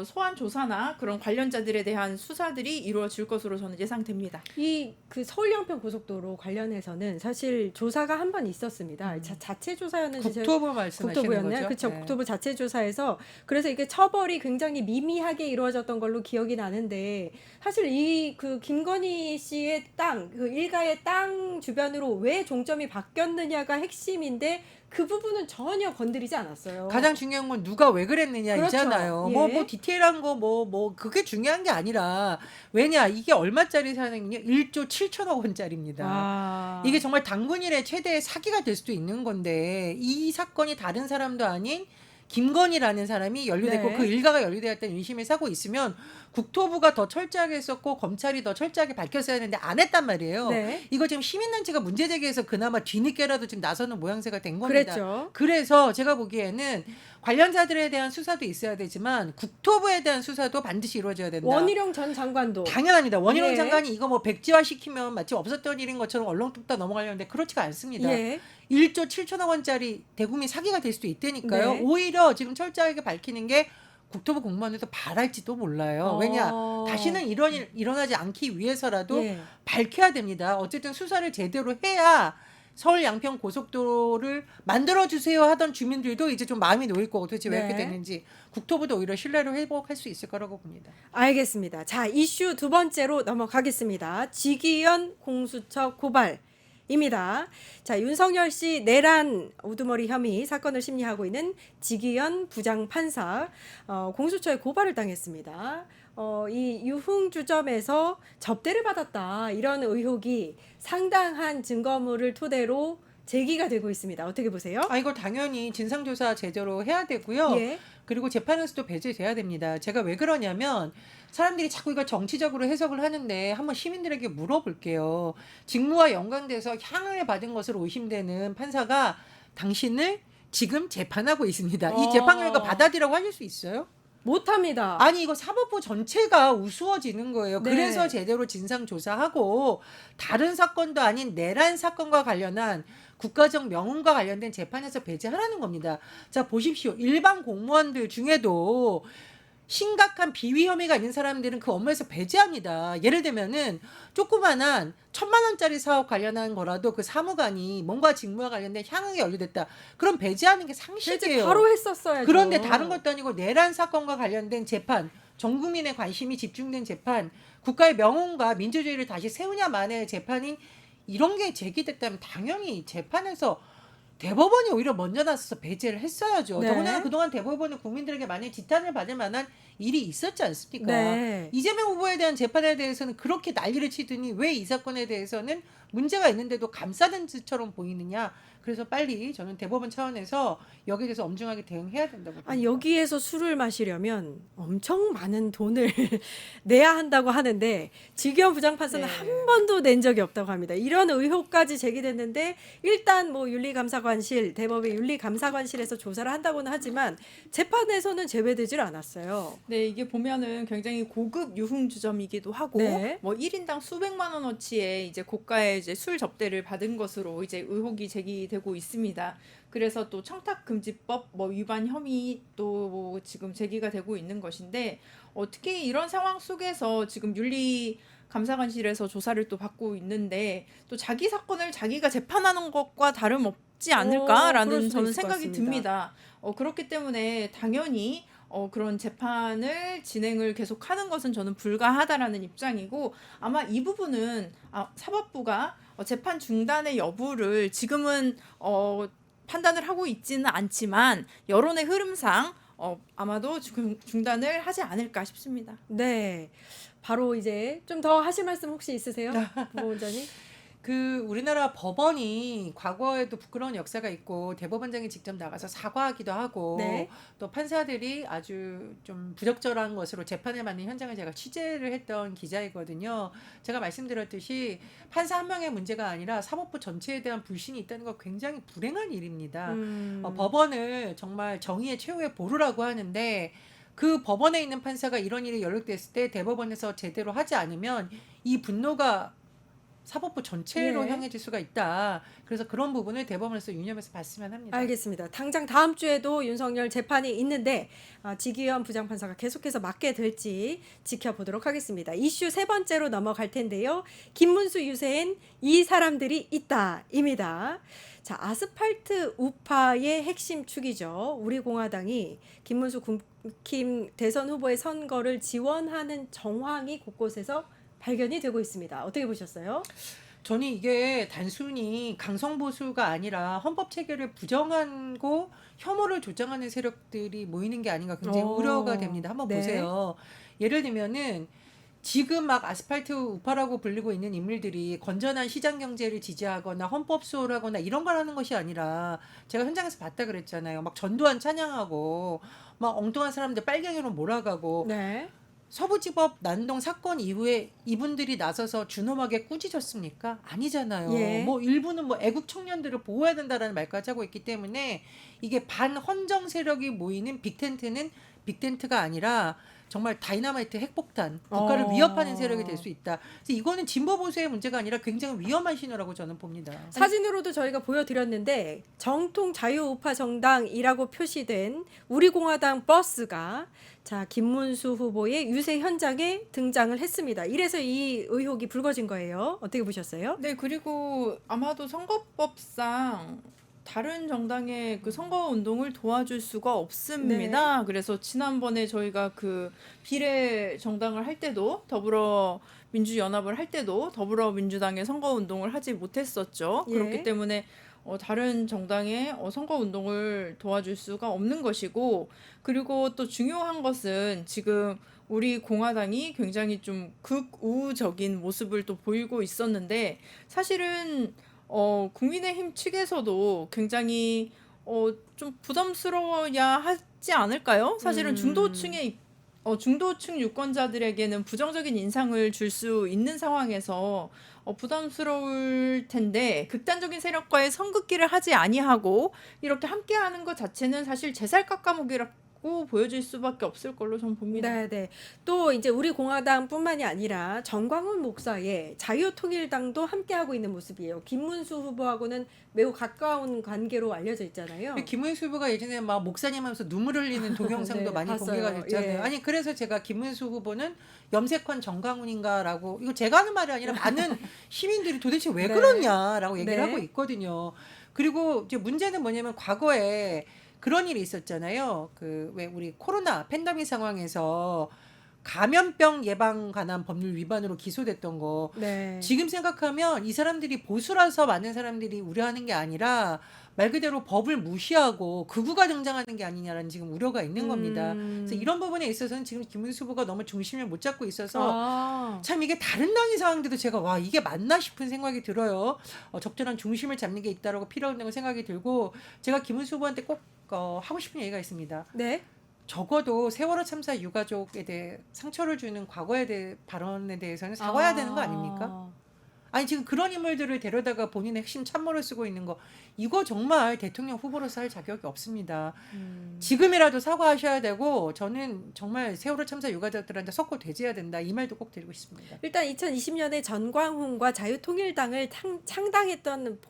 소환 조사나 그런 관련자들에 대한 수사들이 이루어질 것으로 저는 예상됩니다. 이 그 서울 양평 고속도로 관련해서는 사실 조사가 한 번 있었습니다. 자체 조사였는지 국토부 말씀하시는 국토부였나요? 거죠? 그렇죠. 네. 국토부 자체 조사에서 그래서 이게 처벌이 굉장히 미미하게 이루어졌던 걸로 기억이 나는데 사실 이 그 김건희 씨의 땅, 그 일가의 땅 주변으로 왜 종점이 바뀌었느냐가 핵심인데 그 부분은 전혀 건드리지 않았어요. 가장 중요한 건 누가 왜 그랬느냐 그렇죠. 이잖아요. 예. 뭐 디테일한 거 뭐 그게 중요한 게 아니라 왜냐 이게 얼마짜리 사는요? 1조 7천억 원짜리입니다. 아. 이게 정말 당군 일의 최대의 사기가 될 수도 있는 건데 이 사건이 다른 사람도 아닌 김건희라는 사람이 연루됐고 네. 그 일가가 연루되었다는 의심을 사고 있으면 국토부가 더 철저하게 했었고 검찰이 더 철저하게 밝혔어야 했는데 안 했단 말이에요. 네. 이거 지금 시민단체가 문제 제기해서 그나마 뒤늦게라도 지금 나서는 모양새가 된 겁니다. 그랬죠. 그래서 제가 보기에는 관련자들에 대한 수사도 있어야 되지만 국토부에 대한 수사도 반드시 이루어져야 된다. 원희룡 전 장관도 당연합니다. 원희룡 예. 장관이 이거 뭐 백지화 시키면 마치 없었던 일인 것처럼 얼렁뚱땅 넘어가려는데 그렇지가 않습니다. 예. 1조 7천억 원짜리 대국민 사기가 될 수도 있다니까요. 네. 오히려 지금 철저하게 밝히는 게 국토부 공무원들도 바랄지도 몰라요. 왜냐 다시는 이런 일 일어나지 않기 위해서라도 예. 밝혀야 됩니다. 어쨌든 수사를 제대로 해야 서울 양평 고속도로를 만들어주세요 하던 주민들도 이제 좀 마음이 놓일 거고 도대체 왜 이렇게 네. 됐는지 국토부도 오히려 신뢰를 회복할 수 있을 거라고 봅니다. 알겠습니다. 자, 이슈 두 번째로 넘어가겠습니다. 지기현 공수처 고발입니다. 자, 윤석열 씨 내란 우두머리 혐의 사건을 심리하고 있는 지기현 부장판사 공수처에 고발을 당했습니다. 이 유흥주점에서 접대를 받았다 이런 의혹이 상당한 증거물을 토대로 제기가 되고 있습니다. 어떻게 보세요? 이거 당연히 진상조사 제대로 해야 되고요. 예. 그리고 재판에서도 배제돼야 됩니다. 제가 왜 그러냐면 사람들이 자꾸 이거 정치적으로 해석을 하는데 한번 시민들에게 물어볼게요. 직무와 연관돼서 향을 받은 것으로 의심되는 판사가 당신을 지금 재판하고 있습니다. 이 재판 결과 받아들이라고 하실 수 있어요? 못합니다. 아니 이거 사법부 전체가 우스워지는 거예요. 네. 그래서 제대로 진상조사하고 다른 사건도 아닌 내란 사건과 관련한 국가적 명운과 관련된 재판에서 배제하라는 겁니다. 자 보십시오. 일반 공무원들 중에도 심각한 비위 혐의가 있는 사람들은 그 업무에서 배제합니다. 예를 들면은 조그만한 1,000만 원짜리 사업 관련한 거라도 그 사무관이 뭔가 직무와 관련된 향응이 연루됐다. 그럼 배제하는 게 상식이에요. 바로 했었어야죠. 그런데 다른 것도 아니고 내란 사건과 관련된 재판, 전 국민의 관심이 집중된 재판, 국가의 명운과 민주주의를 다시 세우냐 마냐의 재판인 이런 게 제기됐다면 당연히 재판에서 대법원이 오히려 먼저 나서서 배제를 했어야죠. 네. 더군다나 그동안 대법원은 국민들에게 많이 지탄을 받을 만한 일이 있었지 않습니까? 네. 이재명 후보에 대한 재판에 대해서는 그렇게 난리를 치더니 왜 이 사건에 대해서는 문제가 있는데도 감싸는 듯처럼 보이느냐. 그래서 빨리 저는 대법원 차원에서 여기에 대해서 엄중하게 대응해야 된다고 봅니다. 아니 여기에서 술을 마시려면 엄청 많은 돈을 내야 한다고 하는데 지기현 부장판사는 네. 한 번도 낸 적이 없다고 합니다. 이런 의혹까지 제기됐는데 일단 뭐 윤리감사관실 대법의 윤리감사관실에서 조사를 한다고는 하지만 재판에서는 제외되질 않았어요. 네, 이게 보면은 굉장히 고급 유흥주점이기도 하고 네. 뭐 1인당 수백만 원어치의 이제 고가의 이제 술 접대를 받은 것으로 이제 의혹이 제기되고 있습니다. 그래서 또 청탁금지법 뭐 위반 혐의 또뭐 지금 제기가 되고 있는 것인데 특히 이런 상황 속에서 지금 윤리감사관실에서 조사를 또 받고 있는데 또 자기 사건을 자기가 재판하는 것과 다름없지 그럴 않을까라는 수도 저는 있을 것 생각이 같습니다. 듭니다. 그렇기 때문에 당연히 그런 재판을 진행을 계속하는 것은 저는 불가하다라는 입장이고 아마 이 부분은 사법부가 재판 중단의 여부를 지금은 판단을 하고 있지는 않지만 여론의 흐름상 아마도 중단을 하지 않을까 싶습니다. 네. 바로 이제 좀 더 하실 말씀 혹시 있으세요? 부 원장님? 그 우리나라 법원이 과거에도 부끄러운 역사가 있고 대법원장이 직접 나가서 사과하기도 하고 네. 또 판사들이 아주 좀 부적절한 것으로 재판을 받는 현장을 제가 취재를 했던 기자이거든요. 제가 말씀드렸듯이 판사 한 명의 문제가 아니라 사법부 전체에 대한 불신이 있다는 거 굉장히 불행한 일입니다. 법원을 정말 정의의 최후의 보루라고 하는데 그 법원에 있는 판사가 이런 일이 연루됐을 때 대법원에서 제대로 하지 않으면 이 분노가 사법부 전체로 예. 향해질 수가 있다. 그래서 그런 부분을 대법원에서 유념해서 봤으면 합니다. 알겠습니다. 당장 다음 주에도 윤석열 재판이 있는데 지기현 부장판사가 계속해서 맡게 될지 지켜보도록 하겠습니다. 이슈 세 번째로 넘어갈 텐데요. 김문수 유세엔 이 사람들이 있다입니다. 자, 아스팔트 우파의 핵심 축이죠. 우리공화당이 김문수 국힘 대선 후보의 선거를 지원하는 정황이 곳곳에서 발견이 되고 있습니다. 어떻게 보셨어요? 저는 이게 단순히 강성보수가 아니라 헌법 체계를 부정하고 혐오를 조장하는 세력들이 모이는 게 아닌가 굉장히 우려가 됩니다. 한번 네. 보세요. 예를 들면은 지금 막 아스팔트 우파라고 불리고 있는 인물들이 건전한 시장 경제를 지지하거나 헌법 수호를 하거나 이런 걸 하는 것이 아니라 제가 현장에서 봤다 그랬잖아요. 막 전두환 찬양하고 막 엉뚱한 사람들 빨갱이로 몰아가고 네. 서부지법 난동 사건 이후에 이분들이 나서서 준엄하게 꾸짖었습니까? 아니잖아요. 예. 뭐 일부는 뭐 애국 청년들을 보호해야 된다라는 말까지 하고 있기 때문에 이게 반헌정 세력이 모이는 빅텐트는 빅텐트가 아니라 정말 다이너마이트 핵폭탄, 국가를 위협하는 세력이 될 수 있다. 그래서 이거는 진보 보수의 문제가 아니라 굉장히 위험한 신호라고 저는 봅니다. 사진으로도 저희가 보여드렸는데 정통 자유우파 정당이라고 표시된 우리공화당 버스가 자 김문수 후보의 유세 현장에 등장을 했습니다. 이래서 이 의혹이 불거진 거예요. 어떻게 보셨어요? 네, 그리고 아마도 선거법상 다른 정당의 그 선거 운동을 도와줄 수가 없습니다. 그래서 지난번에 저희가 그 비례 정당을 할 때도 더불어민주연합을 할 때도 더불어민주당의 선거 운동을 하지 못했었죠. 예. 그렇기 때문에 다른 정당의 선거 운동을 도와줄 수가 없는 것이고, 그리고 또 중요한 것은 지금 우리 공화당이 굉장히 좀 극우적인 모습을 또 보이고 있었는데 사실은 국민의힘 측에서도 굉장히 좀 부담스러워야 하지 않을까요? 사실은 중도층 유권자들에게는 부정적인 인상을 줄 수 있는 상황에서 부담스러울 텐데 극단적인 세력과의 선긋기를 하지 아니하고 이렇게 함께하는 것 자체는 사실 제살 깎아먹기라고 보여질 수밖에 없을 걸로 저는 봅니다. 네. 또 이제 우리 공화당뿐만이 아니라 정광훈 목사의 자유통일당도 함께하고 있는 모습이에요. 김문수 후보하고는 매우 가까운 관계로 알려져 있잖아요. 김문수 후보가 예전에 막 목사님 하면서 눈물 흘리는 동영상도 네, 많이 봤어요. 공개가 됐잖아요. 예. 아니 그래서 제가 김문수 후보는 염색한 정강훈인가라고 이거 제가 하는 말이 아니라 많은 시민들이 도대체 왜 네. 그러냐라고 얘기를 네. 하고 있거든요. 그리고 이제 문제는 뭐냐면 과거에 그런 일이 있었잖아요. 그 왜 우리 코로나 팬데믹 상황에서 감염병 예방 관한 법률 위반으로 기소됐던 거 네. 지금 생각하면 이 사람들이 보수라서 많은 사람들이 우려하는 게 아니라 말 그대로 법을 무시하고 극우가 등장하는 게 아니냐라는 지금 우려가 있는 겁니다. 그래서 이런 부분에 있어서는 지금 김문수 후보가 너무 중심을 못 잡고 있어서 참 이게 다른 당의 상황들도 제가 와 이게 맞나 싶은 생각이 들어요. 적절한 중심을 잡는 게 있다라고 필요하다고 생각이 들고 제가 김문수 후보한테 꼭 하고 싶은 얘기가 있습니다. 네. 적어도 세월호 참사 유가족에 대해 상처를 주는 과거에 대해 발언에 대해서는 사과해야 되는 거 아닙니까? 아니 지금 그런 인물들을 데려다가 본인의 핵심 참모를 쓰고 있는 거 이거 정말 대통령 후보로서 할 자격이 없습니다. 지금이라도 사과하셔야 되고 저는 정말 세월호 참사 유가족들한테 석고 대지해야 된다 이 말도 꼭 드리고 싶습니다. 일단 2020년에 전광훈과 자유통일당을 창당했던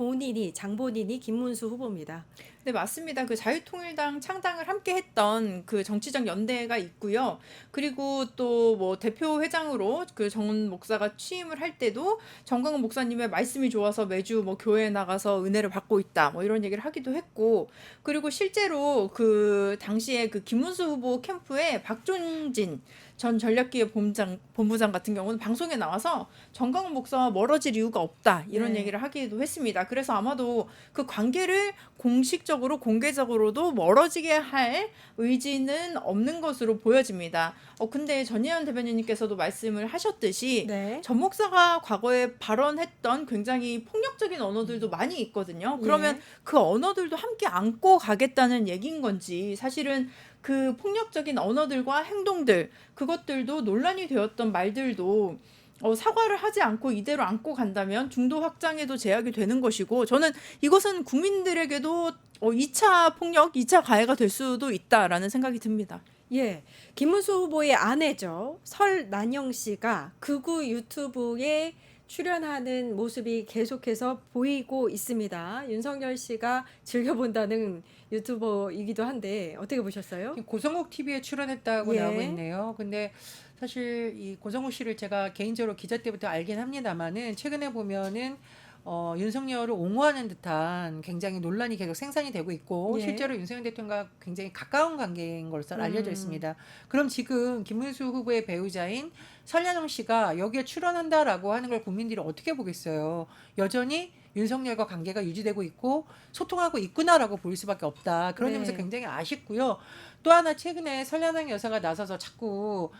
장본인이 김문수 후보입니다. 네, 맞습니다. 그 자유통일당 창당을 함께 했던 그 정치적 연대가 있고요. 그리고 또 뭐 대표 회장으로 그 정 목사가 취임을 할 때도 정광훈 목사님의 말씀이 좋아서 매주 뭐 교회에 나가서 은혜를 받고 있다. 뭐 이런 얘기를 하기도 했고. 그리고 실제로 그 당시에 그 김문수 후보 캠프에 박종진 전 전략기획 본부장 같은 경우는 방송에 나와서 정강훈 목사와 멀어질 이유가 없다 이런 네. 얘기를 하기도 했습니다. 그래서 아마도 그 관계를 공식적으로 공개적으로도 멀어지게 할 의지는 없는 것으로 보여집니다. 근데 전예현 대변인님께서도 말씀을 하셨듯이 네. 전 목사가 과거에 발언했던 굉장히 폭력적인 언어들도 많이 있거든요. 그러면 예. 그 언어들도 함께 안고 가겠다는 얘기인 건지 사실은 그 폭력적인 언어들과 행동들 그것들도 논란이 되었던 말들도 사과를 하지 않고 이대로 안고 간다면 중도 확장에도 제약이 되는 것이고 저는 이것은 국민들에게도 2차 폭력, 2차 가해가 될 수도 있다라는 생각이 듭니다. 예, 김문수 후보의 아내죠. 설난영 씨가 극우 유튜브에 출연하는 모습이 계속해서 보이고 있습니다. 윤석열 씨가 즐겨본다는 유튜버이기도 한데 어떻게 보셨어요? 고성욱 TV에 출연했다고 예. 나오고 있네요. 근데 사실 이 고성욱 씨를 제가 개인적으로 기자 때부터 알긴 합니다만은 최근에 보면은 윤석열을 옹호하는 듯한 굉장히 논란이 계속 생산이 되고 있고 예. 실제로 윤석열 대통령과 굉장히 가까운 관계인 것으로 알려져 있습니다. 그럼 지금 김문수 후보의 배우자인 설ян영 씨가 여기에 출연한다라고 하는 걸 국민들이 어떻게 보겠어요? 여전히 윤석열과 관계가 유지되고 있고 소통하고 있구나라고 볼 수밖에 없다. 그런 네. 점에서 굉장히 아쉽고요. 또 하나 최근에 설ян영 여사가 나서서 자꾸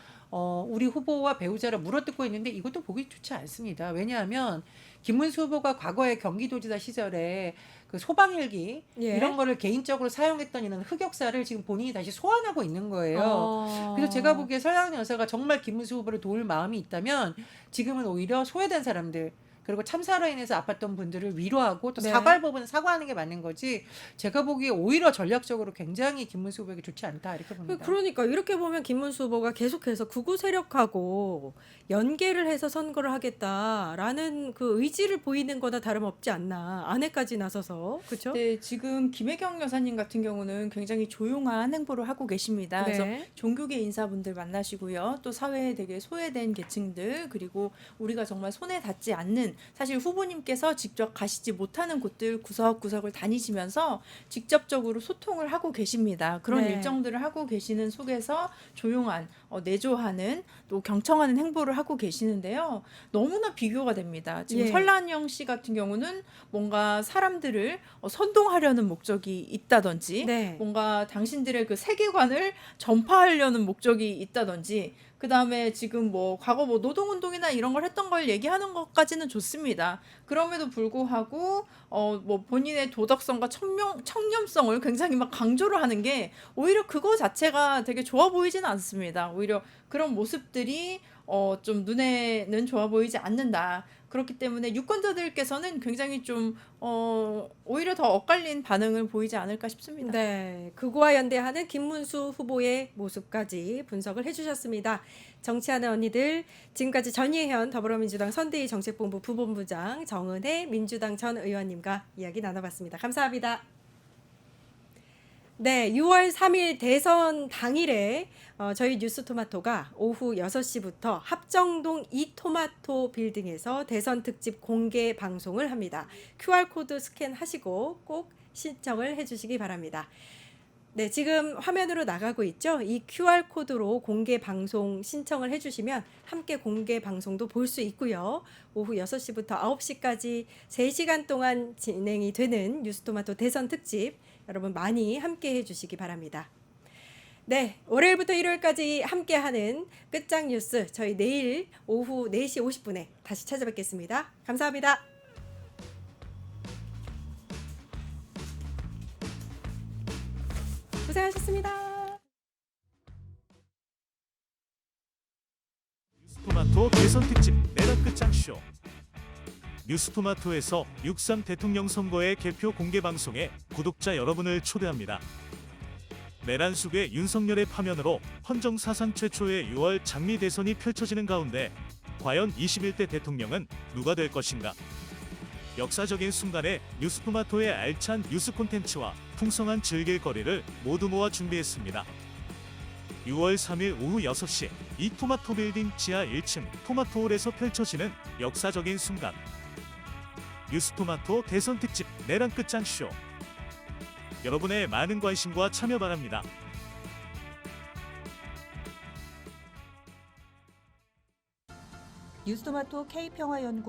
우리 후보와 배우자를 물어뜯고 있는데 이것도 보기 좋지 않습니다. 왜냐하면 김문수 후보가 과거에 경기도지사 시절에 그 소방헬기 예. 이런 거를 개인적으로 사용했던 이런 흑역사를 지금 본인이 다시 소환하고 있는 거예요. 그래서 제가 보기에 설양영 여사가 정말 김문수 후보를 도울 마음이 있다면 지금은 오히려 소외된 사람들 그리고 참사로 인해서 아팠던 분들을 위로하고 또 네. 사과할 법은 사과하는 게 맞는 거지 제가 보기에 오히려 전략적으로 굉장히 김문수 후보에게 좋지 않다 이렇게 봅니다. 그러니까 이렇게 보면 김문수 후보가 계속해서 극우 세력하고 연계를 해서 선거를 하겠다라는 그 의지를 보이는 거나 다름없지 않나. 아내까지 나서서. 그렇죠? 네, 지금 김혜경 여사님 같은 경우는 굉장히 조용한 행보를 하고 계십니다. 그래서 네. 종교계 인사분들 만나시고요. 또 사회에 되게 소외된 계층들 그리고 우리가 정말 손에 닿지 않는 사실 후보님께서 직접 가시지 못하는 곳들 구석구석을 다니시면서 직접적으로 소통을 하고 계십니다. 그런 네. 일정들을 하고 계시는 속에서 조용한 내조하는 또 경청하는 행보를 하고 계시는데요. 너무나 비교가 됩니다. 지금 예. 설란영 씨 같은 경우는 뭔가 사람들을 선동하려는 목적이 있다든지 네. 뭔가 당신들의 그 세계관을 전파하려는 목적이 있다든지 그다음에 지금 뭐 과거 뭐 노동운동이나 이런 걸 했던 걸 얘기하는 것까지는 좋습니다. 그럼에도 불구하고 뭐 본인의 도덕성과 청렴성을 굉장히 막 강조를 하는 게 오히려 그거 자체가 되게 좋아 보이지는 않습니다. 오히려 그런 모습들이 좀 눈에는 좋아 보이지 않는다. 그렇기 때문에 유권자들께서는 굉장히 좀 오히려 더 엇갈린 반응을 보이지 않을까 싶습니다. 네, 극우와 연대하는 김문수 후보의 모습까지 분석을 해주셨습니다. 정치하는 언니들, 지금까지 전예현 더불어민주당 선대위 정책본부 부본부장, 정은혜 민주당 전 의원님과 이야기 나눠봤습니다. 감사합니다. 네, 6월 3일 대선 당일에 저희 뉴스토마토가 오후 6시부터 합정동 이토마토 빌딩에서 대선 특집 공개 방송을 합니다. QR코드 스캔하시고 꼭 신청을 해주시기 바랍니다. 네, 지금 화면으로 나가고 있죠? 이 QR코드로 공개 방송 신청을 해주시면 함께 공개 방송도 볼 수 있고요. 오후 6시부터 9시까지 3시간 동안 진행이 되는 뉴스토마토 대선 특집 여러분 많이 함께 해주시기 바랍니다. 네, 월요일부터 일요일까지 함께하는 끝장 뉴스 저희 내일 오후 4시 50분에 다시 찾아뵙겠습니다. 감사합니다. 고생하셨습니다. 뉴스토마토 대선 특집 내란 끝장쇼. 뉴스토마토에서 6.3 대통령 선거의 개표 공개 방송에 구독자 여러분을 초대합니다. 내란 속의 윤석열의 파면으로 헌정 사상 최초의 6월 장미 대선이 펼쳐지는 가운데 과연 21대 대통령은 누가 될 것인가? 역사적인 순간에 뉴스토마토의 알찬 뉴스 콘텐츠와 풍성한 즐길거리를 모두 모아 준비했습니다. 6월 3일 오후 6시 이 토마토 빌딩 지하 1층 토마토홀에서 펼쳐지는 역사적인 순간. 뉴스토마토 대선 특집 내란 끝장쇼. 여러분의 많은 관심과 참여 바랍니다. 뉴스토마토 K평화연구